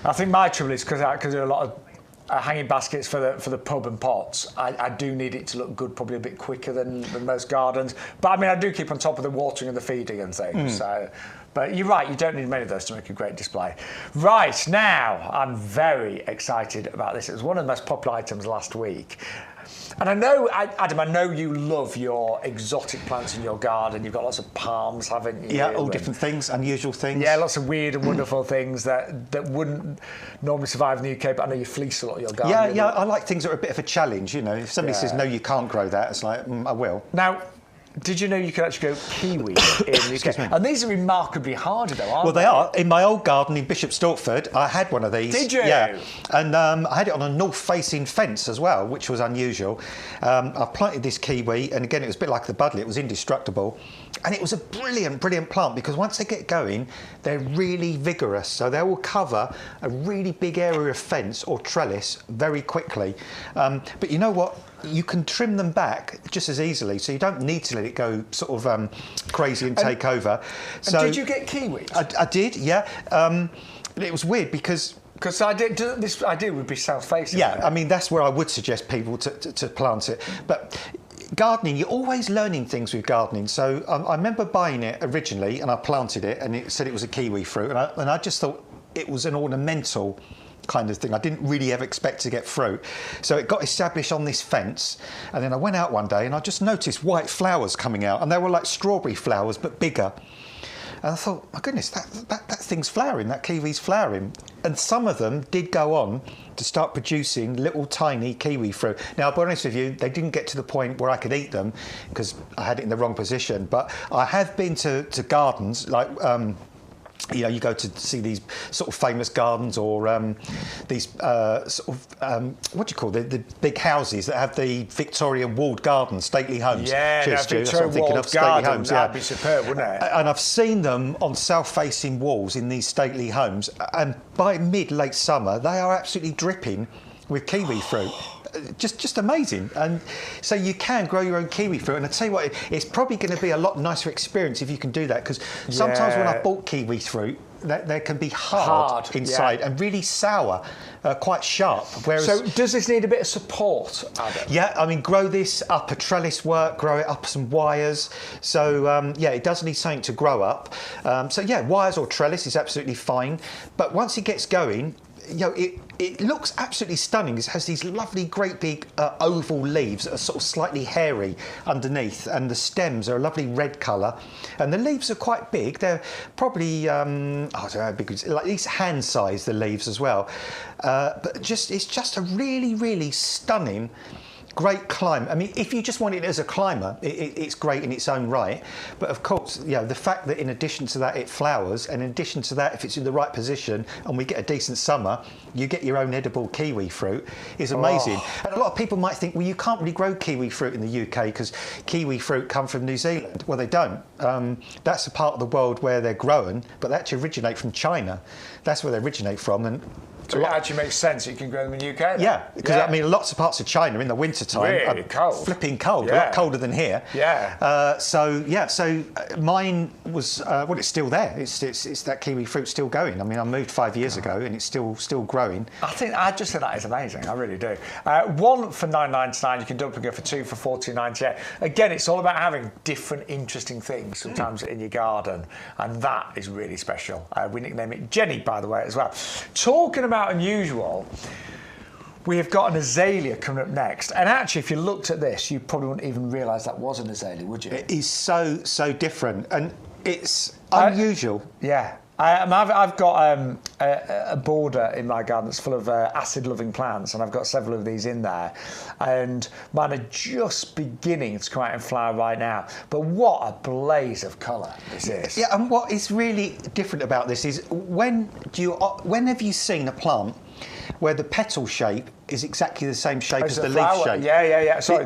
I think my trouble is because there are a lot of hanging baskets for the pub and pots. I do need it to look good, probably a bit quicker than most gardens. But I mean, I do keep on top of the watering and the feeding and things. So, but you're right, you don't need many of those to make a great display. Right, now, I'm very excited about this. It was one of the most popular items last week. And I know, Adam, I know you love your exotic plants in your garden. You've got lots of palms, haven't you? Yeah, all different things, unusual things. Yeah, lots of weird and wonderful things that wouldn't normally survive in the UK, but I know you fleece a lot of your garden. Yeah, I like things that are a bit of a challenge, you know. If somebody says, no, you can't grow that, it's like, I will. Now, did you know you could actually go kiwi in the UK? And these are remarkably harder, though, aren't Well, they? they are. In my old garden in Bishop Stortford, I had one of these. Did you? Yeah. And I had it on a north-facing fence as well, which was unusual. I planted this kiwi, and again, it was a bit like the budlet. It was indestructible. And it was a brilliant, brilliant plant, because once they get going, they're really vigorous. So they will cover a really big area of fence or trellis very quickly. But you know what? You can trim them back just as easily, so you don't need to let it go sort of crazy and take over. So and did you get kiwis? I did, yeah. It was weird because this idea would be south-facing. yeah, I mean, that's where I would suggest people to plant it. But gardening, you're always learning things with gardening. So I remember buying it originally, and I planted it, and it said it was a kiwi fruit, and I just thought it was an ornamental kind of thing. I didn't really ever expect to get fruit. So it got established on this fence, and then I went out one day and I just noticed white flowers coming out, and they were like strawberry flowers but bigger. And I thought, my goodness, that thing's flowering, that kiwi's flowering. And some of them did go on to start producing little tiny kiwi fruit. Now, I'll be honest with you, they didn't get to the point where I could eat them because I had it in the wrong position. But I have been to gardens like you know, you go to see these sort of famous gardens or these sort of what do you call the big houses that have the Victorian walled gardens, stately homes. Yeah, Cheers, Stu, that's what I'm thinking of, stately homes. That'd be superb, wouldn't it? And I've seen them on south-facing walls in these stately homes, and by mid-late summer, they are absolutely dripping with kiwi fruit. Just amazing. And so you can grow your own kiwi fruit, and I tell you what, it's probably going to be a lot nicer experience if you can do that, because sometimes when I bought kiwi fruit, they can be hard inside and really sour, quite sharp. Whereas, so does this need a bit of support, Adam? yeah, I mean, grow this up a trellis work, grow it up some wires. So yeah, it does need something to grow up. So yeah, wires or trellis is absolutely fine. But once it gets going, you know, it looks absolutely stunning. It has these lovely, great big oval leaves that are sort of slightly hairy underneath, and the stems are a lovely red colour, and the leaves are quite big. They're probably I don't know how big, like at least hand size, the leaves as well. But it's just a really, really stunning, great climb. I mean, if you just want it as a climber, it's great in its own right. But of course, you know, the fact that in addition to that it flowers, and in addition to that, if it's in the right position and we get a decent summer, you get your own edible kiwi fruit, is amazing. And a lot of people might think, well, you can't really grow kiwi fruit in the UK because kiwi fruit come from New Zealand. Well, they don't. That's a part of the world where they're grown, but they actually originate from China. That's where they originate from. And so it actually makes sense that you can grow them in the UK then? Yeah, because I mean, lots of parts of China in the winter time really are cold. Flipping cold, a lot colder than here. Yeah. So mine was well, it's still there. It's that kiwi fruit still going. I mean, I moved 5 years ago, and it's still growing. I just think that is amazing. I really do. One for $9.99. You can double and go for two for $14.98. Again, it's all about having different, interesting things sometimes in your garden, and that is really special. We nickname it Jenny, by the way, as well. Talking about unusual, We have got an azalea coming up next. And actually, if you looked at this, you probably wouldn't even realise that was an azalea, would you? It is so different, and it's unusual. I've got a border in my garden that's full of acid-loving plants, and I've got several of these in there. And mine are just beginning to come out in flower right now. But what a blaze of colour this is. Yeah, and what is really different about this is when have you seen a plant where the petal shape is exactly the same shape as the leaf shape? Yeah. Sorry,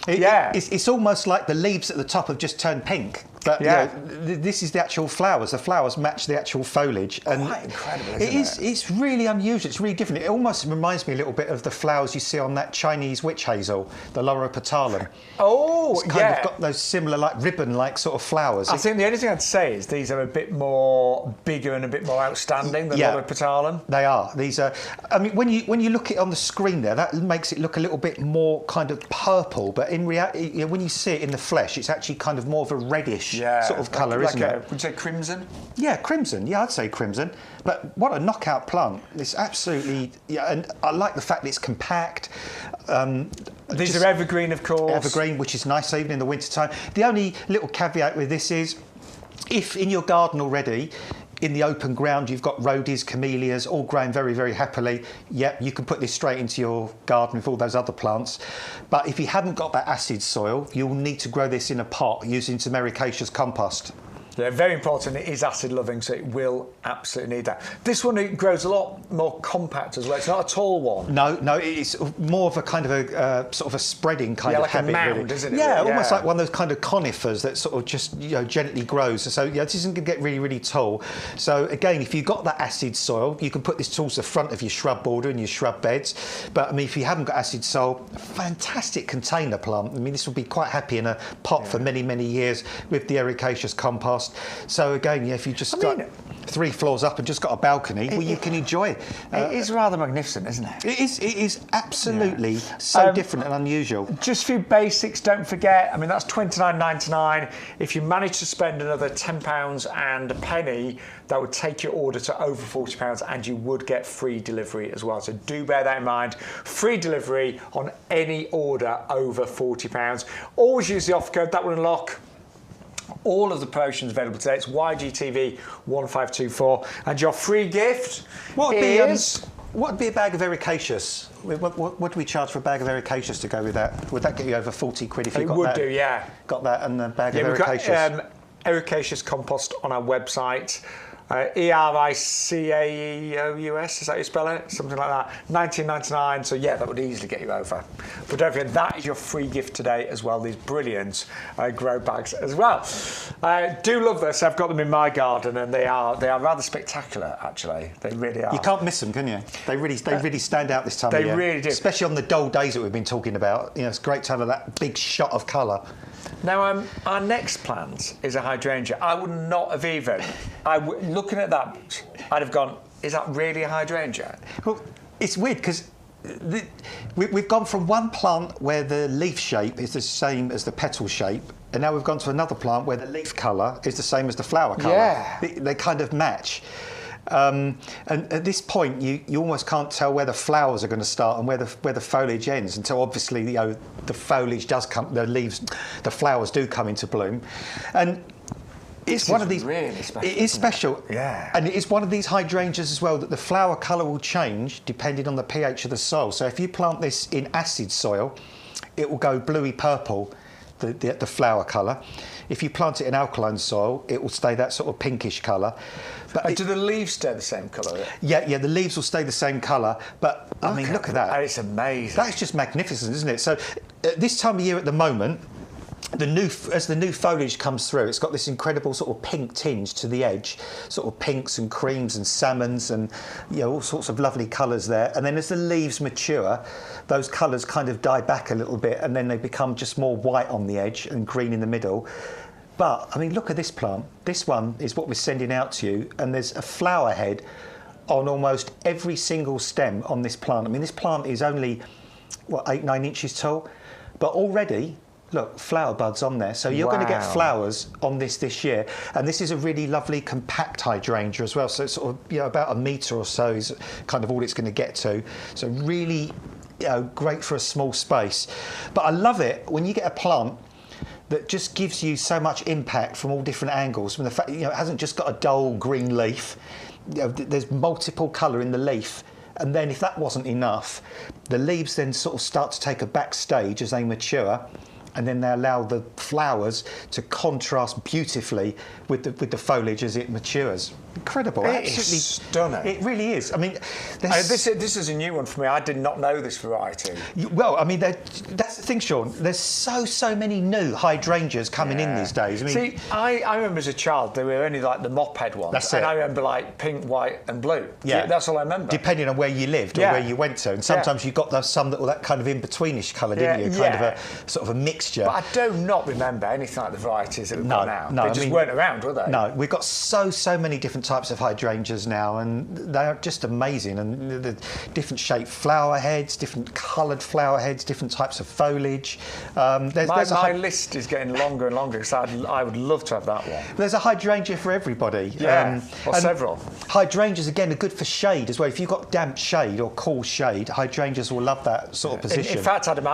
It's almost like the leaves at the top have just turned pink. But this is the actual flowers. The flowers match the actual foliage. And quite incredible, isn't it? It's really unusual. It's really different. It almost reminds me a little bit of the flowers you see on that Chinese witch hazel, the loropetalum. Oh, it's kind of got those similar, like ribbon-like sort of flowers. I think the only thing I'd say is these are a bit more bigger and a bit more outstanding than loropetalum. They are. These are. I mean, when you look at it on the screen there, that makes it look a little bit more kind of purple. But in reality, when you see it in the flesh, it's actually kind of more of a reddish sort of colour, isn't it? Would you say crimson? Yeah, crimson. Yeah, I'd say crimson. But what a knockout plant! It's absolutely and I like the fact that it's compact. These are evergreen, of course. Evergreen, which is nice even in the winter time. The only little caveat with this is, if in your garden already, in the open ground, you've got rhodies, camellias, all growing very, very happily. Yep, you can put this straight into your garden with all those other plants. But if you haven't got that acid soil, you'll need to grow this in a pot using some ericaceous compost. Yeah, very important. It is acid loving, so it will absolutely need that. This one, it grows a lot more compact as well. It's not a tall one. No, it's more of a kind of a sort of a spreading kind of like habit. A mound, really. Isn't it? Yeah, almost like one of those kind of conifers that sort of just gently grows. So this isn't going to get really, really tall. So again, if you've got that acid soil, you can put this towards the front of your shrub border and your shrub beds. But I mean, if you haven't got acid soil, fantastic container plant. I mean, this will be quite happy in a pot for many, many years with the ericaceous compost. So again, if you just got 3 floors up and just got a balcony, well, you can enjoy it. It is rather magnificent, isn't it? It is absolutely so different and unusual. Just a few basics, don't forget. I mean, that's £29.99. If you manage to spend another £10 and a penny, that would take your order to over £40, and you would get free delivery as well. So do bear that in mind. Free delivery on any order over £40. Always use the offer code. That will unlock all of the promotions available today. It's YGTV 1524, and your free gift what would be a bag of ericaceous? What do we charge for a bag of ericaceous to go with that? Would that get you over 40 quid if you got that? It would do, yeah. Got that and a bag of ericaceous. We've got ericaceous compost on our website. ERICAEOUS, is that how you spell it? Something like that. £19.99, so yeah, that would easily get you over. But don't forget, that is your free gift today as well, these brilliant grow bags as well. Do love this. I've got them in my garden, and they are rather spectacular, actually. They really are. You can't miss them, can you? They really stand out this time of year. They really do. Especially on the dull days that we've been talking about. It's great to have that big shot of colour. Now, our next plant is a hydrangea. I would not have even... looking at that, I'd have gone, is that really a hydrangea? Well, it's weird because we've gone from one plant where the leaf shape is the same as the petal shape, and now we've gone to another plant where the leaf colour is the same as the flower colour. Yeah. They kind of match. And at this point, you almost can't tell where the flowers are going to start and where the foliage ends until obviously the foliage does come, the flowers do come into bloom, and it's one of these. Really special. It is special, yeah. And it is one of these hydrangeas as well that the flower colour will change depending on the pH of the soil. So if you plant this in acid soil, it will go bluey purple, the flower colour. If you plant it in alkaline soil, it will stay that sort of pinkish colour. But do the leaves stay the same colour? Yeah, the leaves will stay the same colour. But I mean, look at that. It's amazing. That's just magnificent, isn't it? So at this time of year at the moment, as the new foliage comes through, it's got this incredible sort of pink tinge to the edge, sort of pinks and creams and salmons and all sorts of lovely colours there. And then as the leaves mature, those colours kind of die back a little bit, and then they become just more white on the edge and green in the middle. But I mean, look at this plant. This one is what we're sending out to you, and there's a flower head on almost every single stem on this plant. I mean, this plant is only 8-9 inches tall, but already Look, flower buds on there. So you're going to get flowers on this year. And this is a really lovely compact hydrangea as well. So it's sort of, about a metre or so is kind of all it's going to get to. So really, great for a small space. But I love it when you get a plant that just gives you so much impact from all different angles. From the fact, it hasn't just got a dull green leaf. There's multiple colour in the leaf. And then if that wasn't enough, the leaves then sort of start to take a back stage as they mature. And then they allow the flowers to contrast beautifully with the foliage as it matures. Incredible, absolutely stunning. It really is. I mean, this is a new one for me. I did not know this variety. Well, I mean, that's the thing, Shaun. There's so many new hydrangeas coming in these days. I mean, see, I remember as a child they were only like the mop-head ones. That's it. And I remember like pink, white, and blue. Yeah, that's all I remember. Depending on where you lived or where you went to, and sometimes you got some that kind of in-betweenish colour, didn't you? Kind of a sort of a mixture. But I do not remember anything like the varieties that we've got now. No, they just weren't around, were they? No, we've got so many different types of hydrangeas now, and they are just amazing. And the different shaped flower heads, different coloured flower heads, different types of foliage. My list is getting longer and longer because I would love to have that one. There's a hydrangea for everybody. Or several. Hydrangeas, again, are good for shade as well. If you've got damp shade or cool shade, hydrangeas will love that sort of position. In fact, Adam,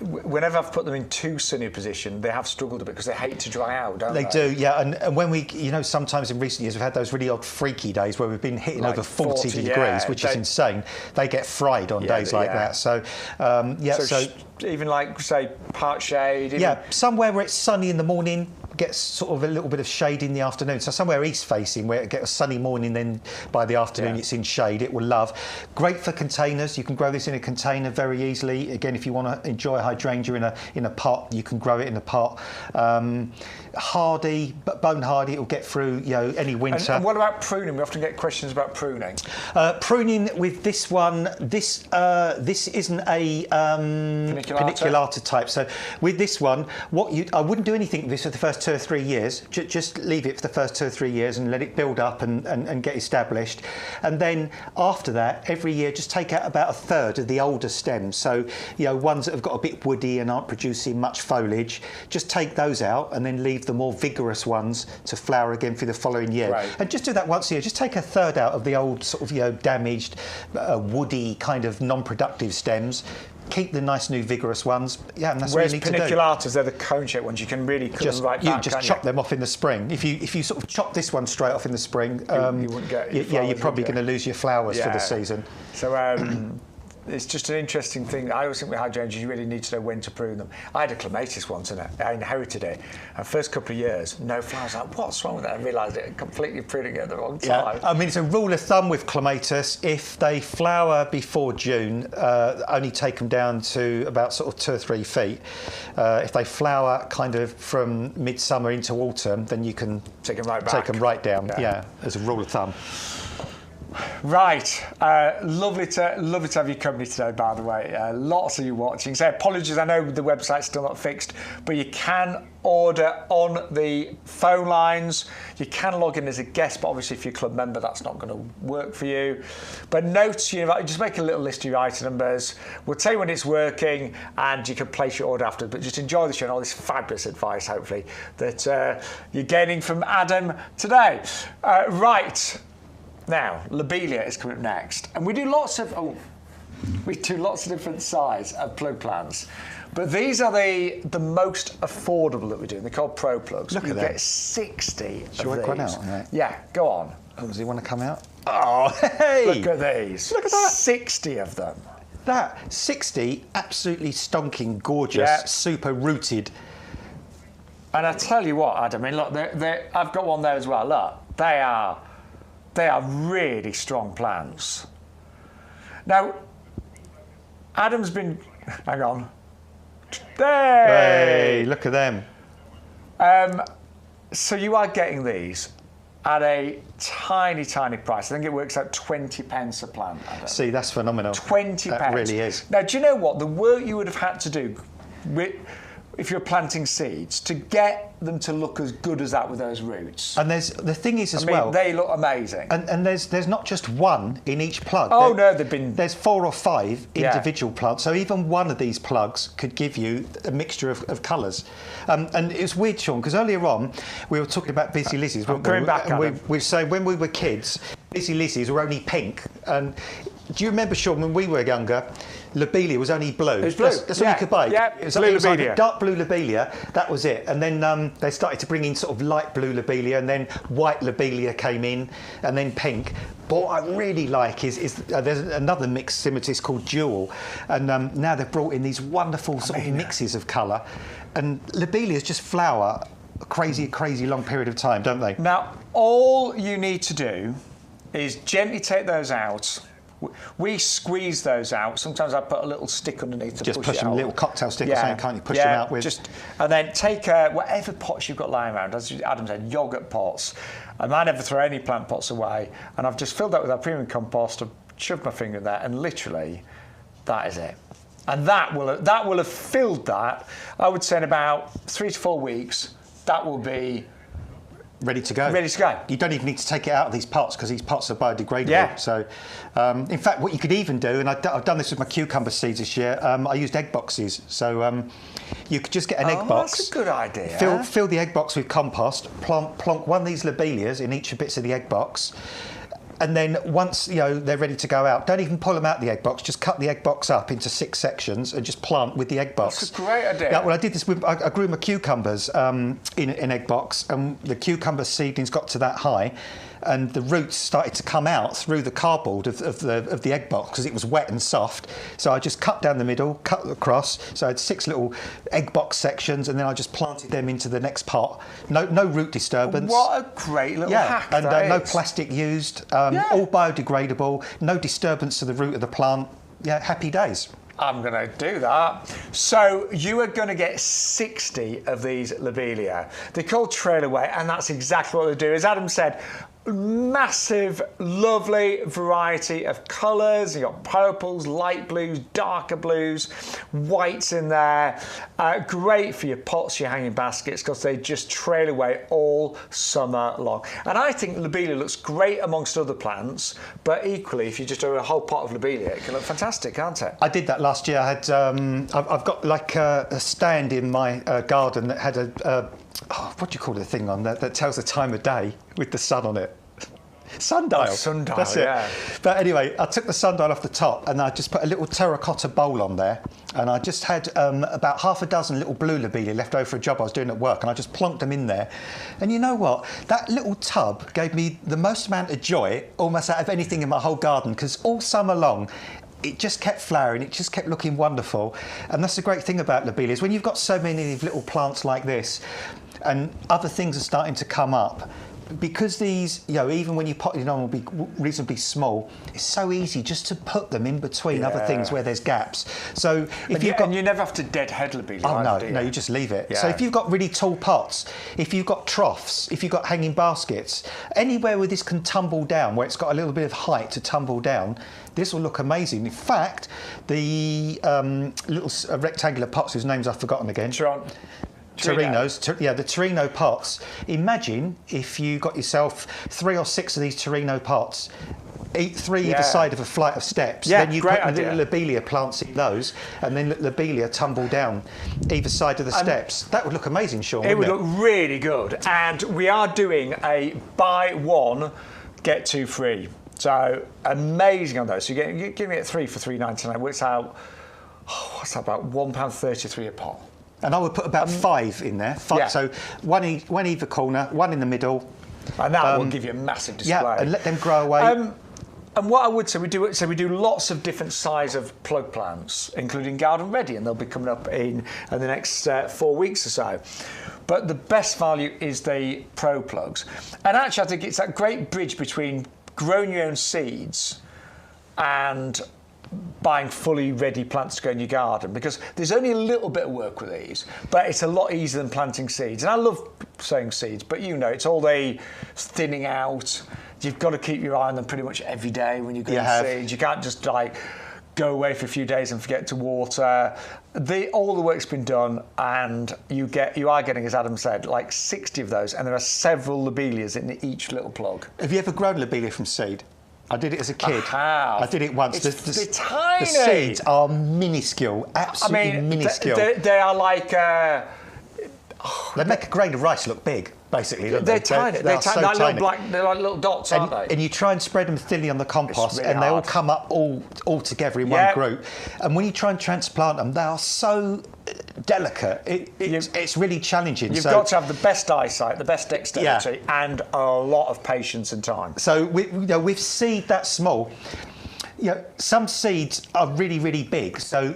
whenever I've put them in too sunny a position, they have struggled a bit because they hate to dry out, don't they? They do, yeah. And when we, sometimes in recent years we've had those really odd freaky days where we've been hitting like over 40 degrees, which is insane. They get fried on days like that. So, so even like, say, part shade. Somewhere where it's sunny in the morning, gets sort of a little bit of shade in the afternoon. So somewhere east facing where it gets a sunny morning, then by the afternoon it's in shade, it will love. Great for containers. You can grow this in a container very easily. Again, if you want to enjoy hydrangea in a pot, you can grow it in a pot. Hardy, but bone hardy, it'll get through any winter. And what about pruning? We often get questions about pruning. Pruning with this one, this isn't a paniculata type. So with this one, I wouldn't do anything with this for the first 2 or 3 years. Just leave it for the first 2 or 3 years and let it build up and get established. And then after that, every year, just take out about 1/3 of the older stems. So ones that have got a bit woody and aren't producing much foliage, just take those out and then leave the more vigorous ones to flower again for the following year. Right. And just do that once a year. Just take 1/3 out of the old sort of damaged, woody kind of non-productive stems. Keep the nice new vigorous ones. And that's what you need to do. Whereas paniculatas, they're the cone-shaped ones. You can really cut them right back. You just chop them off in the spring. If you sort of chop this one straight off in the spring, you wouldn't get you're probably going to lose your flowers for the season. So it's just an interesting thing. I always think with hydrangeas, you really need to know when to prune them. I had a clematis once and I inherited it. And first couple of years, no flowers. Like, what's wrong with that? I realised it completely pruning it at the wrong time. I mean, it's a rule of thumb with clematis. If they flower before June, only take them down to about sort of 2 or 3 feet. If they flower kind of from midsummer into autumn, then you can take them right back. Take them right down. As a rule of thumb. Right, lovely to have your company today, by the way. Lots of you watching. So apologies, I know the website's still not fixed, but you can order on the phone lines. You can log in as a guest, but obviously if you're a club member, that's not going to work for you. But notes, just make a little list of your item numbers. We'll tell you when it's working, and you can place your order after. But just enjoy the show and all this fabulous advice, hopefully, that you're gaining from Adam today. Right. Now, lobelia is coming up next, and we do lots of different size of plug plants, but these are the most affordable that we do. They're called Pro Plugs. Look at that. You get 60 Shall of I these. run out? Right. Yeah, go on. Oh, does he want to come out? Oh, hey! Look at these. Look at that. 60 of them. That 60, absolutely stonking gorgeous, super rooted. And I tell you what, Adam. I mean, look, I've got one there as well. Look, they are really strong plants. Now, Adam's been... Hang on. Hey, look at them. So you are getting these at a tiny, tiny price. I think it works out 20 pence a plant, Adam. See, that's phenomenal. 20 pence. That really is. Now, do you know what? The work you would have had to do if you're planting seeds, to get them to look as good as that with those roots. And the thing is as well, they look amazing. And there's not just one in each plug. Oh no, there's 4 or 5 individual plants. So even one of these plugs could give you a mixture of colours. And it's weird, Shaun, because earlier on we were talking about busy lizzies. We say when we were kids, busy lizzies were only pink. And do you remember, Shaun, when we were younger, lobelia was only blue? It was blue. That's all you could buy. Yeah, it was blue like lobelia. a dark blue lobelia, that was it. And then they started to bring in sort of light blue lobelia, and then white lobelia came in, and then pink. But what I really like is there's another mixed simitis called Jewel, and now they've brought in these wonderful sort of mixes of colour. And lobelias just flower a crazy long period of time, don't they? Now, all you need to do is gently take those out. We squeeze those out. Sometimes I put a little stick underneath to just push it out. A little cocktail stick or something, can't you? Push them out with. And then take whatever pots you've got lying around, as Adam said, yoghurt pots. And I never throw any plant pots away. And I've just filled that with our premium compost, I've shoved my finger in there, and literally, that is it. And that will have filled that, I would say in about 3 to 4 weeks, that will be ready to go. Ready to go. You don't even need to take it out of these pots because these pots are biodegradable. Yeah. So, in fact, what you could even do, and I've done this with my cucumber seeds this year, I used egg boxes. So you could just get an egg box. That's a good idea. Fill the egg box with compost, plonk one of these lobelias in each bits of the egg box. And then once they're ready to go out, don't even pull them out the egg box. Just cut the egg box up into 6 sections and just plant with the egg box. That's a great idea. Yeah, well, I did this with I grew my cucumbers in an egg box, and the cucumber seedlings got to that high, and the roots started to come out through the cardboard of the egg box because it was wet and soft. So I just cut down the middle, cut across. So I had 6 little egg box sections, and then I just planted them into the next pot. No root disturbance. What a great little hack and that no is. plastic used. All biodegradable. No disturbance to the root of the plant. Yeah, happy days. I'm going to do that. So you are going to get 60 of these lobelia. They're called trail away, and that's exactly what they do. As Adam said, massive, lovely variety of colours. You've got purples, light blues, darker blues, whites in there. Great for your pots, your hanging baskets, because they just trail away all summer long. And I think lobelia looks great amongst other plants, but equally, if you just do a whole pot of lobelia, it can look fantastic, can't it? I did that last year. I had I've got like a stand in my garden that had what do you call the thing on that tells the time of day with the sun on it? Sundial. Sundial, that's it. But anyway, I took the sundial off the top and I just put a little terracotta bowl on there, and I just had about half a dozen little blue lobelia left over for a job I was doing at work, and I just plonked them in there. And you know what? That little tub gave me the most amount of joy almost out of anything in my whole garden, because all summer long it just kept flowering, it just kept looking wonderful. And that's the great thing about lobelias. When you've got so many little plants like this and other things are starting to come up, because these, even when you pot it on will be reasonably small, it's so easy just to put them in between other things where there's gaps. So if you've got, and you never have to deadhead lobelia. Oh no, you just leave it. Yeah. So if you've got really tall pots, if you've got troughs, if you've got hanging baskets, anywhere where this can tumble down, where it's got a little bit of height to tumble down, this will look amazing. In fact, the little rectangular pots whose names I've forgotten again. Torinos, the Torino pots. Imagine if you got yourself 3 or 6 of these Torino pots, 3 either side of a flight of steps. Then you put the little lobelia plants in those, and then lobelia tumble down either side of the steps. That would look amazing, Shaun. It would look really good. And we are doing a buy one, get 2 free. So amazing on those. So you're giving it 3 for $3.99, which out, what's that, about £1.33 a pot. And I would put about 5 in there. 5, so one either corner, 1 in the middle. And that will give you a massive display. Yeah, and let them grow away. And what I would say, we do lots of different size of plug plants, including garden ready, and they'll be coming up in the next 4 weeks or so. But the best value is the pro plugs. And actually, I think it's that great bridge between growing your own seeds and buying fully ready plants to go in your garden, because there's only a little bit of work with these, but it's a lot easier than planting seeds. And I love sowing seeds, but it's all the thinning out. You've got to keep your eye on them pretty much every day when you're growing seeds. You can't just go away for a few days and forget to water. All the work's been done, and you are getting, as Adam said, like 60 of those, and there are several lobelias in each little plug. Have you ever grown lobelia from seed? I did it as a kid. I did it once. They're tiny. The seeds are minuscule, absolutely minuscule. They are like... they make a grain of rice look big, basically, don't they're they? Tiny. They're so tiny. tiny. They're like little dots, aren't they? And you try and spread them thinly on the compost, really and they all hard. come up all together in one group. And when you try and transplant them, they are so delicate. It's really challenging. You've got to have the best eyesight, the best dexterity, and a lot of patience and time. So with seed that small, some seeds are really, really big. So,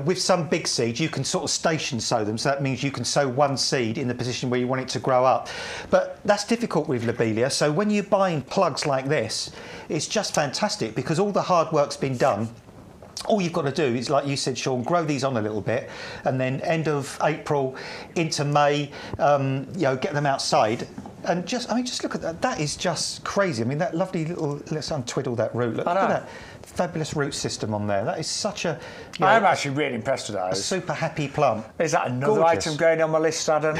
with some big seeds, you can sort of station sow them. So that means you can sow one seed in the position where you want it to grow up. But that's difficult with lobelia. So when you're buying plugs like this, it's just fantastic because all the hard work's been done. All you've got to do is, like you said, Shaun, grow these on a little bit, and then end of April into May, get them outside. And just look at that. That is just crazy. I mean, that lovely little, let's untwiddle that root. Look at that fabulous root system on there. That is such a... I'm actually really impressed with those. A super happy plant. Is that another item going on my list, Adam?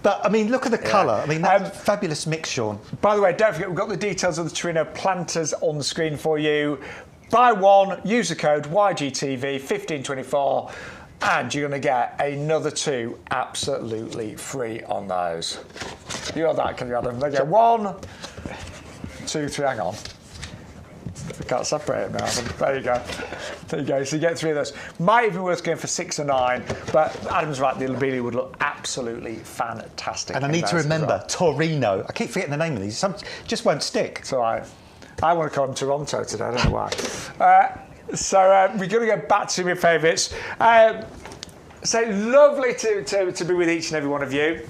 But, I mean, look at the colour. I mean, that's fabulous mix, Shaun. By the way, don't forget, we've got the details of the Torino planters on the screen for you. Buy one, use the code YGTV1524, and you're going to get another 2 absolutely free on those. You got that, can you, Adam? They go 1, 2, 3, hang on. I can't separate them now. There you go. There you go. So you get 3 of those. Might even be worth going for 6 or 9, but Adam's right, the lobelia would look absolutely fantastic. And I need to remember, Torino. I keep forgetting the name of these. Some just won't stick. It's all right. I want to call them Toronto today, I don't know why. So we're going to go back to my favourites. So lovely to be with each and every one of you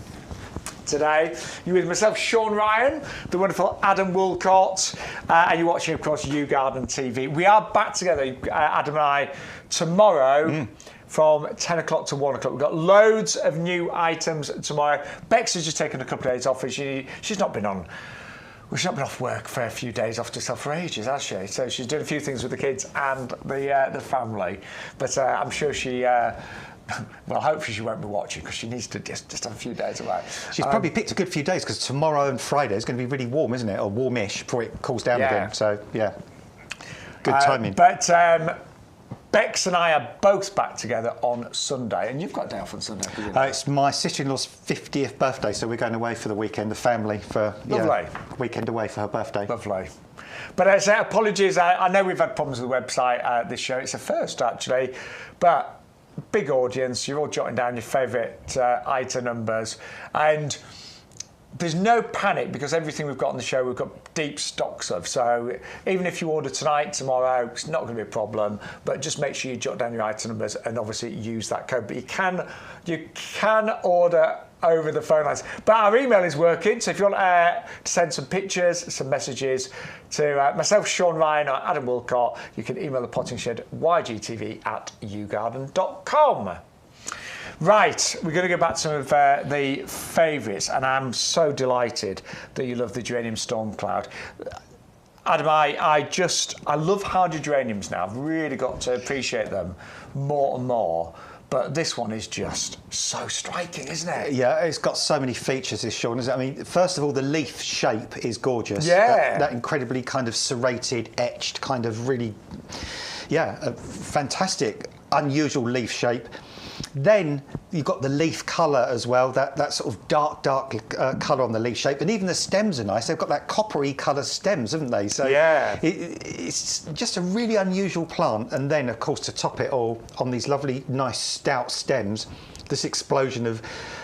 today. You're with myself, Shaun Ryan, the wonderful Adam Woolcott, and you're watching, of course, YouGarden TV. We are back together, Adam and I, tomorrow from 10 o'clock to 1 o'clock. We've got loads of new items tomorrow. Bex has just taken a couple of days off, and she's not been on... Well, she's not been off work for a few days off herself for ages, has she? So she's doing a few things with the kids and the family. But I'm sure she... well, hopefully she won't be watching because she needs to just have a few days away. She's probably picked a good few days because tomorrow and Friday is going to be really warm, isn't it? Or warmish before it cools down again. So, yeah, good timing. But Bex and I are both back together on Sunday. And you've got a day off on Sunday, haven't you? It's my sister-in-law's 50th birthday, so we're going away for the weekend, the family, for weekend away for her birthday. Lovely. But apologies, I know we've had problems with the website this show. It's a first, actually. But... big audience, you're all jotting down your favourite item numbers, and there's no panic because everything we've got on the show we've got deep stocks of, so even if you order tonight, tomorrow, it's not going to be a problem, but just make sure you jot down your item numbers and obviously use that code. But you can order over the phone lines. But our email is working, so if you want to send some pictures, some messages to myself, Shaun Ryan, or Adam Woolcott, you can email the potting shed, ygtv@yougarden.com. Right, we're going to go back to some of the favourites, and I'm so delighted that you love the Geranium Stormcloud. Adam, I love hardy geraniums now. I've really got to appreciate them more and more. But this one is just so striking, isn't it? Yeah, it's got so many features, this, Shaun, isn't it? I mean, first of all, the leaf shape is gorgeous. Yeah. That incredibly kind of serrated, etched, kind of really, a fantastic, unusual leaf shape. Then you've got the leaf colour as well, that sort of dark colour on the leaf shape. And even the stems are nice. They've got that coppery colour stems, haven't they? So yeah. It's just a really unusual plant. And then, of course, to top it all, on these lovely, nice, stout stems, this explosion of,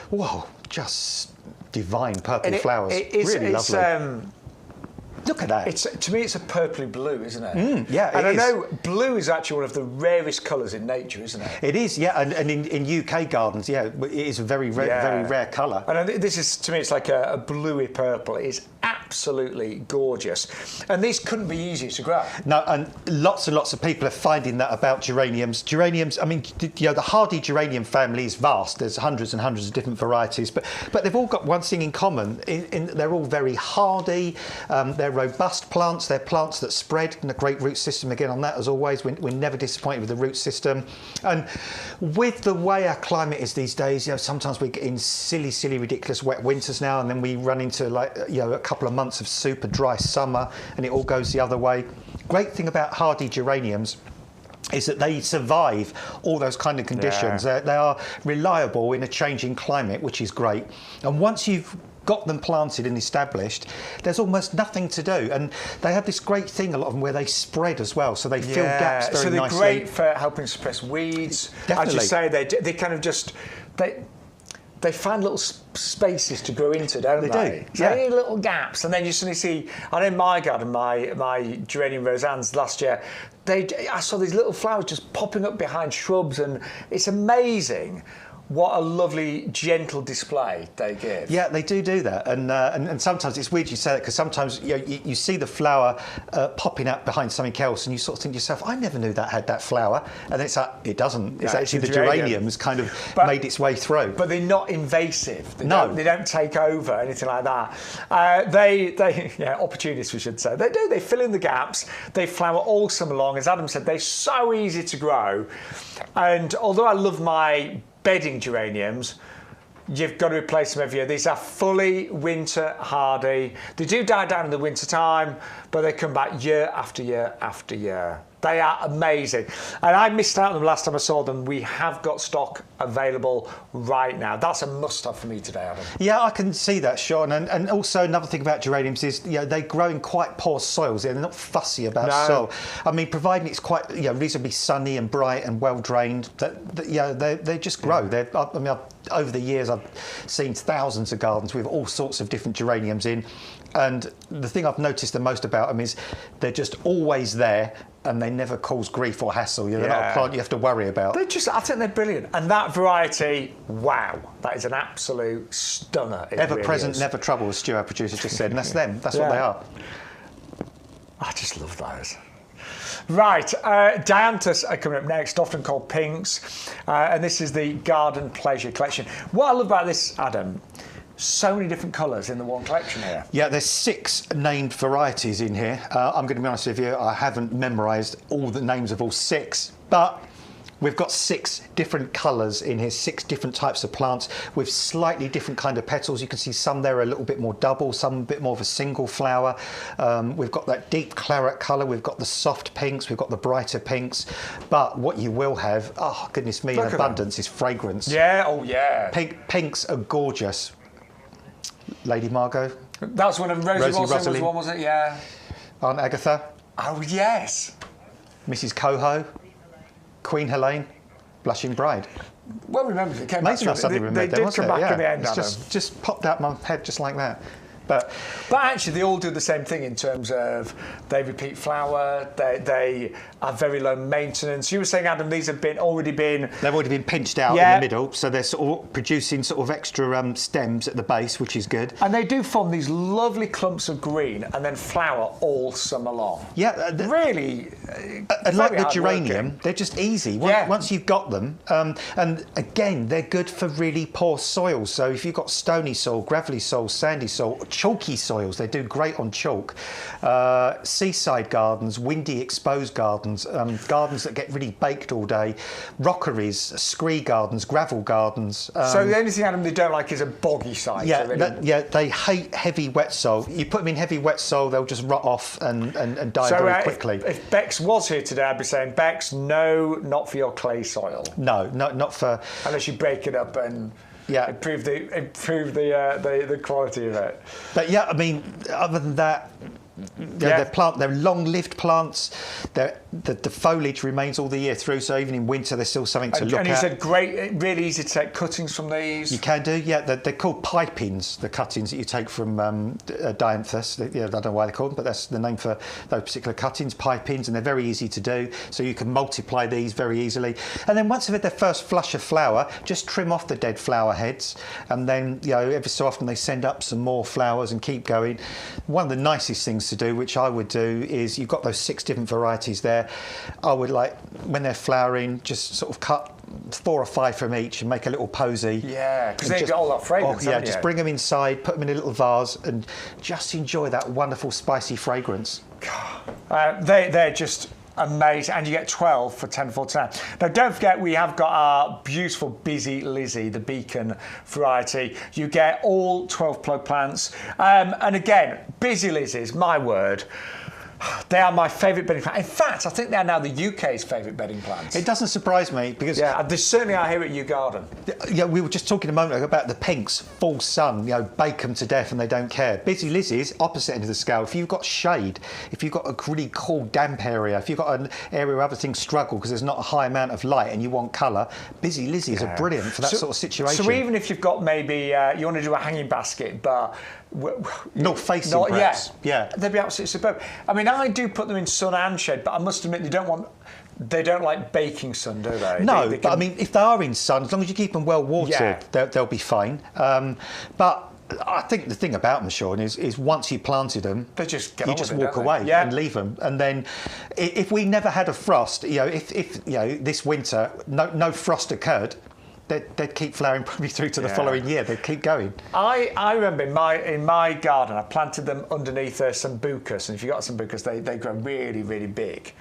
whoa, just divine purple flowers. Really lovely. Look at that. To me, it's a purpley blue, isn't it? Yeah, it is. And I know blue is actually one of the rarest colours in nature, isn't it? It is, yeah. And in UK gardens, it is a very rare colour. And this is, to me, it's like a bluey purple. It is absolutely absolutely gorgeous. And these couldn't be easier to grow. No, and lots of people are finding that about geraniums. Geraniums, I mean, you know, the hardy geranium family is vast. There's hundreds and hundreds of different varieties, but they've all got one thing in common. They're all very hardy. They're robust plants. They're plants that spread, and a great root system again on that as always. We're never disappointed with the root system. And with the way our climate is these days, you know, sometimes we get in silly, ridiculous wet winters now, and then we run into, like, you know, a couple of months of super dry summer, and it all goes the other way. Great thing about hardy geraniums is that they survive all those kind of conditions. Yeah. They are reliable in a changing climate, which is great. And once you've got them planted and established, there's almost nothing to do. And they have this great thing, a lot of them, where they spread as well, so they fill gaps very nicely. So they're great for helping suppress weeds. Definitely. As you say, they kind of just... They find little spaces to grow into, don't they? They do, So any little gaps, and then you suddenly see. I know in my garden, my geranium roseannes last year, I saw these little flowers just popping up behind shrubs, and it's amazing what a lovely, gentle display they give. Yeah, they do that, and sometimes it's weird you say that, because sometimes you see the flower popping up behind something else, and you sort of think to yourself, I never knew that had that flower, and it's like, it doesn't. It's actually the geraniums kind of made its way through. But they're not invasive. They don't take over anything like that. They opportunists, we should say. They do. They fill in the gaps. They flower all summer long. As Adam said, they're so easy to grow, and although I love my bedding geraniums, you've got to replace them every year. These are fully winter hardy. They do die down in the winter time, but they come back year after year after year. They are amazing. And I missed out on them last time I saw them. We have got stock available right now. That's a must-have for me today, Adam. Yeah, I can see that, Shaun. And also another thing about geraniums is, you know, they grow in quite poor soils. They're not fussy about soil. I mean, providing it's quite, you know, reasonably sunny and bright and well drained, they just grow. Over the years, I've seen thousands of gardens with all sorts of different geraniums in. And the thing I've noticed the most about them is they're just always there, and they never cause grief or hassle. They're not a plant you have to worry about. I think they're brilliant. And that variety, wow, that is an absolute stunner. Ever present, never trouble, as Stu, our producer, just said. And that's them. That's what they are. I just love those. Right, Dianthus are coming up next, often called pinks. And this is the Garden Pleasure collection. What I love about this, Adam, so many different colours in the one collection here. Yeah, there's 6 named varieties in here. I'm going to be honest with you, I haven't memorised all the names of all 6, but we've got 6 different colours in here, 6 different types of plants with slightly different kind of petals. You can see some there are a little bit more double, some a bit more of a single flower. We've got that deep claret colour, we've got the soft pinks, we've got the brighter pinks. But what you will have, oh goodness me, in abundance is fragrance. Yeah, oh yeah. Pinks are gorgeous. Lady Margot. That was one of Rosie Wilson was one, was it? Yeah. Aunt Agatha. Oh yes. Mrs. Coho. Queen Helene. Blushing Bride. Well remembered. It came amazing back. They did come back in the end. It's just popped out my head just like that. But actually, they all do the same thing in terms of they repeat flower, they are very low maintenance. You were saying, Adam, these have already been pinched out in the middle, so they're sort of producing sort of extra stems at the base, which is good. And they do form these lovely clumps of green and then flower all summer long. Yeah, really. And like the geranium, they're just easy once you've got them. And again, they're good for really poor soils. So if you've got stony soil, gravelly soil, sandy soil, chalky soils, they do great on chalk. Seaside gardens, windy exposed gardens, gardens that get really baked all day, rockeries, scree gardens, gravel gardens. So the only thing, Adam, they don't like is a boggy site. They hate heavy wet soil. You put them in heavy wet soil, they'll just rot off and die very quickly. If Bex was here today, I'd be saying, Bex, no, not for your clay soil. No, not for... Unless you break it up and... improve the quality of it. But yeah, I mean, other than that, They're long-lived plants. The foliage remains all the year through, so even in winter there's still something to look at. And it's a great, really easy to take cuttings from these. You can do, yeah. They're called pipings, the cuttings that you take from Dianthus. I don't know why they're called them, but that's the name for those particular cuttings, pipings, and they're very easy to do. So you can multiply these very easily. And then once they've had their first flush of flower, just trim off the dead flower heads, and then every so often they send up some more flowers and keep going. One of the nicest things to do, which I would do, is you've got those 6 different varieties there. I would, like, when they're flowering, just sort of cut 4 or 5 from each and make a little posy. Yeah, because they've got all that fragrance. Just bring them inside, put them in a little vase, and just enjoy that wonderful spicy fragrance. They're just amazing, and you get 12 for £10.49. Now, don't forget, we have got our beautiful Busy Lizzie, the Beacon variety. You get all 12 plug plants, and again, Busy Lizzies, my word, they are my favourite bedding plant. In fact, I think they are now the UK's favourite bedding plants. It doesn't surprise me because they certainly are here at YouGarden. Yeah, we were just talking a moment ago about the pinks, full sun, bake them to death and they don't care. Busy Lizzies, opposite end of the scale. If you've got shade, if you've got a really cool damp area, if you've got an area where other things struggle because there's not a high amount of light and you want colour, Busy Lizzies are brilliant for that sort of situation. So even if you've got maybe you want to do a hanging basket, but not facing perhaps. Yeah, they'd be absolutely superb. I mean, I do put them in sun and shade, but I must admit they don't like baking sun, do they? No, but I mean, if they are in sun, as long as you keep them well watered, they'll be fine. But I think the thing about them, Shaun, is once you planted them, they just walk away and leave them. And then, if we never had a frost, if this winter no frost occurred, they'd keep flowering probably through to the following year. They'd keep going. I remember in my garden, I planted them underneath sambucus, and if you got sambucus, they grow really, really big.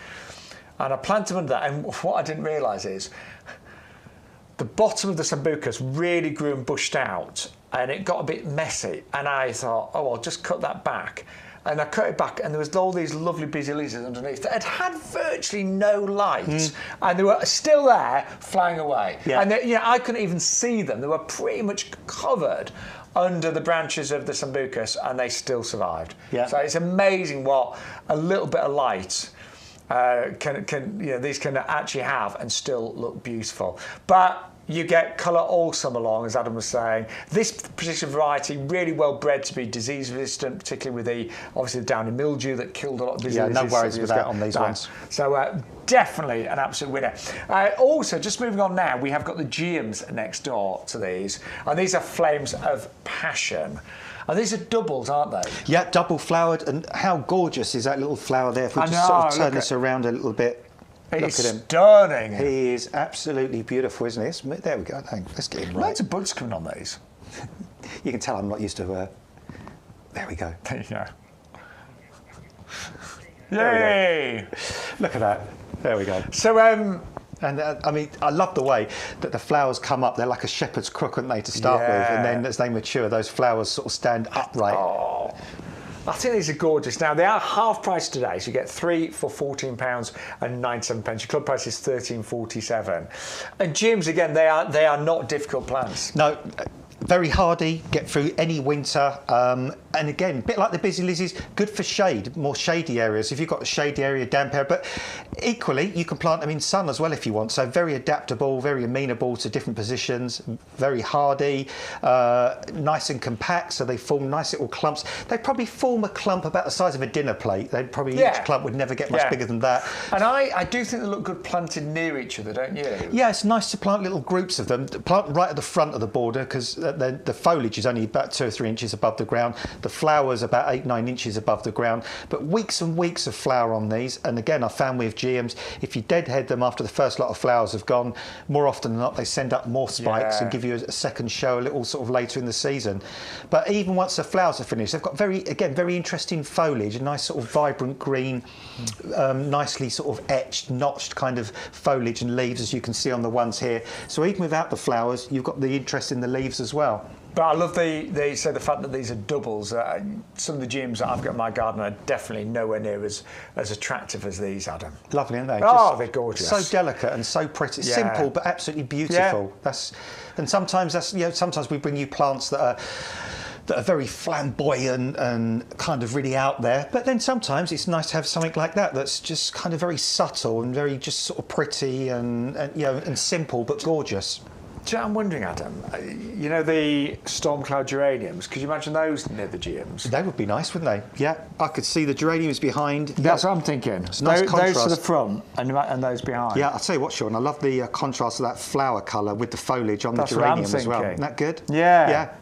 And I planted them under that, and what I didn't realise is the bottom of the sambucus really grew and bushed out, and it got a bit messy. And I thought, I'll just cut that back. And I cut it back, and there was all these lovely Busy Lizzies underneath that had virtually no light, and they were still there, flying away. Yeah. And I couldn't even see them. They were pretty much covered under the branches of the sambucus, and they still survived. Yeah. So it's amazing what a little bit of light these can actually have and still look beautiful. But you get colour all summer long, as Adam was saying. This particular variety, really well bred to be disease resistant, particularly with the downy mildew that killed a lot of Busy Lizzies. Yeah, no worries with that on these ones. So definitely an absolute winner. Also, just moving on now, we have got the geums next door to these, and these are Flames of Passion. And these are doubles, aren't they? Yeah, double flowered, and how gorgeous is that little flower there? If we just sort of turn this around a little bit. Look at him. Stunning. He is absolutely beautiful, isn't he? There we go. Let's get him right. Loads of buds coming on these. You can tell I'm not used to... There we go. There you go. Yay! Look at that. There we go. So, and I mean, I love the way that the flowers come up. They're like a shepherd's crook, aren't they, to start with? And then as they mature, those flowers sort of stand upright. Oh. I think these are gorgeous. Now, they are half price today, so you get 3 for £14.97. Your club price is £13.47. And geums, again, they are not difficult plants. No, very hardy, get through any winter. And again, a bit like the Busy Lizzies, good for shade, more shady areas. If you've got a shady area, damp area, but equally, you can plant them in sun as well if you want. So very adaptable, very amenable to different positions, very hardy, nice and compact, so they form nice little clumps. They probably form a clump about the size of a dinner plate. They'd probably, each clump would never get much bigger than that. And I do think they look good planted near each other, don't you? Yeah, it's nice to plant little groups of them. Plant right at the front of the border, because the foliage is only about 2 or 3 inches above the ground. The flowers about 8-9 inches above the ground, but weeks and weeks of flower on these. And again, I found with geums, if you deadhead them after the first lot of flowers have gone, more often than not they send up more spikes and give you a second show a little sort of later in the season. But even once the flowers are finished, they've got very interesting foliage, a nice sort of vibrant green, nicely sort of etched, notched kind of foliage and leaves, as you can see on the ones here. So even without the flowers, you've got the interest in the leaves as well. But I love the fact that these are doubles. Some of the geums that I've got in my garden are definitely nowhere near as attractive as these, Adam. Lovely, aren't they? They're gorgeous. So delicate and so pretty. Simple, but absolutely beautiful. And sometimes sometimes we bring you plants that that are very flamboyant and kind of really out there. But then sometimes it's nice to have something like that that's just kind of very subtle and very just sort of pretty and you know, and simple but gorgeous. I'm wondering, Adam, you know the Stormcloud geraniums, could you imagine those near the gyms? They would be nice, wouldn't they? Yeah, I could see the geraniums behind. That's what I'm thinking. It's nice those to the front and those behind. Yeah, I'll tell you what, Shaun, I love the contrast of that flower colour with the foliage on the geranium as well. Isn't that good? Yeah.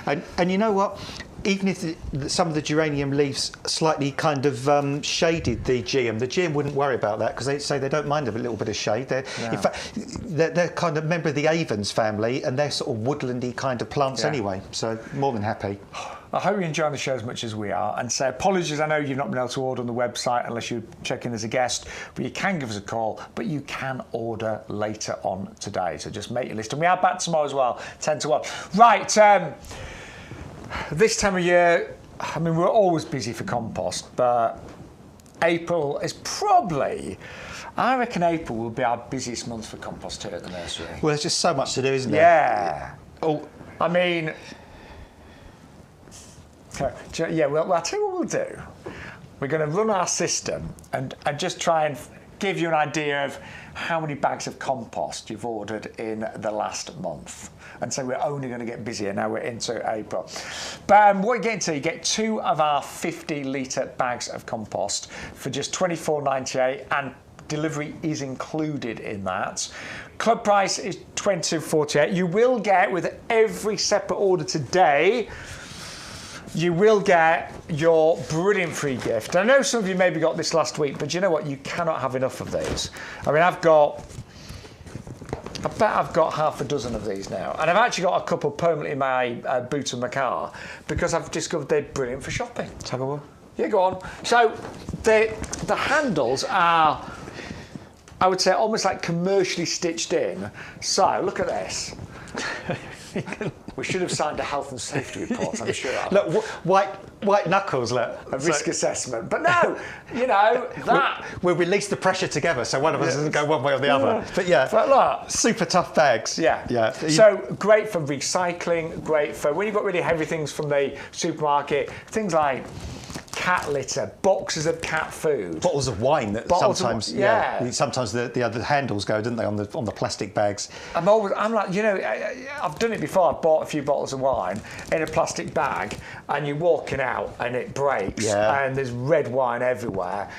Yeah. And you know what? Even if some of the geranium leaves slightly kind of shaded the geum wouldn't worry about that because they say they don't mind a little bit of shade. In fact, they're kind of member of the Avens family and they're sort of woodlandy kind of plants anyway. So more than happy. I hope you're enjoying the show as much as we are. And say apologies, I know you've not been able to order on the website unless you check in as a guest, but you can give us a call, but you can order later on today. So just make your list. And we are back tomorrow as well, 10 to 1. Right. This time of year, I mean, we're always busy for compost, but April is probably, I reckon April will be our busiest month for compost here at the nursery. Well, there's just so much to do, isn't there? Yeah. Oh, I mean, yeah, well, I'll tell you what we'll do. We're going to run our system and just try and give you an idea of how many bags of compost you've ordered in the last month. And so we're only going to get busier now we're into April. But what you get into, you get 2 of our 50-litre bags of compost for just $24.98 and delivery is included in that. Club price is $22.48. You will get, with every separate order today, you will get your brilliant free gift. I know some of you maybe got this last week, but you know what? You cannot have enough of these. I mean, I bet I've got half a dozen of these now. And I've actually got a couple permanently in my boot of my car because I've discovered they're brilliant for shopping. let's have a one. Yeah, go on. So the handles are, I would say, almost like commercially stitched in. So look at this. We should have signed a health and safety report, I'm sure. Look, white knuckles, look. A risk assessment. But no, you know, that... We'll release the pressure together so one of us doesn't go one way or the other. But yeah, but look, super tough bags. Yeah. So great for recycling, great for when you've got really heavy things from the supermarket, things like cat litter, boxes of cat food, bottles of wine that sometimes sometimes the other handles go, don't they, on the plastic bags. I'm like, you know, I've done it before. I've bought a few bottles of wine in a plastic bag and you're walking out and it breaks and there's red wine everywhere.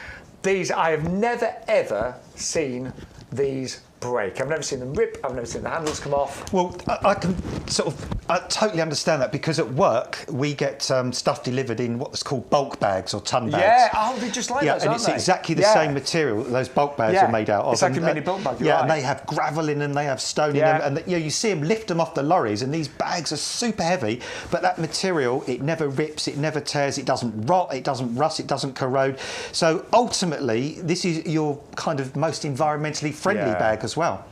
These, I have never ever seen these break. I've never seen them rip. I've never seen the handles come off. Well, I can I totally understand that because at work we get stuff delivered in what's called bulk bags or ton bags. Yeah, they're just like those, and it's exactly the same material that those bulk bags are made out of. It's like a mini bulk bag. And they have gravel in them, they have stone in them, and you see them lift them off the lorries, and these bags are super heavy. But that material, it never rips, it never tears, it doesn't rot, it doesn't rust, it doesn't corrode. So ultimately, this is your kind of most environmentally friendly bag as well.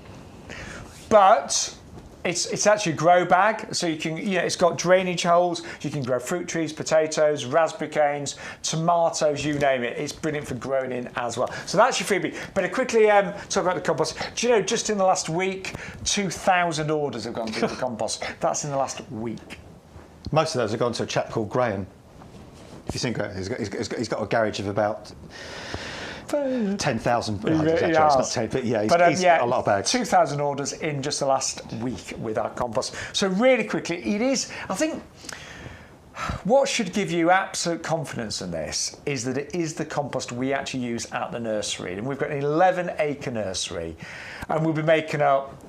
But it's actually a grow bag, so you can, it's got drainage holes. You can grow fruit trees, potatoes, raspberry canes, tomatoes, you name it. It's brilliant for growing in as well. So that's your freebie. But quickly talk about the compost. Do you know, just in the last week, 2,000 orders have gone through the compost. That's in the last week. Most of those have gone to a chap called Graham. If you think he's got a garage of about 10,000. It's not 10, but he's got a lot of bags. 2,000 orders in just the last week with our compost. So really quickly, it is, I think, what should give you absolute confidence in this is that it is the compost we actually use at the nursery. And we've got an 11-acre nursery, and we'll be making up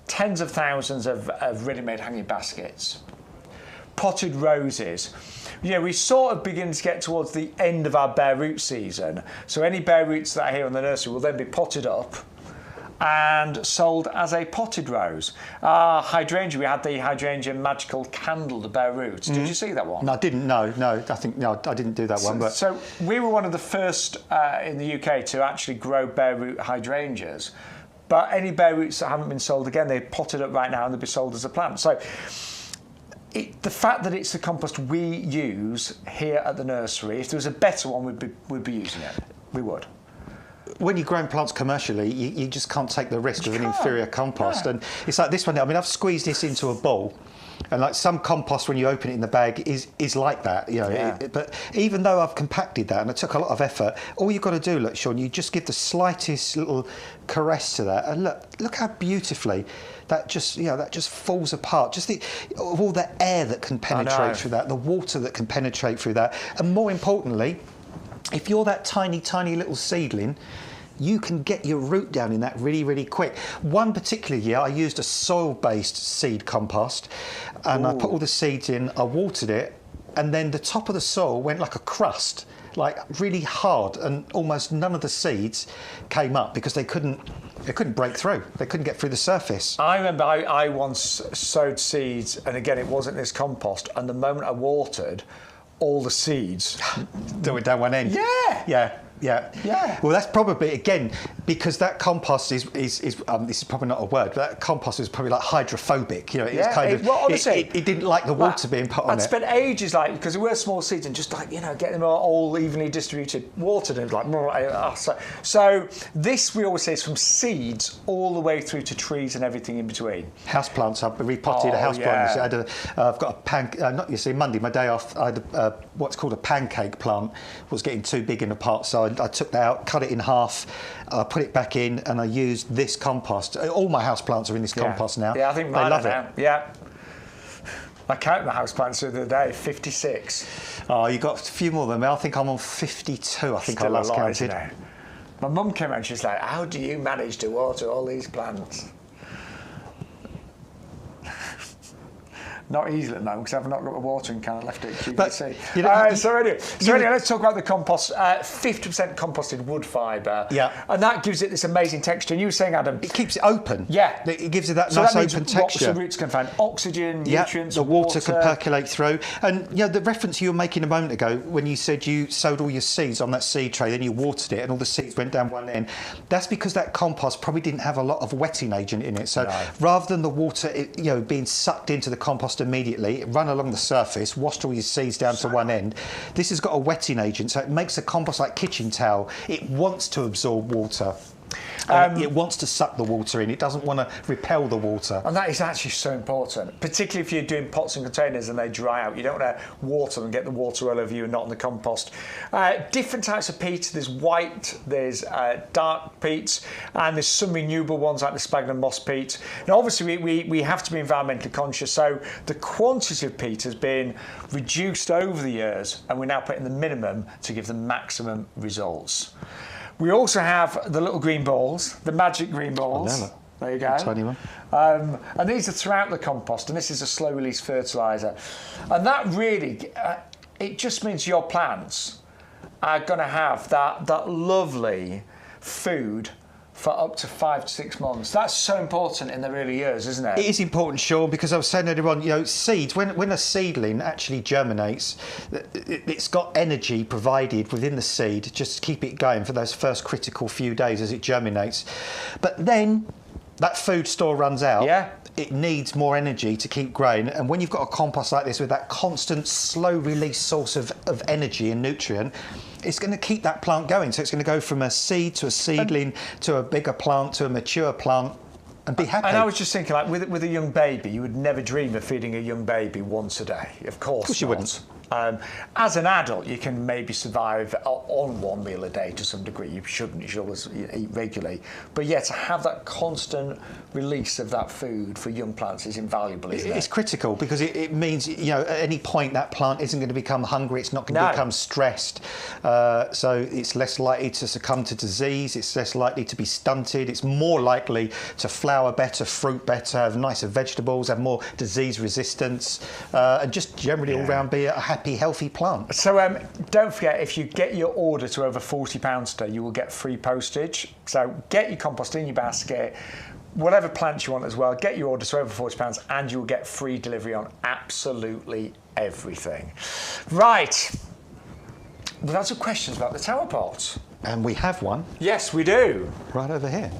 tens of thousands of ready-made hanging baskets, potted roses. We sort of begin to get towards the end of our bare root season. So any bare roots that are here in the nursery will then be potted up and sold as a potted rose. Hydrangea, we had the hydrangea magical candle, the bare roots. Did you see that one? No, I didn't. No, I didn't do that one. But so we were one of the first in the UK to actually grow bare root hydrangeas. But any bare roots that haven't been sold, again, they're potted up right now and they'll be sold as a plant. So the fact that it's the compost we use here at the nursery, if there was a better one, we'd be using it. We would. When you're growing plants commercially, you just can't take the risk of an inferior compost. And it's like this one. I mean, I've squeezed this into a bowl, And like some compost, when you open it in the bag, is like that, you know. Yeah. But even though I've compacted that and it took a lot of effort, all you've got to do, look, Shaun, you just give the slightest little caress to that, and look how beautifully that just falls apart. Just all the air that can penetrate through that, the water that can penetrate through that, and more importantly, if you're that tiny, tiny little seedling, you can get your root down in that really, really quick. One particular year, I used a soil-based seed compost, and I put all the seeds in, I watered it, and then the top of the soil went like a crust, like really hard, and almost none of the seeds came up because they couldn't break through. They couldn't get through the surface. I remember I once sowed seeds, and again, it wasn't this compost, and the moment I watered, all the seeds do it down one end. Yeah. Well, that's probably, again, because that compost is this is probably not a word, but that compost is probably like hydrophobic. You know, it's kind of. Well, honestly, it didn't like the water being put on it. I'd spent ages because we were small seeds and just getting them all evenly distributed, watered, and so this we always say is from seeds all the way through to trees and everything in between. Houseplants. I've repotted a houseplant. I've got a Monday, my day off. I had what's called a pancake plant. Was getting too big in a pot, so I took that out, cut it in half, put it back in, and I used this compost. All my houseplants are in this compost now. Yeah, I think mine love it. Yeah. I counted my houseplants the other day, 56. Oh, you got a few more than me. I think I'm on 52. I think I last counted. My mum came out and she's like, "How do you manage to water all these plants?" Not easily at the moment because I've not got the watering can. I left it at QVC. So anyway, let's talk about the compost. 50% composted wood fibre. Yeah. And that gives it this amazing texture. And you were saying, Adam, it keeps it open. Yeah. It gives it that nice open texture. What the roots can find oxygen, nutrients, the water can percolate through. And the reference you were making a moment ago when you said you sowed all your seeds on that seed tray, then you watered it, and all the seeds went down one end. That's because that compost probably didn't have a lot of wetting agent in it. So rather than the water, being sucked into the compost immediately, run along the surface, washed all your seeds down to one end. This has got a wetting agent, so it makes the compost like kitchen towel. It wants to absorb water. It wants to suck the water in. It doesn't want to repel the water. And that is actually so important, particularly if you're doing pots and containers and they dry out. You don't want to water them, get the water all over you and not in the compost. Different types of peat. There's white, there's dark peats, and there's some renewable ones like the sphagnum moss peat. Now, obviously, we have to be environmentally conscious, so the quantity of peat has been reduced over the years, and we're now putting the minimum to give the maximum results. We also have the little green balls, the magic green balls. There you go. Tiny one. And these are throughout the compost, and this is a slow release fertiliser. And that really, it just means your plants are going to have that lovely food for up to 5 to 6 months. That's so important in the early years, isn't it? It is important, Shaun, because I was saying earlier on, seeds, when a seedling actually germinates, it's got energy provided within the seed just to keep it going for those first critical few days as it germinates. But then that food store runs out. Yeah. It needs more energy to keep growing, and when you've got a compost like this with that constant slow release source of energy and nutrient, it's going to keep that plant going. So it's going to go from a seed to a seedling to a bigger plant to a mature plant and be happy. And I was just thinking, like with a young baby, you would never dream of feeding a young baby once a day. Of course you wouldn't. As an adult, you can maybe survive on one meal a day to some degree. You shouldn't. You should always eat regularly. But yeah, to have that constant release of that food for young plants is invaluable, isn't it? It's critical because it means, at any point that plant isn't going to become hungry. It's not going to become stressed. So it's less likely to succumb to disease. It's less likely to be stunted. It's more likely to flower better, fruit better, have nicer vegetables, have more disease resistance, and just generally all round be a happy, healthy plant. So don't forget, if you get your order to over £40 today, you will get free postage. So get your compost in your basket, whatever plants you want as well, get your order to over £40 and you will get free delivery on absolutely everything. Right. We've had some questions about the tower pots. And we have one. Yes, we do. Right over here.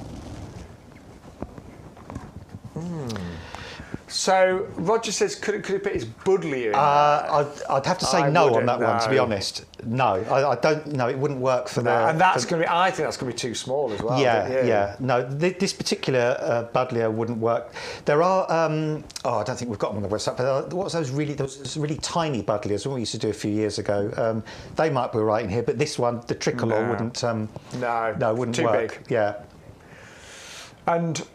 So Roger says, could it put his buddleia in I'd have to say no on that one, to be no. honest. No, I don't. No, it wouldn't work for the. And that's going to be. I think that's going to be too small as well. Yeah. No, this particular buddleia wouldn't work. There are. I don't think we've got them on the website. But what was those really tiny buddleias? What we used to do a few years ago. They might be right in here, but this one, the tricolor, wouldn't. No, wouldn't too work. Big. Yeah. And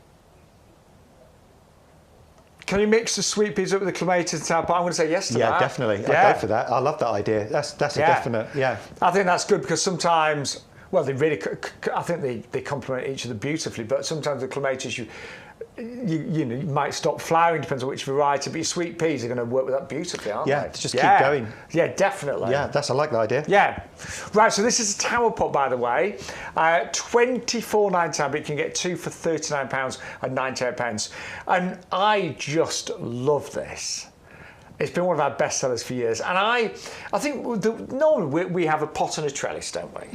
can you mix the sweet peas up with the clematis and towel? I'm going to say yes to that. Yeah, definitely. Yeah. I'd go for that. I love that idea. That's a definite. Yeah. I think that's good because sometimes, well, they really. I think they complement each other beautifully. But sometimes the clematis, you might stop flowering, depends on which variety, but your sweet peas are going to work with that beautifully, aren't they? Just keep going. Yeah, definitely. Yeah, I like that idea. Yeah. Right, so this is a tower pot, by the way. £24.99, but you can get two for £39.98. And I just love this. It's been one of our best sellers for years. And I think normally we have a pot and a trellis, don't we?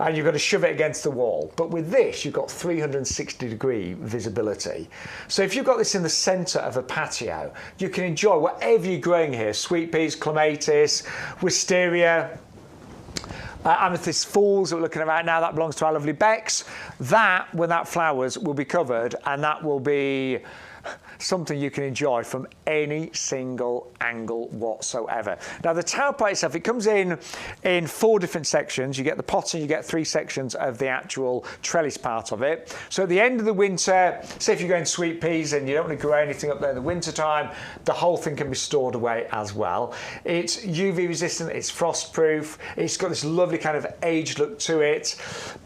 And you've got to shove it against the wall. But with this, you've got 360-degree visibility. So if you've got this in the centre of a patio, you can enjoy whatever you're growing here. Sweet peas, clematis, wisteria, amethyst falls that we're looking at right now, that belongs to our lovely Bex. That, when that flowers, will be covered, and that will be something you can enjoy from any single angle whatsoever. Now the tower pot itself, it comes in 4 different sections. You get the pot and you get 3 sections of the actual trellis part of it. So at the end of the winter, say if you're going sweet peas and you don't want to grow anything up there in the winter time, the whole thing can be stored away as well. It's UV resistant, it's frost proof, it's got this lovely kind of aged look to it.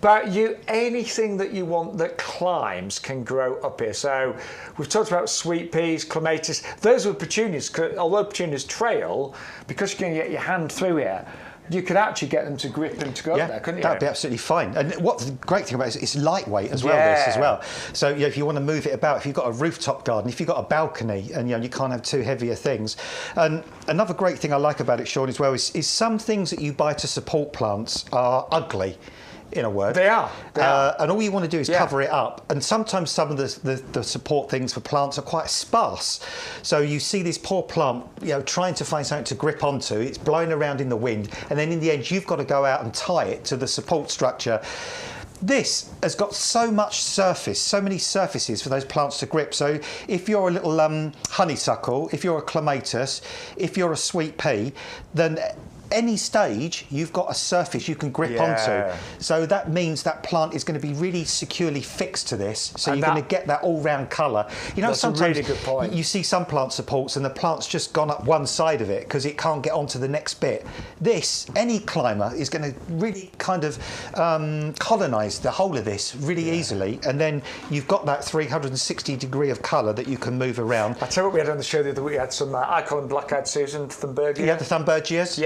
But anything that you want that climbs can grow up here. So we've talked about sweet peas, clematis. Those were petunias. Although petunias trail, because you can get your hand through here, you could actually get them to grip and to go up there, couldn't you? That'd be absolutely fine. And what the great thing about it is it's lightweight as well, this as well. So if you want to move it about, if you've got a rooftop garden, if you've got a balcony and you can't have too heavier things. And another great thing I like about it, Shaun, as well, is some things that you buy to support plants are ugly. In a word. They are. And all you want to do is cover it up. And sometimes some of the support things for plants are quite sparse. So you see this poor plant, trying to find something to grip onto. It's blowing around in the wind. And then in the end, you've got to go out and tie it to the support structure. This has got so much surface, so many surfaces for those plants to grip. So if you're a little honeysuckle, if you're a clematis, if you're a sweet pea, then any stage you've got a surface you can grip onto. So that means that plant is going to be really securely fixed to this. So you're going to get that all-round colour. That's sometimes a really good point. You see some plant supports and the plant's just gone up one side of it because it can't get onto the next bit. Any climber is going to really kind of colonise the whole of this really easily, and then you've got that 360 degree of colour that you can move around. I tell you what, we had on the show the other week, we had some, I call them black-eyed Susan, Thunbergia. Yeah, the Thunbergias.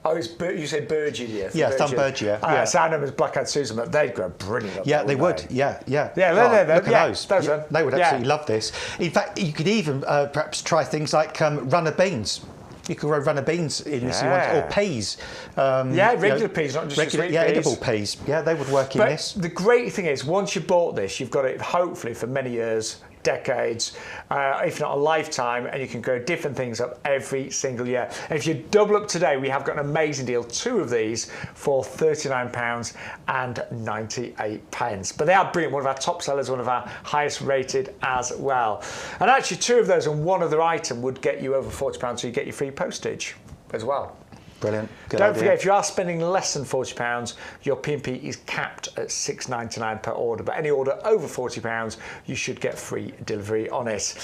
Oh, you say Bergia. Yeah, Thunbergia. So I know them as Black-eyed Susan, but they'd grow brilliant up they would. Yeah. Look at those. Those they would absolutely love this. In fact, you could even perhaps try things like runner beans. You could grow runner beans in this, or peas. Regular peas, not just sweet peas. Edible peas. Yeah, they would work in this. The great thing is, once you bought this, you've got it hopefully for many years, decades, if not a lifetime, and you can grow different things up every single year. And if you double up today, we have got an amazing deal, 2 of these for £39.98. But they are brilliant, one of our top sellers, one of our highest rated as well. And actually 2 of those and one other item would get you over £40, so you get your free postage as well. Brilliant. Don't forget, if you are spending less than £40, your P&P is capped at £6.99 per order. But any order over £40, you should get free delivery on it.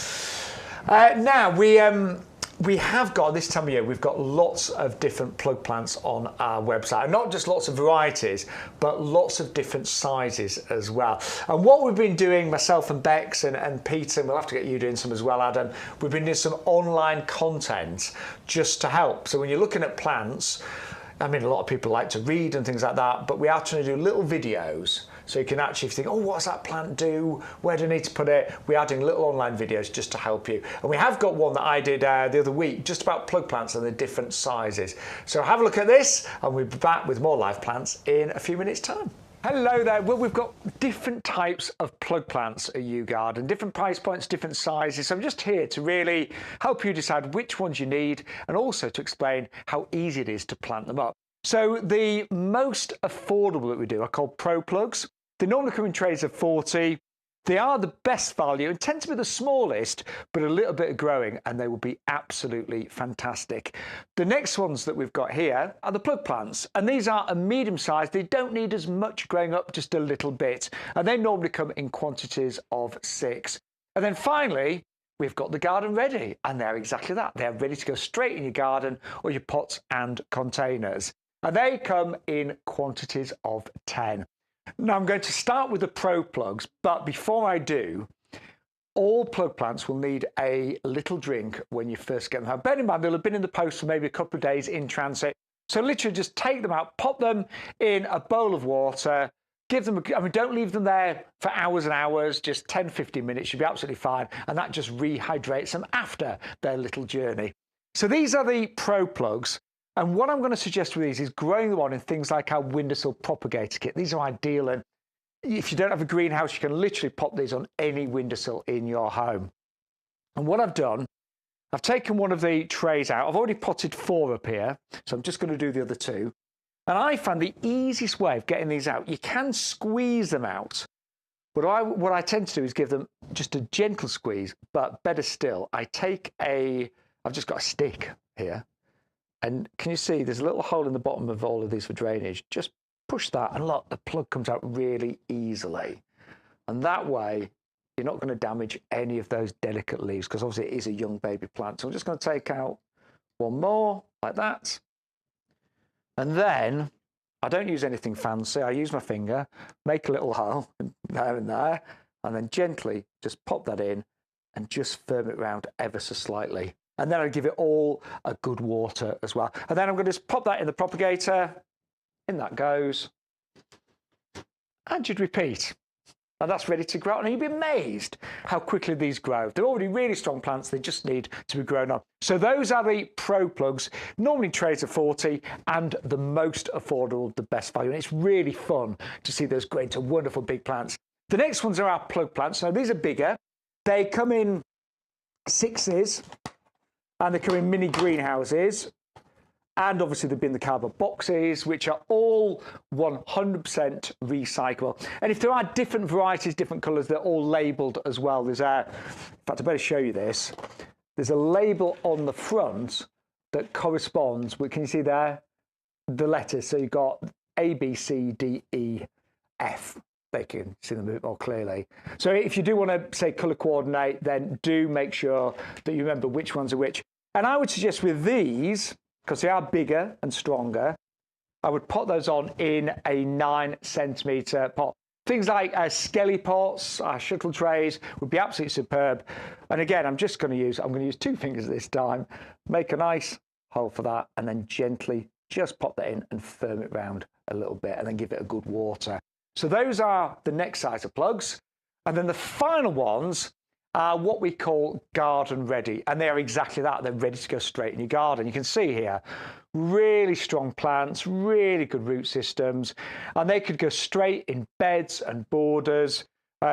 Now, we have got, this time of year, we've got lots of different plug plants on our website. And not just lots of varieties, but lots of different sizes as well. And what we've been doing, myself and Bex and Peter, and we'll have to get you doing some as well, Adam, we've been doing some online content just to help. So when you're looking at plants, I mean, a lot of people like to read and things like that, but we are trying to do little videos. So you can actually think, oh, what does that plant do? Where do I need to put it? We are doing little online videos just to help you. And we have got one that I did the other week, just about plug plants and the different sizes. So have a look at this, and we'll be back with more live plants in a few minutes' time. Hello there. Well, we've got different types of plug plants at YouGarden, different price points, different sizes. So I'm just here to really help you decide which ones you need and also to explain how easy it is to plant them up. So the most affordable that we do are called Pro Plugs. They normally come in trays of 40. They are the best value and tend to be the smallest, but a little bit of growing, and they will be absolutely fantastic. The next ones that we've got here are the plug plants, and these are a medium size. They don't need as much growing up, just a little bit, and they normally come in quantities of 6. And then finally, we've got the garden ready, and they're exactly that. They're ready to go straight in your garden or your pots and containers, and they come in quantities of 10. Now I'm going to start with the Pro Plugs, but before I do, all plug plants will need a little drink when you first get them home. Bear in mind, they'll have been in the post for maybe a couple of days in transit. So literally just take them out, pop them in a bowl of water, give them, don't leave them there for hours and hours, just 10, 15 minutes, you'll be absolutely fine. And that just rehydrates them after their little journey. So these are the Pro Plugs. And what I'm going to suggest with these is growing them on in things like our windowsill propagator kit. These are ideal, and if you don't have a greenhouse, you can literally pop these on any windowsill in your home. And what I've done, I've taken one of the trays out. I've already potted 4 up here, so I'm just going to do the other 2. And I found the easiest way of getting these out, you can squeeze them out. But what I tend to do is give them just a gentle squeeze, but better still, I've just got a stick here. And can you see there's a little hole in the bottom of all of these for drainage? Just push that and look, the plug comes out really easily. And that way, you're not going to damage any of those delicate leaves, because obviously it is a young baby plant. So I'm just going to take out one more like that. And then I don't use anything fancy. I use my finger, make a little hole there and there, and then gently just pop that in and just firm it around ever so slightly. And then I'll give it all a good water as well. And then I'm going to just pop that in the propagator. In that goes. And you'd repeat. And that's ready to grow. And you'd be amazed how quickly these grow. They're already really strong plants. They just need to be grown up. So those are the Pro Plugs, normally trays of 40, and the most affordable, the best value. And it's really fun to see those grow into wonderful big plants. The next ones are our plug plants. So these are bigger. They come in 6s. And they come in mini greenhouses, and obviously they've been the cardboard boxes, which are all 100% recyclable. And if there are different varieties, different colours, they're all labelled as well. In fact, I better show you this. There's a label on the front that corresponds with, can you see there, the letters? So you've got A, B, C, D, E, F. They can see them a bit more clearly. So if you do want to, say, colour coordinate, then do make sure that you remember which ones are which. And I would suggest with these, because they are bigger and stronger, I would pot those on in a 9-centimetre pot. Things like skelly pots, shuttle trays would be absolutely superb. And again, I'm going to use 2 fingers this time, make a nice hole for that, and then gently just pop that in and firm it round a little bit, and then give it a good water. So those are the next size of plugs. And then the final ones are what we call garden ready. And they are exactly that. They're ready to go straight in your garden. You can see here, really strong plants, really good root systems. And they could go straight in beds and borders.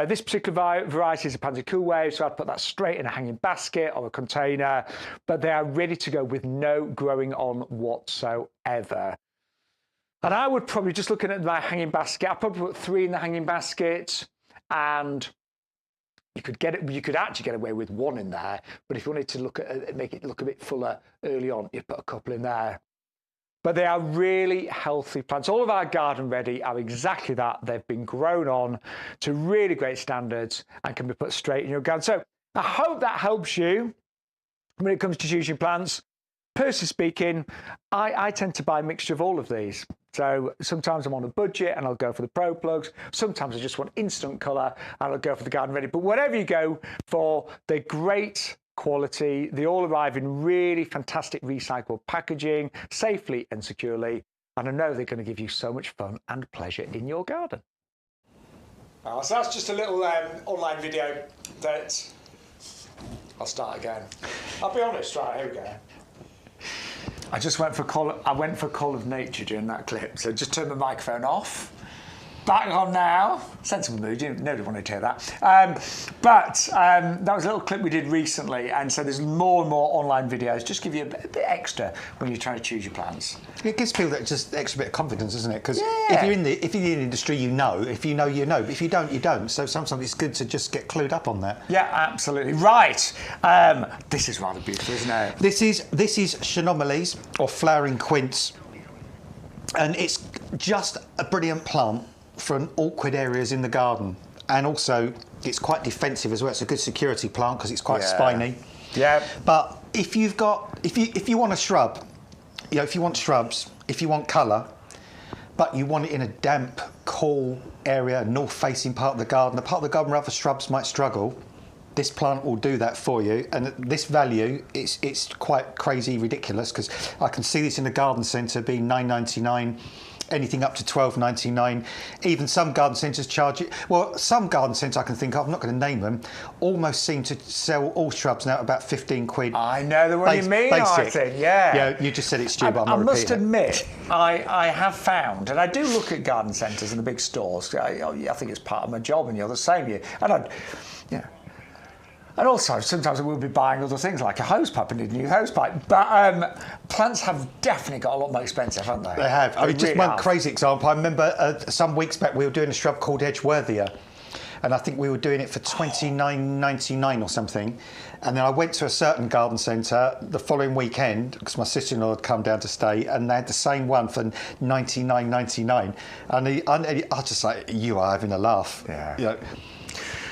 This particular variety is a Pansy Cool Wave, so I'd put that straight in a hanging basket or a container. But they are ready to go with no growing on whatsoever. And I would probably, just looking at my hanging basket, I'd probably put 3 in the hanging basket, and you could actually get away with 1 in there. But if you wanted to make it look a bit fuller early on, you'd put a couple in there. But they are really healthy plants. All of our garden ready are exactly that. They've been grown on to really great standards and can be put straight in your garden. So I hope that helps you when it comes to choosing plants. Personally speaking, I tend to buy a mixture of all of these. So sometimes I'm on a budget and I'll go for the Pro Plugs. Sometimes I just want instant colour and I'll go for the garden ready. But whatever you go for, they're great quality. They all arrive in really fantastic recyclable packaging, safely and securely. And I know they're going to give you so much fun and pleasure in your garden. So that's just a little online video that I'll start again. I'll be honest, right, here we go. I just went for call of nature during that clip, so just turn the microphone off. back on now. Sensible mood, nobody wanted to hear that. But that was a little clip we did recently, and so there's more and more online videos. Just give you a bit extra when you're trying to choose your plants. It gives people that just extra bit of confidence, doesn't it? Because if you're in the industry, you know. If you know, you know. But if you don't, you don't. So sometimes it's good to just get clued up on that. Yeah, absolutely. Right. This is rather beautiful, isn't it? This is Chenomalies, or flowering quince, and it's just a brilliant plant for awkward areas in the garden, and also it's quite defensive as well. It's a good security plant because it's quite spiny. Yeah. But if you want a shrub, if you want shrubs, if you want colour, but you want it in a damp, cool area, north-facing part of the garden, the part of the garden where other shrubs might struggle, this plant will do that for you. And at this value, it's quite crazy, ridiculous, because I can see this in the garden centre being $9.99. Anything up to $12.99. Even some garden centres charge it. Well, some garden centres I can think of, I'm not going to name them, almost seem to sell all shrubs now at about 15 quid. I know the one you mean, basic. I think, yeah. Yeah, you just said it's stupid, I'm I not must repeating admit, I have found, and I do look at garden centres and the big stores. I think it's part of my job, and you're the same here. And also, sometimes I will be buying other things, like a hose pipe. I need a new hose pipe. But plants have definitely got a lot more expensive, haven't they? They have. I mean, just really one have. crazy example. I remember some weeks back we were doing a shrub called Edgeworthia, and I think we were doing it for $29.99 or something. And then I went to a certain garden centre the following weekend because my sister-in-law had come down to stay, and they had the same one for $99.99. And I was just like, you are having a laugh. Yeah.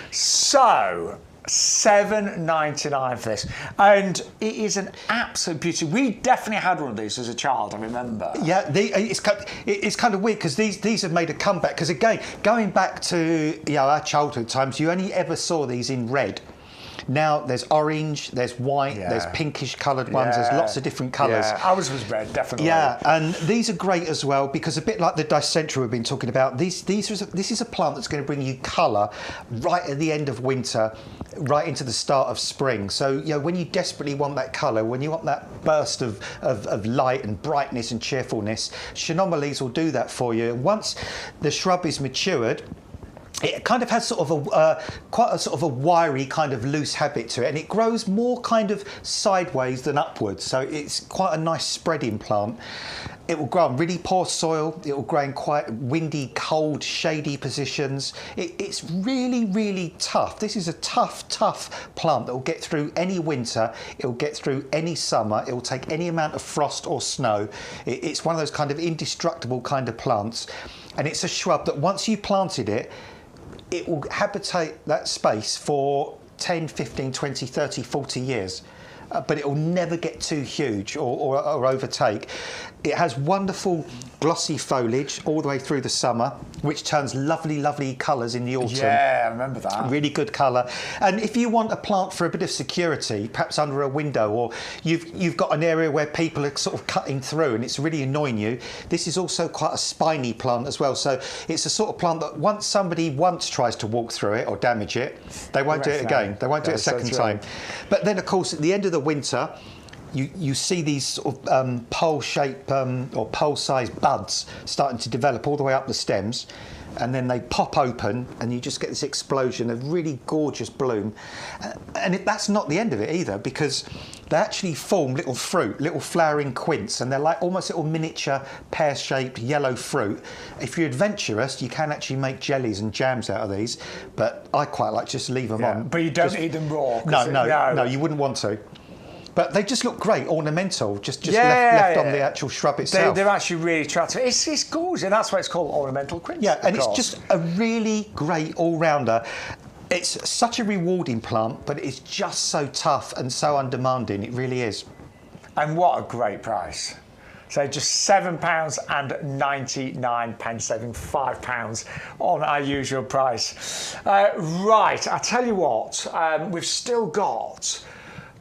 So $7.99 for this, and it is an absolute beauty. We definitely had one of these as a child, I remember. Yeah, it's kind of weird because these have made a comeback. Because again, going back to our childhood times, you only ever saw these in red. Now there's orange, there's white, there's pinkish coloured ones. There's lots of different colours. Yeah, ours was red, definitely. Yeah, and these are great as well because a bit like the Dicentra we've been talking about, this is a plant that's going to bring you colour right at the end of winter, right into the start of spring. So when you desperately want that colour, when you want that burst of light and brightness and cheerfulness, Chenomalies will do that for you. And once the shrub is matured, it kind of has sort of quite a sort of a wiry kind of loose habit to it, and it grows more kind of sideways than upwards. So it's quite a nice spreading plant. It will grow in really poor soil. It will grow in quite windy, cold, shady positions. It's really, really tough. This is a tough plant that will get through any winter. It will get through any summer. It will take any amount of frost or snow. It's one of those kind of indestructible kind of plants. And it's a shrub that once you planted it, it will habitate that space for 10, 15, 20, 30, 40 years. But it will never get too huge or overtake. It has wonderful glossy foliage all the way through the summer, which turns lovely colours in the autumn. Yeah, I remember that. Really good colour. And if you want a plant for a bit of security, perhaps under a window, or you've got an area where people are sort of cutting through and it's really annoying you, this is also quite a spiny plant as well. So it's a sort of plant that once somebody tries to walk through it or damage it, they won't do it again. They won't do it a second time. But then, of course, at the end of the winter, you see these sort of pole-shaped or pole-sized buds starting to develop all the way up the stems, and then they pop open and you just get this explosion of really gorgeous bloom. And that's not the end of it either, because they actually form little fruit, little flowering quince, and they're like almost little miniature pear-shaped yellow fruit. If you're adventurous, you can actually make jellies and jams out of these, but I quite like to just leave them on. But you don't eat them raw? No, you wouldn't want to. But they just look great, ornamental, just left on the actual shrub itself. They're actually really attractive. It's gorgeous, and that's why it's called ornamental quince. Yeah, and it's just a really great all-rounder. It's such a rewarding plant, but it's just so tough and so undemanding. It really is. And what a great price. So just £7.99, saving £5 on our usual price. Right, I tell you what, we've still got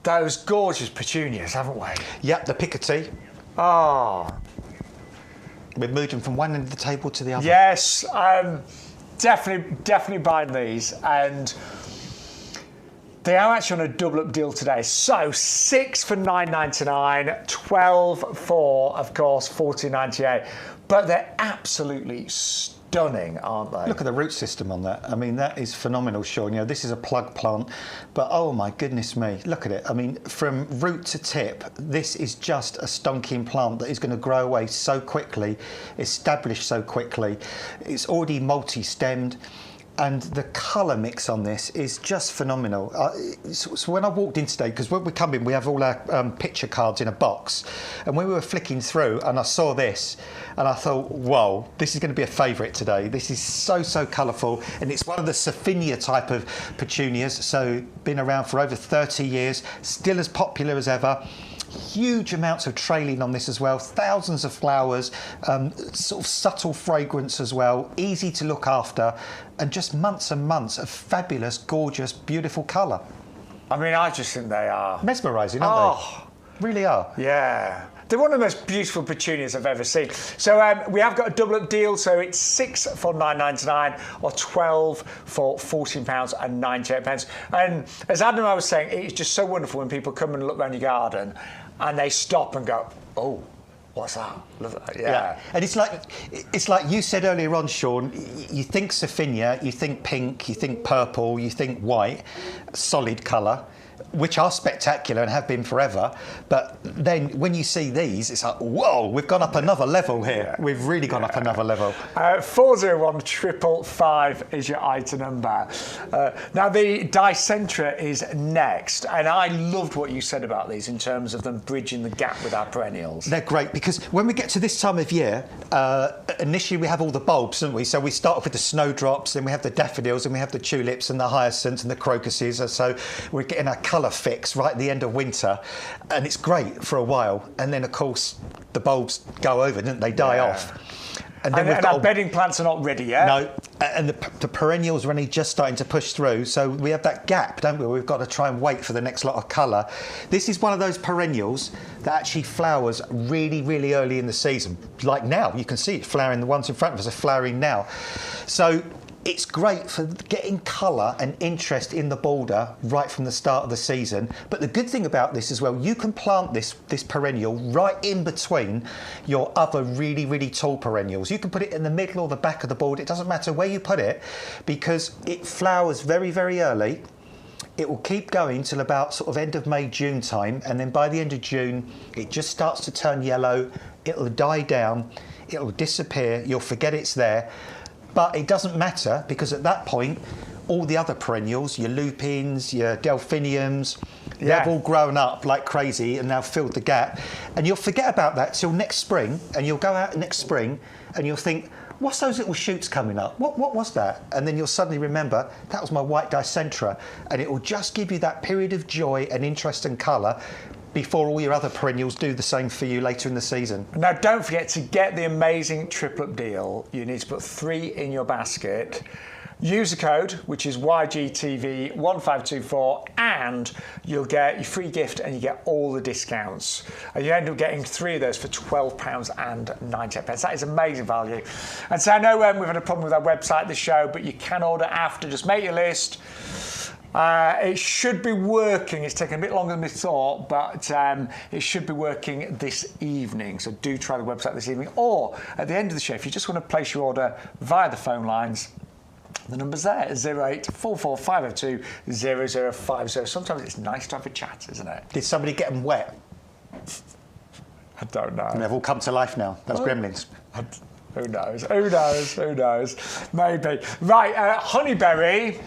those gorgeous petunias, haven't we? Yep, the Picotee. Oh. We've moved them from one end of the table to the other. Yes, definitely buying these, and they are actually on a double up deal today. So 6 for $9.99, 12 for, of course, $14.98. But they're absolutely stunning. stunning, aren't they? Look at the root system on that. I mean, that is phenomenal, Shaun. You know, this is a plug plant, but oh my goodness me, look at it. I mean, from root to tip, this is just a stonking plant that is going to grow away so quickly, establish so quickly. It's already multi-stemmed. And the colour mix on this is just phenomenal. So when I walked in today, because when we come in, we have all our picture cards in a box. And when we were flicking through, and I saw this, and I thought, whoa, this is going to be a favourite today. This is so, so colourful. And it's one of the Sophinia type of petunias. So been around for over 30 years, still as popular as ever. Huge amounts of trailing on this as well, thousands of flowers, sort of subtle fragrance as well, easy to look after, and just months and months of fabulous, gorgeous, beautiful colour. I mean, I just think they are mesmerising, aren't they? Really are. Yeah. They're one of the most beautiful petunias I've ever seen. So we have got a double up deal. So it's 6 for £9.99 or 12 for £14.98. And as Adam and I was saying, it's just so wonderful when people come and look around your garden and they stop and go, oh, what's that? Look at that. Yeah. And it's like you said earlier on, Shaun, you think Sophinia, you think pink, you think purple, you think white, solid colour, which are spectacular and have been forever. But then when you see these, it's like, whoa, we've gone up another level here. Yeah. We've really gone up another level. 401 555 is your item number. Now, the Dicentra is next. And I loved what you said about these in terms of them bridging the gap with our perennials. They're great because when we get to this time of year, initially we have all the bulbs, don't we? So we start off with the snowdrops, then we have the daffodils, and we have the tulips and the hyacinths and the crocuses. So we're getting our colour fix right at the end of winter, and it's great for a while, and then of course the bulbs go over, don't they? Die off. And then our bedding plants are not ready yet. No, and the perennials are only just starting to push through, so we have that gap, don't we? We've got to try and wait for the next lot of colour. This is one of those perennials that actually flowers really, really early in the season. Like now, you can see it flowering. The ones in front of us are flowering now. So it's great for getting colour and interest in the border right from the start of the season. But the good thing about this as well, you can plant this perennial right in between your other really, really tall perennials. You can put it in the middle or the back of the board. It doesn't matter where you put it because it flowers very, very early. It will keep going till about sort of end of May, June time. And then by the end of June, it just starts to turn yellow. It'll die down. It'll disappear. You'll forget it's there. But it doesn't matter because at that point, all the other perennials, your lupins, your delphiniums, they've all grown up like crazy and now filled the gap. And you'll forget about that till next spring, and you'll go out next spring and you'll think, what's those little shoots coming up? What was that? And then you'll suddenly remember, that was my white Dicentra. And it will just give you that period of joy and interest and colour before all your other perennials do the same for you later in the season. Now, don't forget, to get the amazing triplet deal, you need to put 3 in your basket. Use the code, which is YGTV1524, and you'll get your free gift and you get all the discounts. And you end up getting 3 of those for £12.98. That is amazing value. And so I know we've had a problem with our website, the show, but you can order after. Just make your list. It should be working. It's taken a bit longer than we thought, but it should be working this evening. So do try the website this evening. Or at the end of the show, if you just want to place your order via the phone lines, the number's there, 0844 502 0050. Sometimes it's nice to have a chat, isn't it? Did somebody get them wet? I don't know. And they've all come to life now, those gremlins. Who knows? Who knows? Who knows? Maybe. Right, honeyberry.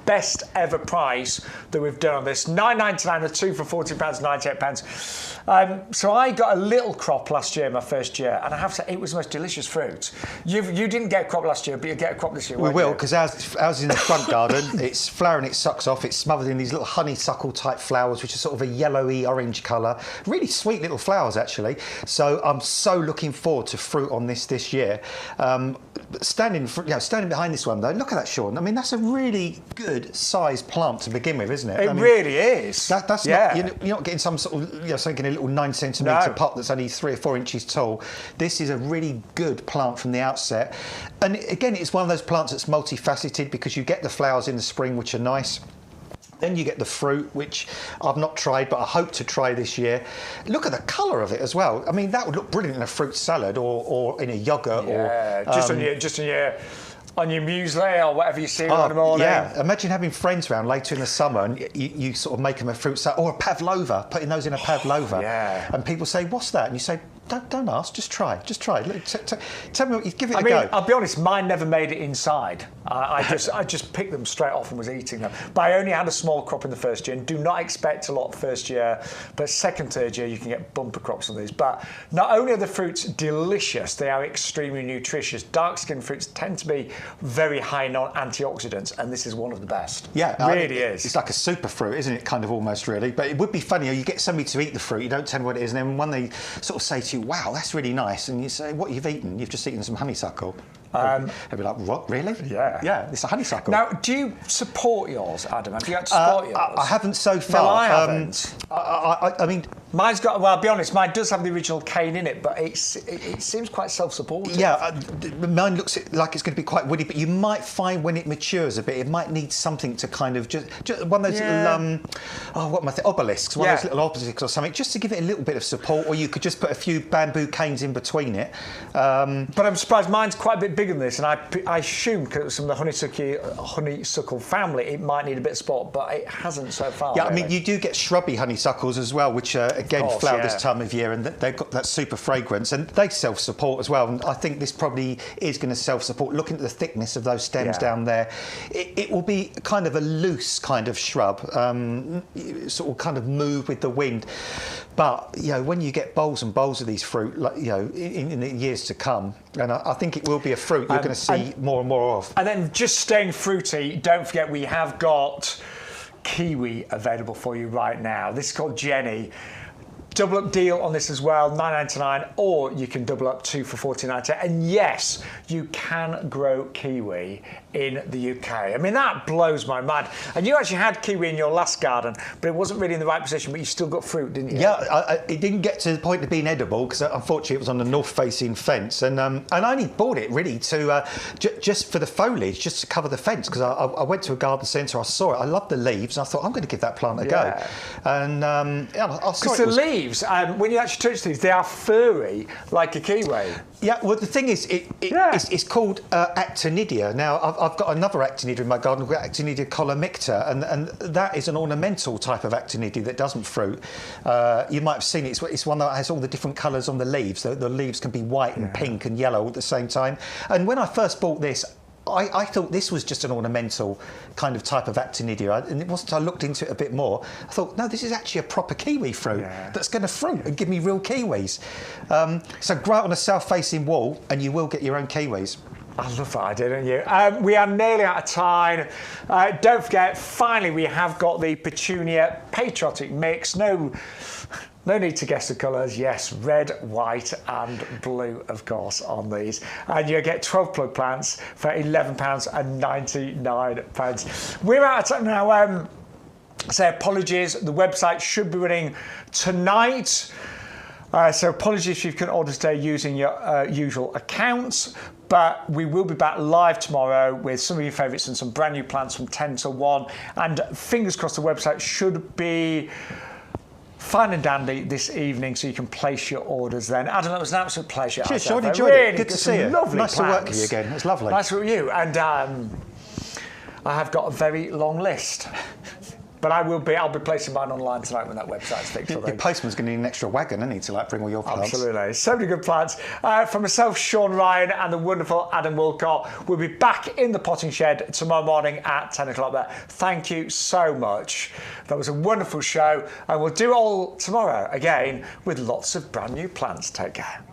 Best ever price that we've done on this. £9.99 or 2 for £14.98. So I got a little crop last year, my first year, and I have to say it was the most delicious fruit. You didn't get a crop last year, but you get a crop this year. We will, because ours is in the front garden. It's flowering its socks off. It's smothered in these little honeysuckle type flowers, which are sort of a yellowy orange colour. Really sweet little flowers, actually. So I'm so looking forward to fruit on this year. Standing behind this one though, look at that, Shaun. I mean, that's a really good sized plant to begin with, isn't it? It really is. That's not, you're not getting some sort of, something in a little 9 centimetre pot that's only 3 or 4 inches tall. This is a really good plant from the outset. And again, it's one of those plants that's multifaceted because you get the flowers in the spring, which are nice. Then you get the fruit, which I've not tried, but I hope to try this year. Look at the colour of it as well. I mean, that would look brilliant in a fruit salad or in a yoghurt. Yeah, or just on your muesli or whatever you see in the morning. Yeah, imagine having friends around later in the summer and you sort of make them a fruit salad or a pavlova, putting those in a pavlova. Yeah. And people say, what's that? And you say, don't ask, just try. Tell me what you give it a go. I'll be honest, mine never made it inside. I just picked them straight off and was eating them. But I only had a small crop in the first year, and do not expect a lot first year. But second, third year, you can get bumper crops on these. But not only are the fruits delicious, they are extremely nutritious. Dark-skinned fruits tend to be very high in antioxidants, and this is one of the best. Yeah, it really is. It's like a super fruit, isn't it? Kind of almost, really. But it would be funny, you get somebody to eat the fruit, you don't tell them what it is, and then when they sort of say to you, wow, that's really nice, and you say, what you've eaten? You've just eaten some honeysuckle. They'll be like, what, really? Yeah. Yeah, it's a honeysuckle. Now, do you support yours, Adam? Have you had to support yours? I haven't so far. No, I haven't. I mean... Mine's got, well, I'll be honest, mine does have the original cane in it, but it seems quite self-supporting. Yeah, mine looks like it's going to be quite woody, but you might find when it matures a bit, it might need something to kind of just one of those little, what am I thinking, obelisks, one of those little obelisks or something, just to give it a little bit of support, or you could just put a few bamboo canes in between it. But I'm surprised mine's quite a bit bigger than this, and I assume because it's from the honeysuckle family, it might need a bit of support, but it hasn't so far. Yeah, really. I mean, you do get shrubby honeysuckles as well, which again flower this time of year, and they've got that super fragrance, and they self-support as well. And I think this probably is going to self-support. Looking at the thickness of those stems down there, it will be kind of a loose kind of shrub, sort of kind of move with the wind. But when you get bowls and bowls of these fruit, like, in the years to come, and I think it will be a fruit you're going to see more and more of. And then just staying fruity, don't forget we have got kiwi available for you right now. This is called Jenny. Double up deal on this as well, $9.99, or you can double up 2 for $14.99. And yes, you can grow kiwi in the UK. I mean, that blows my mind. And you actually had kiwi in your last garden, but it wasn't really in the right position, but you still got fruit, didn't you? Yeah, it didn't get to the point of being edible because unfortunately it was on the north-facing fence, and I only bought it really to just for the foliage, just to cover the fence, because I went to a garden centre, I saw it, I loved the leaves, and I thought I'm going to give that plant a go. And I saw it. Because the leaves, when you actually touch these, they are furry like a kiwi. Yeah, well, the thing is, it's called actinidia. Now, I've got another actinidia in my garden, actinidia colomicta, and that is an ornamental type of actinidia that doesn't fruit. You might have seen it. It's one that has all the different colours on the leaves. The leaves can be white and pink and yellow at the same time. And when I first bought this, I thought this was just an ornamental kind of type of actinidia, and it wasn't until I looked into it a bit more, I thought, no, this is actually a proper kiwi fruit that's going to fruit and give me real kiwis. So grow it on a south-facing wall, and you will get your own kiwis. I love that idea, don't you? We are nearly out of time. Don't forget, finally, we have got the Petunia Patriotic Mix. No need to guess the colours. Yes, red, white and blue, of course, on these. And you get 12 plug plants for £11.99. We're out of time now. So apologies, the website should be running tonight. So apologies if you can order today using your usual accounts. But we will be back live tomorrow with some of your favourites and some brand new plants from 10 to 1. And fingers crossed the website should be fine and dandy this evening, so you can place your orders then. Adam, it was an absolute pleasure. Cheers, Sean, enjoyed it. Good to see you. Lovely nice plans. to work with you again. It was lovely. Nice to work with you. And I have got a very long list. But I'll be placing mine online tonight when that website's fixed. Your postman's going to need an extra wagon, isn't he, to bring all your plants? Absolutely. So many good plants. From myself, Sean Ryan, and the wonderful Adam Wilcott, we'll be back in the potting shed tomorrow morning at 10 o'clock there. Thank you so much. That was a wonderful show, and we'll do it all tomorrow again with lots of brand new plants. Take care.